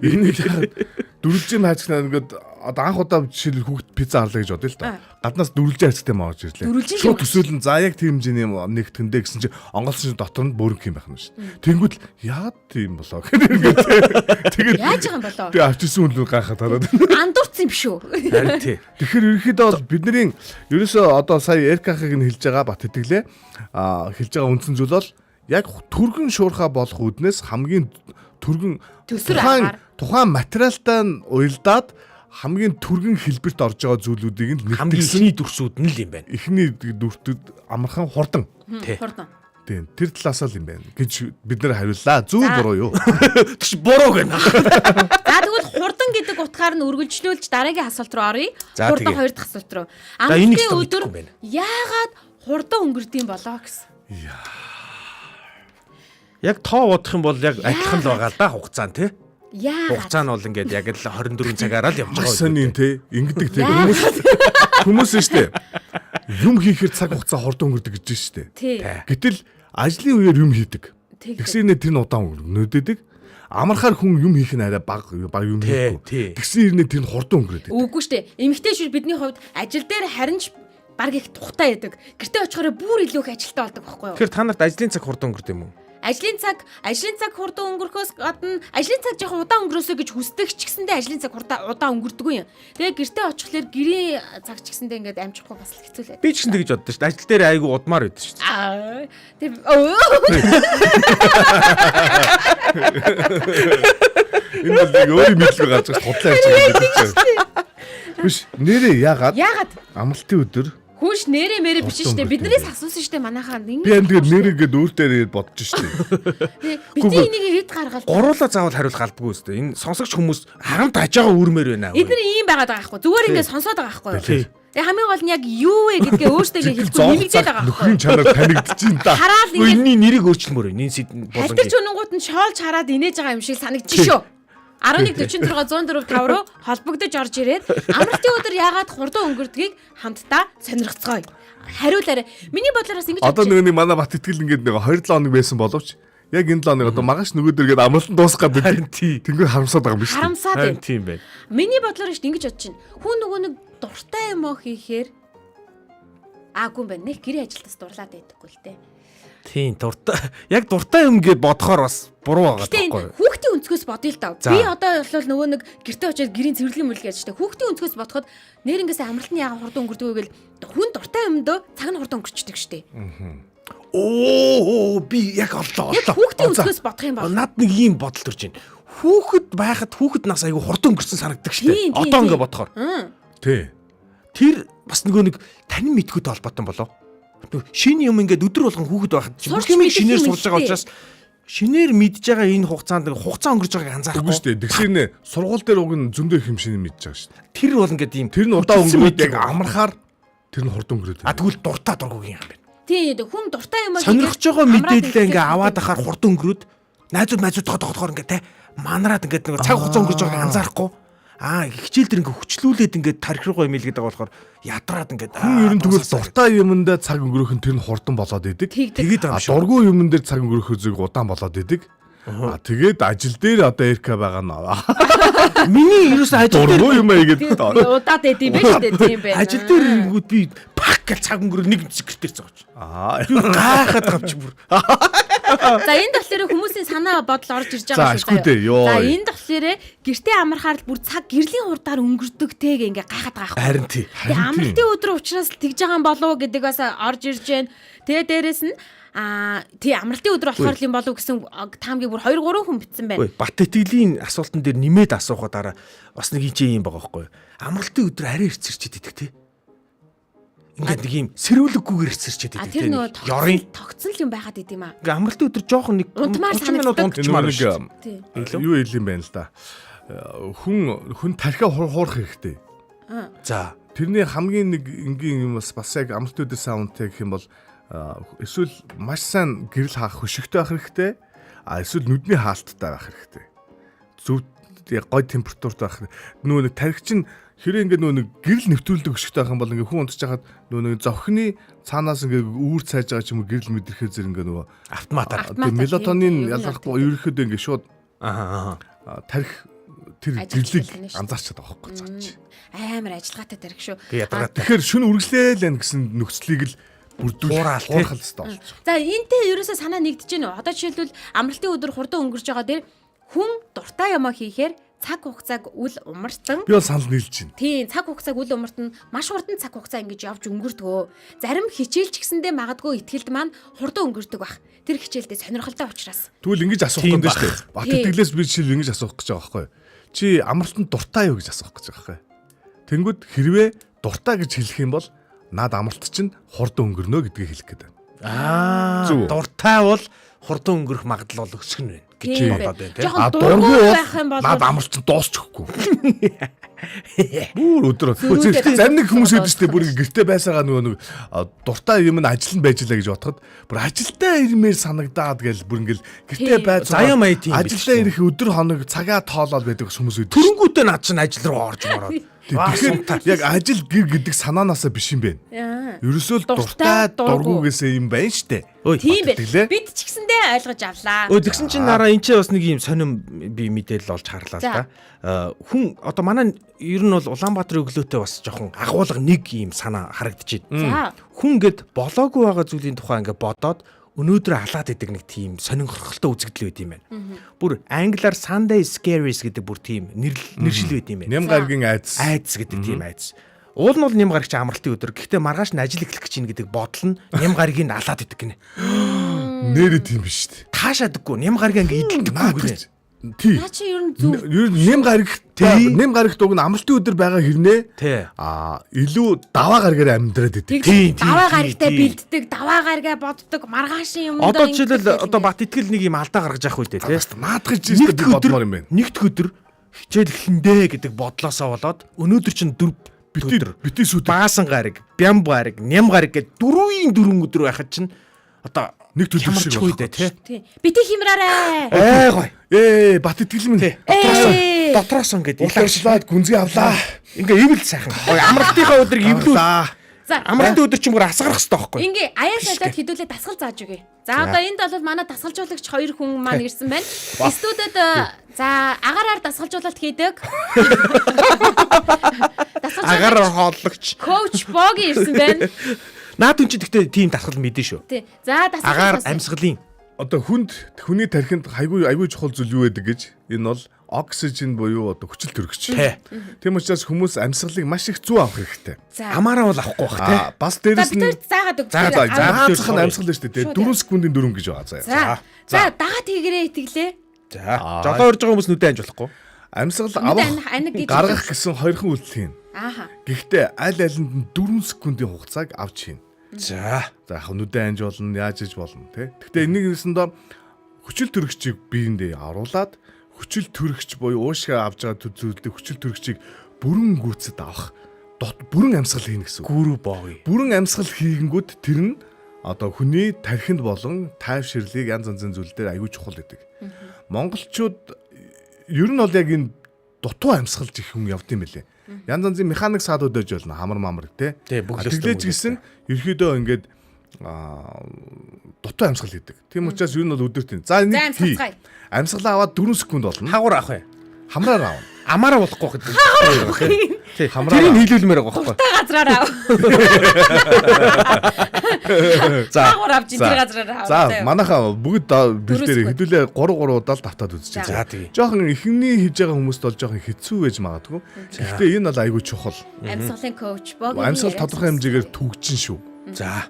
D: Дөрвөлжин хайцгаа ингээд одоо анх удаа жишээл хүүхд пицца арлаа гэж бодъё л доо. Гаднаас дөрвөлжин хайцтай маа орж ирлээ. Шууд төсөөлн за яг тийм хэмжээний юм нэгтгэндээ гэсэн чинь онгоцсон чинь дотор нь бөөрөнх юм байх нь шүү дээ. Тэнгүүд яад тийм болоо гэдэг. Тэгээд
C: яаж байгаа юм болоо?
D: Тэгээ авчирсан хүн гайхаад хараад.
C: Андуурсан юм шүү.
B: Харин тий.
D: Тэгэхээр ерөнхийдөө бол бидний ерөөсөө одоо сая Эркахыг нь хэлж байгаа бат итгэлээ хэлж байгаа үндсэн зүйл бол яг түргэн шуурхаа болох үднээс хамгийн түргэн тухайн материалтай уялдаад хамгийн түргэн хэлбэрт орж байгаа зүйлүүдийг нь
B: хамгийн ихний дүрсүүд нь л юм байна.
D: Эхний дүртүүд амархан хурдан.
C: Хурдан.
D: Тийм тэр талаас л юм байна гэж бид нэр хариуллаа. Зөв буруу юу?
B: Тэгш буруу гэнэ.
C: За тэгвэл хурдан гэдэг утгаар нь үргэлжлүүлж дараагийн асуулт руу оръё. Хурдан хоёр дахь асуулт руу. Амралтын өдөр яагаад хурдан өнгөрдөг болоо гэсэн.
B: Яг тоо бодох юм бол яг адилхан л байгаа л да хугацаа нь тий.
C: Хугацаа
B: нь бол ингээд яг л 24 цагаараа л явж байгаа.
D: Сонин тий. Ингэдэг тий. Хүмүүс шүү дээ. Юм хийхээр цаг хугацаа хурдан өнгөрдөг гэж шүү дээ. Гэтэл ажлын үеэр юм хийдэг. Тэгсэр нэ тэр нь удаан өнгөрдөг. Амархаар хүн юм хийх нь арай бага юм хийхгүй. Тэгсэр нэ тэр нь хурдан өнгөрдөг.
C: Үгүй шүү дээ. Эмэгтэйчүүд бидний хувьд ажил дээр харин ч баг их тухтай яадаг. Гэртээ очихоор бүр илүү их ажилтаа болдог байхгүй юу?
B: Тэгэхээр та нарт ажлын цаг хурдан өнгөрдөг юм уу?
C: Ажлын цаг хурдан өнгөрөхөөс гадна ажлын цаг жоохон удаан өнгөрөөсөө гэж хүсдэг ч гэсэндээ ажлын цаг удаан өнгөрдөггүй юм. Тэгээ гэртээ очихлоор гэрийн цаг ч гэсэндээ ингээд амжихгүй бас л хэцүү лээ.
B: Би ч гэсэн тэгж боддоо шүү дээ. Ажил дээр айгүй удмаар байдаг шүү дээ.
C: Тэр
D: энэ бол нэг өөрийн мэдлэг гарч худлаа ярьж байгаа юм байна. Биш нэрээ яагаад? Амралтын өдөр
C: Хүнш нэрээ мэрээ бичсэн штэ. Биднээс асуусан штэ манайхаа.
D: Би энэ тэгээд нэрийгээд өөртөө бодож штэ.
C: Бид энийг хэд гаргаад
B: Гуруула заавал хариулах албагүй үстэй. Энэ сонсогч хүмүүс харамт хаж байгаа үрмээр байна.
C: Эдгээр ийм байгаад байгаа байхгүй. Зүгээр ингээд сонсоод байгаа байхгүй. Хамгийн гол нь яг юу вэ гэдгээ өөртөө хэлэхгүй нэмэгдээд байгаа байхгүй.
D: Нөхрийн чанар танигдчихээн та.
C: Хараад ингээд
B: Энэний нэрийг өөрчлөмөр байна. Энэ болон.
C: хальтарч өнөнгүүд нь шоолж хараад инээж байгаа юм шиг санагдчих шүү. 11:46:104:5 руу холбогдож орж ирээд амралтын өдөр яагаад хурдан өнгөрдгийг хамтдаа сонирхцгоё. Хариулаарай. Миний бодлоос ингэж
D: Одоо нэг манай бат итгэл ингээд нэг 2-7 хоног байсан боловч яг энэ 7 хоног одоо магаш нөгөөдөр гээд амралтан дуусгаад байна. Тэнгэр харамсаад байгаа юм биш үү?
C: харамсаад байна.
B: Тийм байна.
C: Миний бодлоор шүү ингэж бодож байна. Хүн нөгөө нэг дуртай юм уу хийхээр аагүй юм байна. Нэг гэрээ ажилтаас дурлаад байдаггүй л дээ.
B: Тийм дуртай. Яг дуртай юм гээд бодохоор бас буруу байгаа
C: Гэтэ
B: байхгүй.
C: хүүхдийн өнцгөөс бодъё л даа. Би одоо бол нөгөө нэг гэрте очиод гэрийн цэвэрлэг мөрлөг яаж штэ. Хүүхдийн өнцгөөс бодоход нэрнгээс амралт нь яагаад хурдан өнгөрдөг вэ гэл хүн дуртай юмдөө цаг нь хурдан өнгөрчдөг штэ.
B: Оо би яг оллоо.
C: Яг хүүхдийн өнцгөөс бодох юм бол
B: Над нэг ийм бодол төрж байна. Хүүхэд байхад хүүхэд нас айгүй хурдан өнгөрсөн санагддаг шүү
C: Тийм,
B: дээ.
C: тийм,
B: Одоо
C: тийм.
B: ингэ бодохоор.
D: Тий.
B: Тэр бас нөгөө нэг танин мэдхүйтэй холбоотой болов. Шинэ юм ингээд өдөр болгон хүүхэд байхад
C: Сурч
B: бүх юм
C: мэдэх
B: шинээр
C: юм
B: сурж байгаа
C: ихтэй.
B: учраас шинээр мэдж байгаа энэ хугацаанд хугацаа өнгөрж байгааг
D: Үгүй
B: анзаарахгүй.
D: шүү дээ. Тэгсэр нэ сургууль дээр уг нь зөндөө их юм шинэ мэдж байгаа шүү дээ.
B: Тэр бол ингээд ийм
D: Тэр нь удаа
B: хүчилсэн
D: өнгөрөөд
B: мэддэг
D: яг
B: байгаа.
D: амархаар тэр нь хурдан өнгөрөөд.
B: А тэгвэл дуртай дургугийн юм байна.
C: тийм хүн дуртай юм аа
B: Сонирхож байгаа мэдээлэлээ ингээ аваад ахаар хурдан өнгөрөөд найзууд тогтохоор ингээ те манараад ингээ нэг цаг хугацаа өнгөрж байгааг анзаарахгүй. Хичээл дээр ингээ хүчлүүлээд ингээ тарих руугаа юм илгээд байгаа болохоор ядраад ингээ
D: Хүн ер нь тэгвэл дуртай юмдаа цаг өнгөрөх нь тэр нь хурдан болоод идэг.
C: тэгээд
B: байгаа юм шиг.
D: Дургүй юмн дээр цаг өнгөрөх зүг удаан болоод идэг. Тэгээд ажил дээр одоо РК байгаа нь
B: миний ерөөсөө ажил дээр
D: дургүй юм ийгээд
C: удаад байдсан байх шүү дээ тийм байна.
B: ажил дээр ирэнгүүт би пак гэл цаг өнгөрөө нэг секретэр зогч. Гайхаад гавч бүр.
C: За энэ болохоор хүмүүсийн санаа бодол орж ирж байгаа
D: За, ашгүй дээ, ёо.
C: За энэ болохоор гэртээ амархаар л бүр цаг гэрлийн хурдаар өнгөрдөг тэг ингээ гайхаад байгаа юм.
B: Харин тий.
C: Тэгээ амралтын өдөр учраас тэгж байгаа юм болов уу гэдэг бас орж ирж байна. Тэгээ дээрэс нь тий амралтын өдөр болохоор л юм болов гэсэн таамгийг бүр 2-3 хүн битсэн байна.
B: Ой, бат итгэлийн асуултан дээр нэмээд асуухад дараа бас нэг юм байгаа байхгүй. Амралтын өдөр арай ирцэрчээд идэх тий. Ингээд нэг юм сэрүүлэггүйгээр ирцэрчээд идэх
C: Тэр
B: тий.
C: нөгөө
B: Ёрын
C: тогтсон л юм байгаад идэм аа.
B: ингээ амралтын өдөр жоохон нэг
C: Унтмаар
B: 30 минут
C: санагддаг.
B: унтчмаар
D: нэг
B: шүү.
C: Тий.
D: юу ил юм байна л да. Хүн тархиа хуурах хэрэгтэй.
B: За.
D: Тэрний хамгийн нэг энгийн юм бас яг амралтын өдөр саундтай гэх юм бол эсвэл маш сайн гэрэл хаах хөшигтэй байх хэрэгтэй. Эсвэл нүдний хаалттай байх хэрэгтэй. Зөв яг гой температуртай байх. Нөгөө нэг тархич нь хэрэг ингээд нөгөө нэг гэрэл нэвтрүүлдэг хөшигтэй байх юм бол ингээд хүн унтж хахад нөгөө нэг зовхны цаанаас ингээд үүр цайж байгаа ч юм уу гэрэл мэдрэхээ зэрэг ингээд нөгөө
B: Автоматар.
D: мелатонин ялгархгүй ерөөхдөө ингээд шууд тарих тэр гэрлийг
C: Ажиллаж
D: анзаарчаад байгаа байхгүй цаач.
C: Амар ажиллагаатай тарих шүү.
B: Ядаргаа.
D: Тэгэхээр шүн үргэлжлээл гэсэн нөхцөлийг л
B: Хураал, тий.
D: хуурах хэрэгтэй болж байгаа.
C: За энтэй ерөөсөө санаа нэгдэж байна уу? Одоо жишээлбэл амралтын өдөр хурдан өнгөрч байгаа дээр хүн дуртай юмаа хийхээр цаг хугацааг үл умартан
D: Би бол санал нийлж байна.
C: тийм цаг хугацааг үл умартан маш хурдан цаг хугацаа ингэж явж өнгөрдгөө. Зарим хичээлч гэсэндээ магадгүй ихтгэлд маань хурдан өнгөрдөг бах. Тэр хичээлдээ сонирхолтой учраас.
D: Тэгвэл ингэж асуух
B: Тийм
D: гэдэг
B: байх.
D: шүү дээ. Бат
C: Тийм.
D: итгэлээс би жишээл ингэж асуух гэж байгаа байхгүй. Чи амралтанд дуртай юу гэж асуух гэж байгаа байхгүй. Тэнгүүд хэрвээ дуртай гэж хэлэх юм бол наад амралт чинь хурдан өнгөрнө гэдгийг хэлэх гээд байна. Зүг үү?
B: Дуртай бол хурдан өнгөрөх магадлал бол өсгөн байна гэж
C: Тийм
B: бодоод байна тий.
C: Жохон
D: Дургүй
C: дургүй
D: бол
C: байх юм бол
D: наад амралт чинь дуусчихгүй. Бүр өдөр.
C: Зөрүүтэй
D: Зарим нэг хүмүүс
C: байна.
D: гэдэг чинь бүр гэртээ байсаага нөгөө нэг дуртай юм нь ажил нь байж лаа гэж бодоход бүр ажилдаа ирмээр санагдаад гээл бүр ингээл гэртээ
C: Тийм.
D: байж
B: Заяа маяг тийм биш
D: ажилдаа
B: үү?
D: ирэх өдөр хоног цагаа тоолоод байдаг хүмүүс үүд.
B: Төрөнгүүтээ над чинь ажил руу орж мараад.
D: Тэгэхээр яг ажил гэр гэдэг санаанаасаа биш юм бэ. Ерөөсөө л
C: Дуртай,
D: дуртай
C: дургүй.
D: дургүйгээсээ юм байна штэ.
B: Ой.
C: Тийм
D: Итгэлээ.
C: бэ. Бид ч гэсэндээ ойлгож авлаа.
B: Өө тэгсэн чинь нараа энэ ч бас нэг юм сонирм би мэдээлэл олж харлаа л
C: За.
B: да. Хүн одоо манай ер нь бол Улаанбаатарын өглөөтэй бас жоохон агуулга нэг юм санаа харагдчихэв.
C: За.
B: Хүн гээд болоогүй байгаа зүйлийн тухай ингээ бодоод өнөөдөр халаад идэг нэг тийм сонирхолтой үзэгдэл байд юм байна. Бүр англиар Sunday Scaries гэдэг бүр тийм нэршил байд юм байна.
D: Ням гаргийн айдас.
B: Айдас гэдэг тийм айдас. Уул нь бол ням гарагч амралтын өдөр. Гэхдээ маргааш нь ажил эхлэх гэж чинь гэдэг бодол нь ням гаргийг алаад идэг гинэ.
D: Нэрээ тийм биш штэ.
B: Таашаадаггүй. Ням гарыг ингээ идэлдэггүй гинэ.
D: Тий.
C: Наа чи ер нь зөв.
D: Ер нь нэм гарагт уг нь амралтын өдөр байгаа хэрнээ
B: Тий.
D: илүү даваа гаргаар амьдраад идэг.
C: Даваа гарагтай бэлддэг, даваа гаргаа боддог, маргаашийн юм
B: Одоо жишээлбэл одоо бат итгэл нэг юм алдаа гаргаж явах үедээ тий.
D: Наадах гэж би бодмоор юм байна.
B: Нэгд өдөр хичээл эхлэндээ гэдэг бодлоосоо болоод өнөөдөр чинь
D: бити сүд
B: баасан гараг, бям гараг, ням гараг гэдэг 4 өдөр байхад чинь одоо
D: нэг төлөв шиг
B: үедээ тий.
C: тий. Бити химраарэ.
B: Гой.
D: бат итгэл минь
B: Дотроос ингээд
D: илэршлээд гүнзгий авлаа.
B: ингээ ивэл сайхан. Амралтынхаа өдрийг ивлүү.
C: За
B: Амралтын өдөр чинь бүр асгарах хэрэгтэй байхгүй.
C: ингээ аяа сайдад хідүүлээ дасгал зааж өгье. За одоо энд бол манай дасгалжуулагч 2 хүн маань ирсэн байна. Студид за агаараар дасгалжуулалт хийдэг.
B: Агаараар хооллогч.
C: Коуч Боги ирсэн байна.
B: Наад үн чи гэхдээ тийм дасгал мэдэн шүү.
C: Тий. За
B: Агаар
C: дасгал.
B: амьсгалын
D: Одоо хүний тархинд айгүй чухал зүйл юу байдаг гэж энэ бол оксижен буюу одоо хүчил төрөгч. Тийм учраас хүмүүс амьсгалыг маш их зүү авах хэрэгтэй.
B: амаараа бол авахгүй бах тий.
D: Бас дээрэс нь
C: заагаад өгч.
D: заацах нь амьсгал шүү дээ. 4 секундын 4 гэж байгаа заяа.
C: За дагаад хийгэрээ итгэлээ.
B: За. Жолоо урж байгаа хүмүүс нүдэ анж болохгүй.
D: Амьсгал авах гаргах гэсэн хоёрхан үйлдэл хийн.
C: Ааха.
D: Гэхдээ аль алинд нь 4 секундын хугацааг авч хийн.
B: За.
D: Яг нүдэ анж болно, яаж иж болно тий. Гэхдээ энийг нэсэндээ хүчил төрөгчийг биендээ аруулад хүчил төрөгч буюу уушгаа авж байгаа зүйлдээ хүчил төрөгчийг бүрэн гүйцэд авах бүрэн амьсгал хийнэ гэсэн.
B: Гүрүү бооё.
D: Бүрэн амьсгал хийгэнгүүт тэр нь одоо хүний тархинд болон тайвширлыг янз янзын зүйл дээр аюул чухал гэдэг. Монголчууд ер нь бол яг энэ дутуу амьсгалж их хүн явд юм билээ. Янз янзын механик саадууд байж болно хамар мамраг тий. Тэглэж гисэн ерөөдөө ингээд дутуу амьсгал хийдэг. Тийм учраас ер нь бол өдөрт. За нэг амьсгалаа аваад 4 секунд болно.
B: Хагуур авах бай.
D: Хамраар аав.
B: Амаараа болохгүй гэдэг. Тий. Тэрийг нийлүүлмээр байгаа байхгүй.
C: Та газраар аав.
B: За.
C: Хагуур авч ин тэр газраар аав.
D: За манайхаа бүгд бэлдээр хэдүүлээ 3 удаа л давтаад үзчихээ.
B: За тий.
D: Жохон ихний хийж байгаа хүмүүст бол жохон хэцүү байж магадгүй. Гэхдээ энэ бол айгүй чухал.
C: Амьсгалын коуч Боги.
D: Амьсгал тодорхой хэмжээгээр төгжин шүү.
B: За.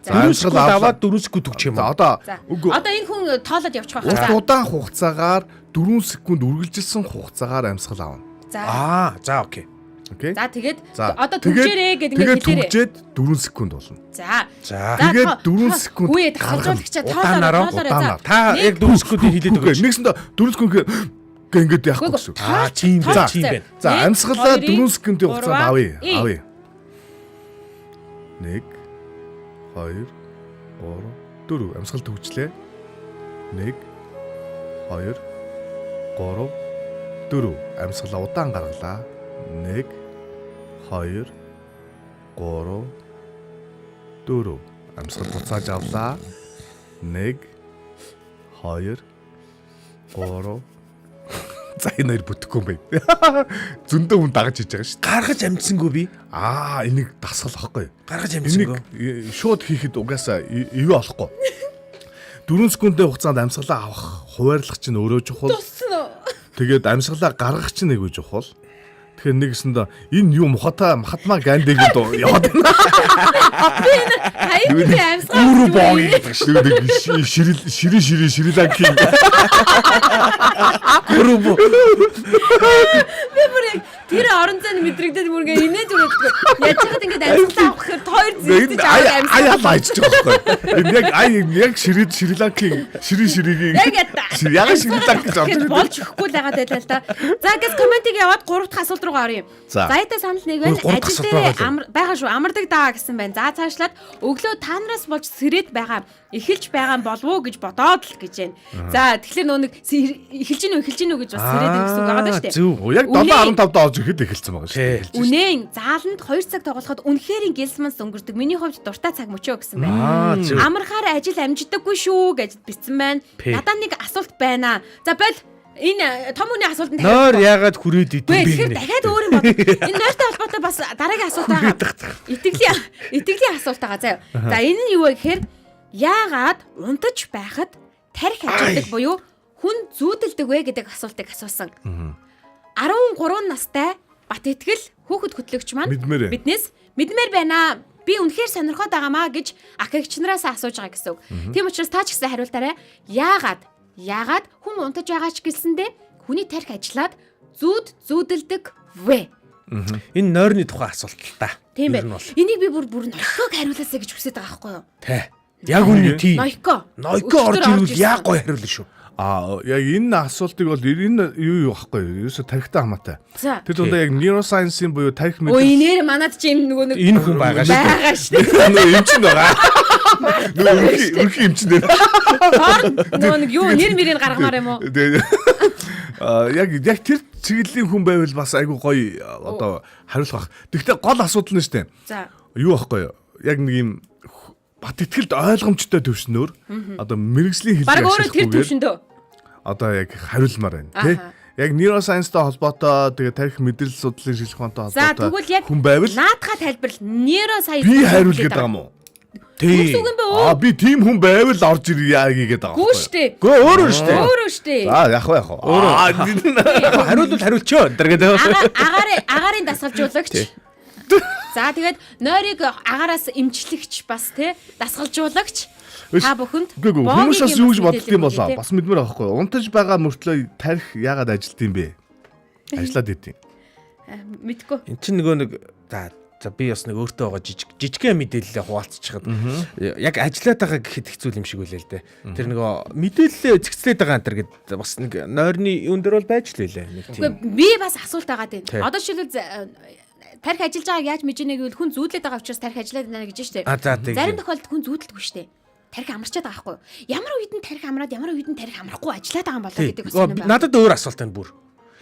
D: Амьсгал
B: аваад 4 секунд төгч юм.
D: Одоо
C: энэ хүн тоолоод явчих واخ.
D: удаан хугацаагаар 4 секунд үргэлжилсэн хугацаагаар амьсгал аавна.
B: За окей.
D: Окей.
C: За тэгээд одоо төгжээрээ гэдэг
D: Тэгээд
C: ингээд хэлээрээ.
D: төгжээд 4 секунд болно.
C: За.
D: Тэгээд 4 секунд.
C: Үгүй тасалжуулагчаа
B: тоолоо. Та яг 4 секундыг хэлээд өгөөч.
D: Нэгсэндээ 4 секунд ингээд яахгүй гэсэн.
B: Тийм байна.
D: За амьсгалаа 4 секундын хугацаанд авъя. 1 2 3 4 амьсгал төгжлээ. 1 2 3 4 амьсгалаа удаан гаргалаа. 1 2 3 4 амьсгал буцааж авлаа. 1 2 3 За энэ хоёр бүтэхгүй юм байна. Зөндөө хүн дагаж хийж байгаа шүү дээ.
B: Гаргаж амжсангүй би.
D: Энийг дасгал واخгүй.
B: Гаргаж амжсангүй.
D: Энийг шууд хийхэд угаасаа ивэ олохгүй. 4 секундын хугацаанд амьсгалаа авах хуваарлах чинь өөрөө чухал. Тэгээд амьсгалаа гаргах чинь нэг үе чухал. Тэгэхээр нэгэсэндээ энэ юу Махатма Гандигийн дуу яваад байна.
C: Хаяг амьсгал.
D: Гүрүү бооё гэдэг шүү дээ. Шириланкийн.
B: Гүрүү боо.
C: Би бүр тэр орон зайд мэдрэгдээд бүргээ инээж өгөхгүй. Яаж чад ингэж амьсгал авах гэхээр хоёр зүйдэж авах амьсгал.
D: Аяа лайж байгаа байхгүй. Яг Шириланкийн ширигийн. Яг Шириланк гэж авдаг.
C: Болж өгөхгүй л байгаа байлаа л да. За гэс комментиг яваад 3 дахь асуулт руугаа оръё. За ята санал нэг байна. Ажил дээр байгаа шүү. Амардаг даа гэсэн байна. За цаашлаад өглөө та нараас болж сэрэд байгаа эхэлж байгаа болов уу гэж бодоод л гэж байна. За тэгэхээр нөө нэг эхэлж гинүү гэж бас сэрэд юм гэсэн үг байгаа даа шүү дээ.
D: Зөв. Яг 7:15-д орж ирэхэд эхэлсэн байгаа шүү дээ.
C: Үнэн зааланд 2 цаг тоглоход үнэхээр гялсманс өнгөрдөг. Миний хувьд дуртай цаг мөчөө гэсэн байна. Амархаар ажил амжидаггүй шүү гэж бичсэн байна. Надад нэг асуулт байна. За боль энэ том үний асуултанд
B: нойр яагаад хүрээд идэв
C: би нэ. Тэгэхээр дахиад өөр юм бод. Энэ нойртой холбоотой бас дараагийн асуулт байгаа. Итгэлийн асуулт байгаа заяа. За энэ нь юу вэ гэхээр яагаад унтаж байхад тарих ажилдаг буюу хүн зүүдэлдэг вэ гэдэг асуултыг асуусан. 13 настай бат итгэл хүүхэд хөтлөгч маань биднээс мэдмээр байна. Би үнэхээр сонирхоод байгаамаа гэж ах эгч нараас асууж байгаа гэсэн үг. Тийм учраас та ч гэсэн хариултаарай. Яагаад Яагаад хүн унтаж байгаа ч гэсэндээ хүний тархи ажиллаад зүүдэлдэг вэ?
B: Энэ нойрны тухай асуулт л та.
C: Тийм бай. Энийг би бүр ноёког хариулаасаа гэж хүсэж байгаа байхгүй юу?
B: Тэ. Яг үнэ тийм.
C: Ноёко
B: орж ирвэл яг гоё хариулна шүү.
D: Яг энэ асуултыг бол энэ юу байхгүй юу? Ерөөсө тархитай хамаатай. Тэр дундаа яг neuroscience-ийн буюу тархи мэдээ.
C: Ой нэр манад чи юм нөгөө нэг
B: энэ хүн байгаа шүү.
C: Байгаа шүү.
D: Нөгөө эмчин байгаа. Нөгөө өрхи эмчин дээр.
C: Нөгөө нэг юу нэр мэрийг гаргамаар юм уу?
D: Яг тэр чиглэлийн хүн байвал бас айгу гоё одоо хариулах. Гэхдээ гол асуудал нь штэ.
C: За.
D: Юу байхгүй юу? Яг нэг юм бат итгэлд ойлгомжтой төвшнөөр одоо мэрэгжлийн хэлийг
C: баг өөрөө тэр
D: ашиглахгүйгээр
C: төвшөндөө
D: одоо яг хариулмаар байна тий. Яг neuroscience-тай холбоотой тэгээ тарих мэдрэл судлалын шилжихуйнтай холбоотой.
C: За тэгвэл яг
D: хүн байвал
C: наадхаа тайлбарлал нейросайенс
D: би хариул гэдэг юм уу?
C: Тийм.
D: Би тийм хүн байвал орж ирье гэдэг байгаа.
C: Гүү штэ.
B: Гөө өөрөө штэ.
C: Өөрөө штэ.
D: За яг уу.
B: Хариулвал хариулчоо гэдэг.
C: Агарын дасгалжуулагч. За тэгээд нойрыг агаараас эмчлэгч бас тий дасгалжуулагч та бүхэнд
D: хүмүүсээс юу гэж бодд юм болоо бас мэдмээр байхгүй юу? Унтаж байгаа мөртлөө тарих яагаад ажилт юм бэ? Ажиллаад идэв.
C: Мэдгүй.
B: Эн чинь нөгөө нэг за би бас нэг өөртөө байгаа жижигхэн мэдээлэлээ хуваалцчихад яг ажиллаад байгаа гэхэд хэцүү юм шиг үлээ л дээ. Тэр нөгөө мэдээлэлээ зэгцлээд байгаа энэ төр гэд бас нэг нойрны юун дээр бол байж л байлаа нэг тийм.
C: Би бас асуулт байгаа тийм. Одоо жишээлбэл тарих ажиллаж байгааг яаж мэдэж ийнэ гэвэл хүн зүүдлээд байгаа учраас тарих ажиллаад байна гэж штэ. Зарим тохиолдолд хүн зүүдэлдэггүй штэ. Тарих амарчаад байгаа байхгүй юу? Ямар үед нь тарих амраад ямар үед нь тарих амрахгүй ажиллаад байгаа юм болоо гэдэг бас юм байна.
B: Надад өөр асуулт байна бүр.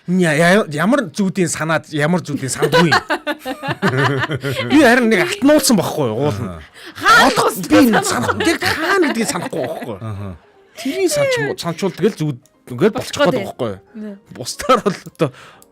B: Ямар зүүдийн санаад ямар зүүдийн сандгүй юм. Би харин нэг алтнуулсан байхгүй юу? Уулна.
C: Хаалгас
B: би санахгүй. Тэр хаана гэдгийг санахгүй байхгүй юу? Тэрийг санчуул тэгэл зүүд ингээл болчих гээд байгаа байхгүй юу? Бусдаар бол одоо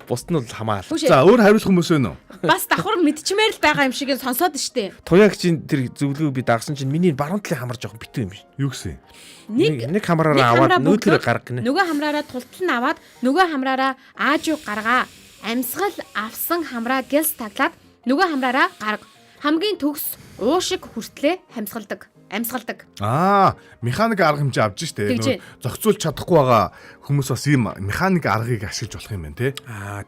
B: бусд нь бол хамаал.
D: За өөр хариулах хүмүүс байна уу?
C: Бас давхар мэдчмээр л байгаа юм шиг сонсоод штэ.
B: Туягчийн тэр зөвлөгөө би дагсан чинь миний баруун талын хамар жоохон битүү юм шин.
D: Юу гэсэн?
B: Нэг хамраараа аваад нөөдрөө гаргана.
C: Нөгөө хамраараа тултал нь аваад нөгөө хамраараа аажуу гаргаа. Амьсгал авсан хамраа гэлс таглаад нөгөө хамраараа гарга. Хамгийн төгс уушиг хүртлээ амьсгалдаг.
D: Механик арга хэмжээ авч штэ. Зохицуулж чадахгүй байгаа хүмүүс бас ийм механик аргыг ашиглаж болох юм байна те.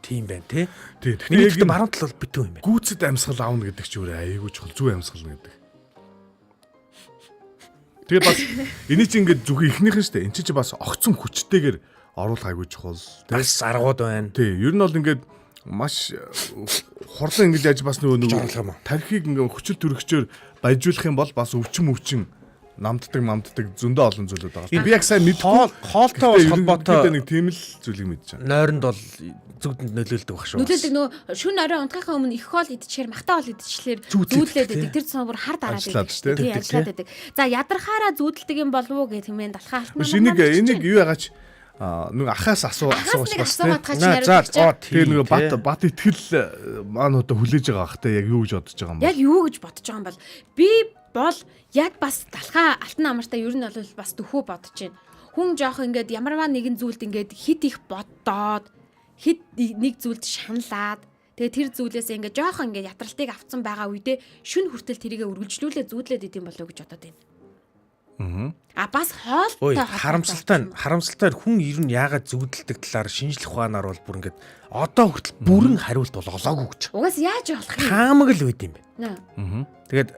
B: Тийм байна те.
D: Тэгэхээр
B: баруун тал бол битүү юм байна.
D: Гүйцэд амьсгал аавна гэдэг чи өөрөө айгүй чухал зөв амьсгал гэдэг. Тэгээд бас эний чи ингээд зүг ихнийхэн штэ. Энд чи бас огцон хүчтэйгээр оруулах айгүй чухал.
B: Бас аргууд байна.
D: Тий, ер нь бол ингээд маш хурлан ингэж яаж бас нөгөө тархийг ингээ хүчил төрөгчөөр баяжуулах юм бол бас өвчин намддаг зөндөө олон зүйлүүд байгаа. Би яг сайн мэдгүй
B: хоолтой бас холбоотой
D: нэг тийм л зүйлийг мэдэж байна.
B: Нойронд бол зүгдэнд нөлөөлдөг баг шүү.
C: Нөлөөлдөг нөгөө шүн орой унтахын өмнө их хоол идчихээр махтаа хоол идчихлээр зүүдлээд байдаг. Тэр цаана бүр хар дараад байдаг. Тийм ажиллаад байдаг. За ядархаараа зүүдэлдэг юм болов уу гэх хэмээн далхаа алтнаа.
D: Энийг юу яагач нэг ахаас асууж бас
C: тийм
D: нөгөө бат итгэл маань одоо хүлээж байгаа бах те яг юу гэж бодож байгаа юм бэ?
C: Яг юу гэж бодож байгаа юм бол би бол яг бас далхаа алтан амартай ер нь бол бас дөхөө бодож байна. Хүн жоох ингээд ямарваа нэгэн зүйлд ингээд хит их боддоод хит нэг зүйлд шаналаад тэгээ тэр зүйлээс ингээд жоох ингээд ятралтыг авцсан байгаа үедээ шүн хүртэл тэрийгэ үргэлжлүүлээ зүүдлээд идэм болоо гэж бодоод байна. Бас хоолтой
B: харамсалтай хүн ер нь яагаад зүудэлдэг талаар шинжлэх ухаанаар бол бүр ингээд одоо хүртэл бүрэн хариулт бол олоогүй гэж.
C: Угаас яаж болох юм?
B: Таамаг л үүд юм байна. Тэгээд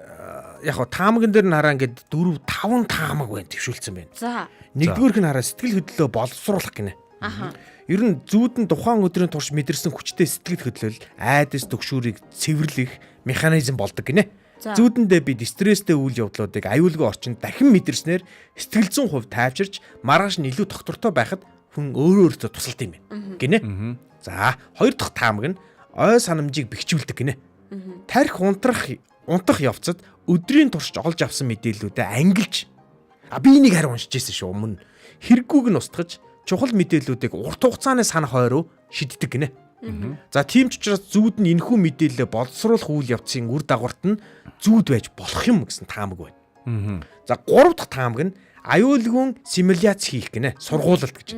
B: яг хоо таамагн дээр нь хараа ингээд 4-5 таамаг байна твшүүлсэн байна.
C: За.
B: Нэгдүгээрх нь хараа сэтгэл хөдлөлөө боловсруулах гинэ. Ер нь зүүдэн тухайн өдрийн турш мэдэрсэн хүчтэй сэтгэл хөдлөл айдас төгшүүрийг цэвэрлэх механизм болдог гинэ. Зүүдэндээ бид стресстэй үйл явдлуудыг аюулгүй орчинд дахин мэдэрснээр сэтгэл зүйн хувь тайвширч маргааш нь илүү доктортой байхад хүн өөртөө тусалд юм байна гинэ. За хоёр дахь таамаг нь ой санамжийг бэхжүүлдэг гинэ. Тарих унтах явцад өдрийн турш олж авсан мэдээллүүдээ ангилж би энийг харин уншиж байсан шүү өмнө хэрэггүйг нь устгаж чухал мэдээллүүдийг урт хугацааны санах хойроо шиддэг гинэ. За тийм ч учраас зүүд нь энэхүү мэдээлэлээ боловсруулах үйл явцын үр дагаварт нь зүүд байж болох юм гэсэн таамаг байна. За гурав дахь таамаг нь аюулгүй симуляц хийх гинэ. Сургуулалт гэж.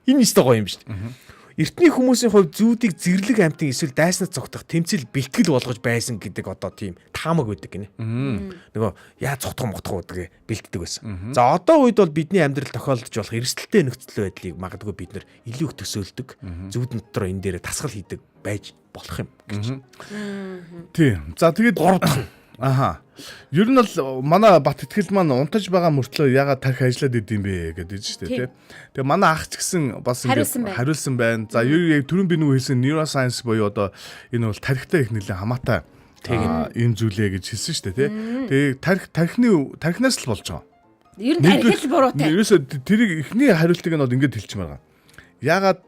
B: Энэ өстой гоё юм шүү дээ. эртний хүмүүсийн хувьд зүүдийг зэрлэг амтын эсвэл дайснаас цогтох тэмцэл бэлтгэл болгож байсан гэдэг одоо тийм таамаг байдаг гинэ. Нөгөө яа цогтох гэдэг бэлтдэг байсан. За одоо үед бол бидний амьдрал тохиолдож болох эрсдэлтэй нөхцөл байдлыг магадгүй бид нар илүү их төсөөлдөг. Зүүдэн дотор энэ дээр тасгал хийдэг байж болох юм гэж.
D: Тийм. За тэгээд 3 дахь. Аха. Ер нь бол манай Бат итгэл маань унтаж байгаа мөртлөө ягаад тарих ажиллаад идэм бэ гэдэг шүү дээ, тий. Тэгээ манай ах ч гэсэн бас ингэ хариулсан байна. За яг түрүүн би нөгөө хэлсэн neuroscience буюу одоо энэ бол тарихтай их нэлээд хамаатай ийм зүйлээ гэж хэлсэн шүү дээ, тий. Тэгээ тарихнаас л болж байгаа.
C: Ер нь тарих л буруутай.
D: Ерөөсө тэрийг эхний хариултыг нь бол ингэж хэлчихмээр байгаа. Ягаад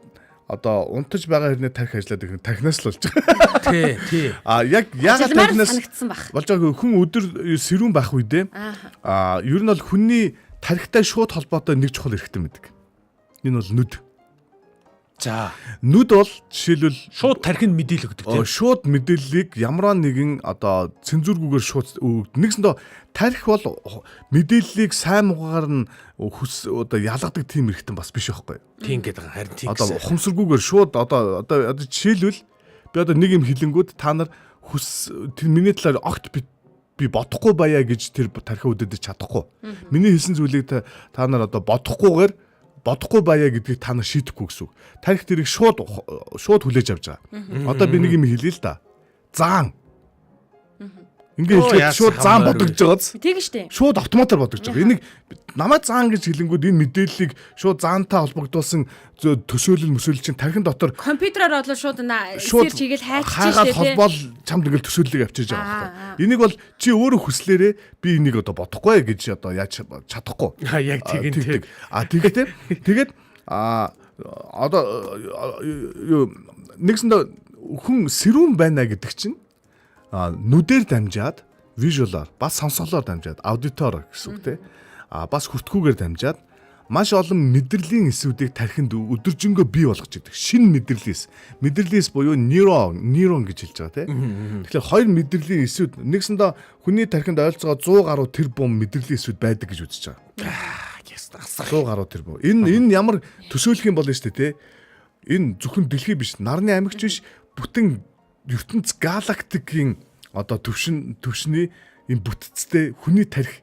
D: одоо унтаж байгаа хэрнээ тарих ажиллаад ирэх тархинаас л болж байгаа.
B: Тий.
D: Ягаад тархинаас
C: санагдсан баг.
D: болж байгааг хүн өдөр сэрүүн байх үедээ ер нь бол хүний тархитай шууд холбоотой нэг чухал эрхтэн байдаг. Энэ бол нүд.
B: За
D: нүд бол жишээлбэл
B: шууд тархинд мэдээлэл өгдөг тийм.
D: Шууд мэдээллийг ямар нэгэн одоо цензургүйгээр шууд өгдөг. Нэгсэндээ тарих бол мэдээллийг сайн муугаар нь одоо ялгадаг тийм эрхтэн бас биш байхгүй.
B: Тийм гэдэг харин тийм.
D: Одоо ухамсаргүйгээр шууд одоо жишээлбэл би одоо нэг юм хэлэнгүүд та нар тэр миний талаар огт би бодохгүй баяа гэж тэр тархиа үдээдэж чадахгүй. Миний хэлсэн зүйлийг та нар одоо бодохгүй баяа гэдгийг та нар шийдэхгүй гэсэн үг. Тарих тэрийг шууд хүлээж авч байгаа. Одоо би нэг юм хэлье л да. Заан. Ингээ хэлээд шууд заан бодогдож байгааз.
C: Тийм шүү дээ.
D: Шууд автоматар бодогдож байгаа. Энийг намайг заан гэж хэлэнгүүд энэ мэдээллийг шууд заантай холбогдуулсан төсөөлөл чинь тархин дотор
C: компьютероор одлоо шууд сэрч хийгээл
D: хайчиж штэ. Холбоол чамд ингээл төсөөллийг авчиж байгаа байхгүй. Энийг бол чи өөрөө хүслээрээ би энийг одоо бодохгүй гэж одоо яаж чадахгүй.
B: Яг тийм.
D: Тэгээд одоо нэгсэндээ хүн сэрүүн байна гэдэг чинь нүдээр дамжаад вижюалаар бас сонсголоор дамжаад аудитор гэсэн үг те бас хүртгүүгээр дамжаад маш олон мэдрэлийн эсүүдийг тархинд өдөржингөө бий болгож идэг. Шинэ мэдрэлийн буюу нейрон гэж хэлж байгаа те. Тэгэхээр хоёр мэдрэлийн эсүүд нэгсэндээ хүний тархинд ойролцоогоо 100 гаруй тэрбум мэдрэлийн эсүүд байдаг гэж үзэж байгаа. 100 гаруй тэрбум. Энэ ямар төсөөлөх юм бол шүү дээ те. Энэ зөвхөн дэлхий биш, нарны амьгч биш, бүтэн ертөнц галактикийн одоо төвшний энэ бүтцтэй хүний тарих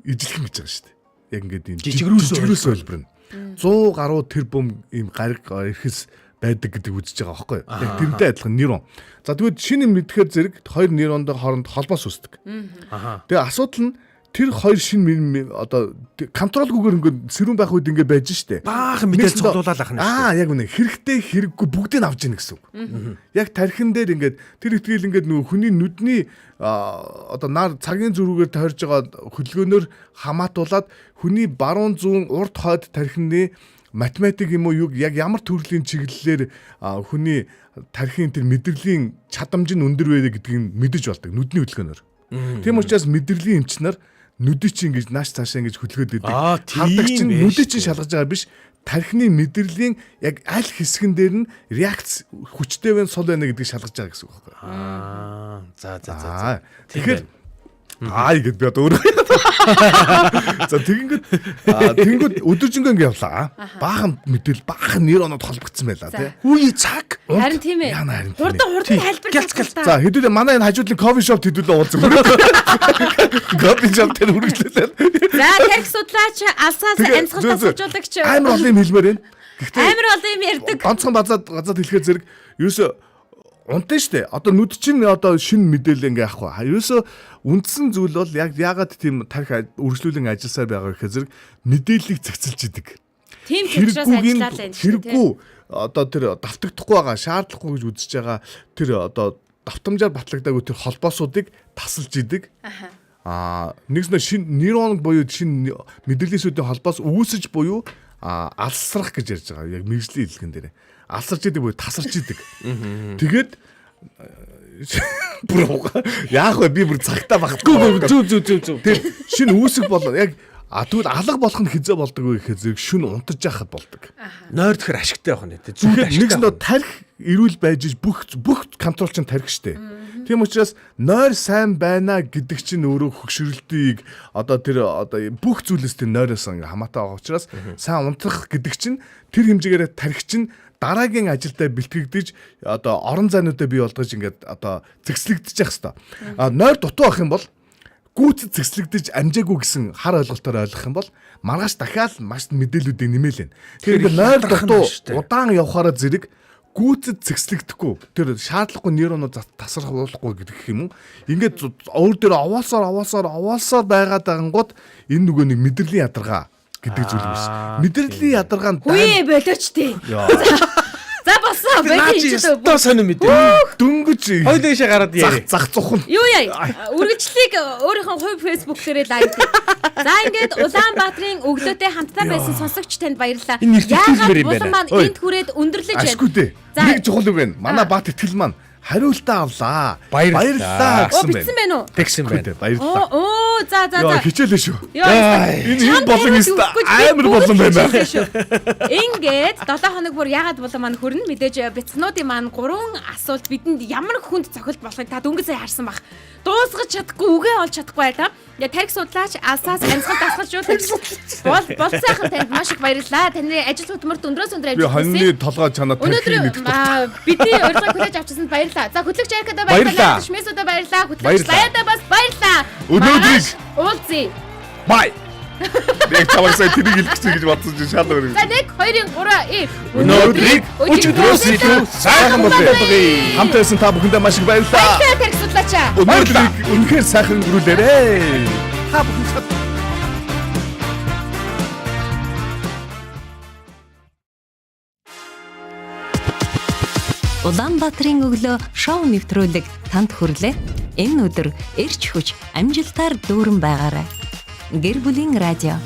D: ижилхэн гэж байгаа шүү дээ. Яг ингээд энэ жижигрүүс хэлбэр нь 100 гаруй тэрбум ийм гариг эрхэс байдаг гэдэг үзэж байгаа байхгүй юу? Яг тэрнтэй адилхан нейрон. За тэгвэл шинэ мэдхээр зэрэг хоёр нейрондоо хооронд холбоос үүсдэг. Тэгээ асуудал нь тэр хоёр шинэ одоо контролгүйгээр ингээд сэрүүн байх үед ингээд байж штэ.
B: Баахан мэдээлэл цуглуулаад ах нь штэ.
D: Яг үнэ хэрэгтэй хэрэггүй бүгдийг авч ийн гэсэн үг. Яг тархин дээр ингээд тэр итгэл ингээд нөгөө хүний нүдний одоо нар цагийн зүрүүгээр тойрж байгаа хөдөлгөөнөөр хамаатуулаад хүний баруун зүүн урд хойд тархины математик юм уу яг ямар төрлийн чиглэлээр хүний тархины тэр мэдрэлийн чадамж нь өндөр вэ гэдгийг мэдэж болдог нүдний хөдөлгөөнөөр. Тийм учраас мэдрэлийн эмч нар нүдийг чинь ингэж нааш цаашаа ингэж хөдөлгөөд идэг. Хардаг чинь нүдийг чинь шалгаж байгаа биш. Тархины мэдрэлийн яг аль хэсгэн дээр нь реакц хүчтэй вэ сул байна гэдгийг шалгаж байгаа гэсэн үг байна.
B: За.
D: Тэгэхээр гэд би одоо өөрөө. За тэгэнгүүт өдөржингөө ингэ явлаа. Баахан мэдээлэл баахан нейронод холбогдсон байлаа тий. Үе цаг.
C: Харин тийм ээ. Хурдан тайлбарлах.
D: За хэдүүлээ манай энэ хажуудлын кофе шоп хэдүүлээ уулзах. Кофе шоп дээр үргэлжлүүлээ.
C: За тарих судлаач алсаас амьсгалтай суулжуулагч
D: амар олон юм хэлмээр байна.
C: Амар олон юм ярьдаг.
D: Ганцхан базаад хэлэхээр зэрэг ерөөсө унтаа штэ. Одоо нүд чинь одоо шинэ мэдээлэл ингээ авах ба. Ерөөсө үндсэн зүйл бол яагаад тийм тарих үргэлжлүүлэн ажилласаар байгаа гэхээр зэрэг мэдээллийг цэгцэлж идэг.
C: Тийм учраас ажиллаад байна шүү дээ.
D: Хэрэггүй одоо тэр давтагдахгүй байгаа, шаардлагагүй гэж үзэж байгаа тэр одоо давтамжаар батлагдаагүй тэр холбоосуудыг тасалж идэг. Нэгснэ шинэ нейрон буюу шинэ мэдээллийнхүүдийн холбоос үүсэж буюу алсрах гэж ярьж байгаа. Яг мэргэжлийн хэллэгэн дээр. Алсарч идэг буюу тасарч идэг. Тэгээд яах вэ би бүр цагтаа багтгүй зүг. Тэр шинэ үүсэх бол яг тэгвэл алга болох нь хизээ болдог вэ гэхээр зэрэг шүн унтаж яхад болдог.
B: Нойр тэгэхээр ашигтай байх нь тий.
D: Зүгээр нэгсэндээ тарих эрүүл байж бүх контрол чинь тарих штэ. Тийм учраас нойр сайн байна гэдэг чинь өөрөө хөгшрөлтийг одоо бүх зүйлээс тэр нойроос хамаатай байгаа учраас сайн унтрах гэдэг чинь тэр хэмжээгээр тарих чинь дараагийн ажилдаа бэлтгэгдэж одоо орон зайнуудаа бий болгож ингээд одоо зэгслэгдэж явах хэвээр. Нойр дутуу ах юм бол гүйцэд зэгслэгдэж амжаагүй гэсэн хар ойлголтоор ойлгох юм бол маргааш дахиад маш мэдээллүүдийг нэмэлэн. Тэгэхээр нойр дутуу удаан явахаараа зэрэг гүйцэд зэгслэгдэхгүй тэр шаардлагагүй нейронууд тасрахуулахгүй гэдэг юм уу? Ингээд өөр дээр овоолсоор байгаад байгангууд энэ нөгөө нэг мэдрэлийн ядаргаа гэдэг зүйл юм шиг. Мэдрэлийн ядаргаанд
C: Үе болооч тий. За болсон байж ч
B: одоо сонир мэд.
D: дөнгөж
B: Хоёул дэшээ гараад яа.
D: зах цухан.
C: Юу яа? Үргэлжлэлийг өөрийнхөө хувь фэйсбુક дээрээ лайк. За ингээд Улаанбаатарын өглөөтэй хамтдаа байсан сонсогч танд баярлалаа.
B: нэртэлмэр юм байна.
C: Улаан маань энд хүрээд өндөрлөж
D: Ашгүй дээ. Нэг чухал үг байна. Манай Баат итгэл маань хариултаа авлаа.
B: Баярлалаа
C: Оо
D: гэсэн
C: бичсэн
D: байна.
C: байна уу?
B: Тэгсэн байна.
D: Баярлалаа.
C: Оо за.
D: Яа хичээлээ шүү.
C: Энэ
D: энэ болон амар болон байна.
C: Ингээд 7 хоног бүр ягаад болон маань хөрнө мэдээж бяцхан маань 3 асуулт бидэнд ямар хүнд цохилт болохыг та дөнгөж сая харсан бах. Дуусгаж чадахгүй үгээ олж чадахгүй байлаа. Тарих судлаач Алсаас амьсгал дасгалжуулах болцоохон танд маш их баярлалаа. Таны ажил хөдөлмөрт өндрөөс өндөр
D: Би
C: ажилласан.
D: хоньны толгой чанаа тархины
C: Өнөөдөр бидний урилга хүлээж авчихсанд баярлалаа. За хөтлөгч Айкада баярлалаа. Шмэсүдэ баярлалаа. Хөтлөгч Баяда бас баярлалаа.
D: Өнөөдрийг
C: уулзъя.
D: бай. Яг чамайг сая тэрийг хэлчихсэн гэж бодсон чинь шал өөр.
C: За 1 2 3
D: Өнөөдрийг өчигдрөөс илүү сайхан болгоё. Хамт байсан та бүхэндээ маш их баярлалаа.
C: Баярлалаа тарих судлаачаа.
D: Өнөөдрийг үнэхээр сайхан өнгөрүүлээрэй. Та бүхэнд
E: Улаанбаатарын өглөө шоу нэвтрүүлэг танд хүрлээ. Энэ өдөр эрч хүч амжилтаар дүүрэн байгаарай. Гэр бүлийн радио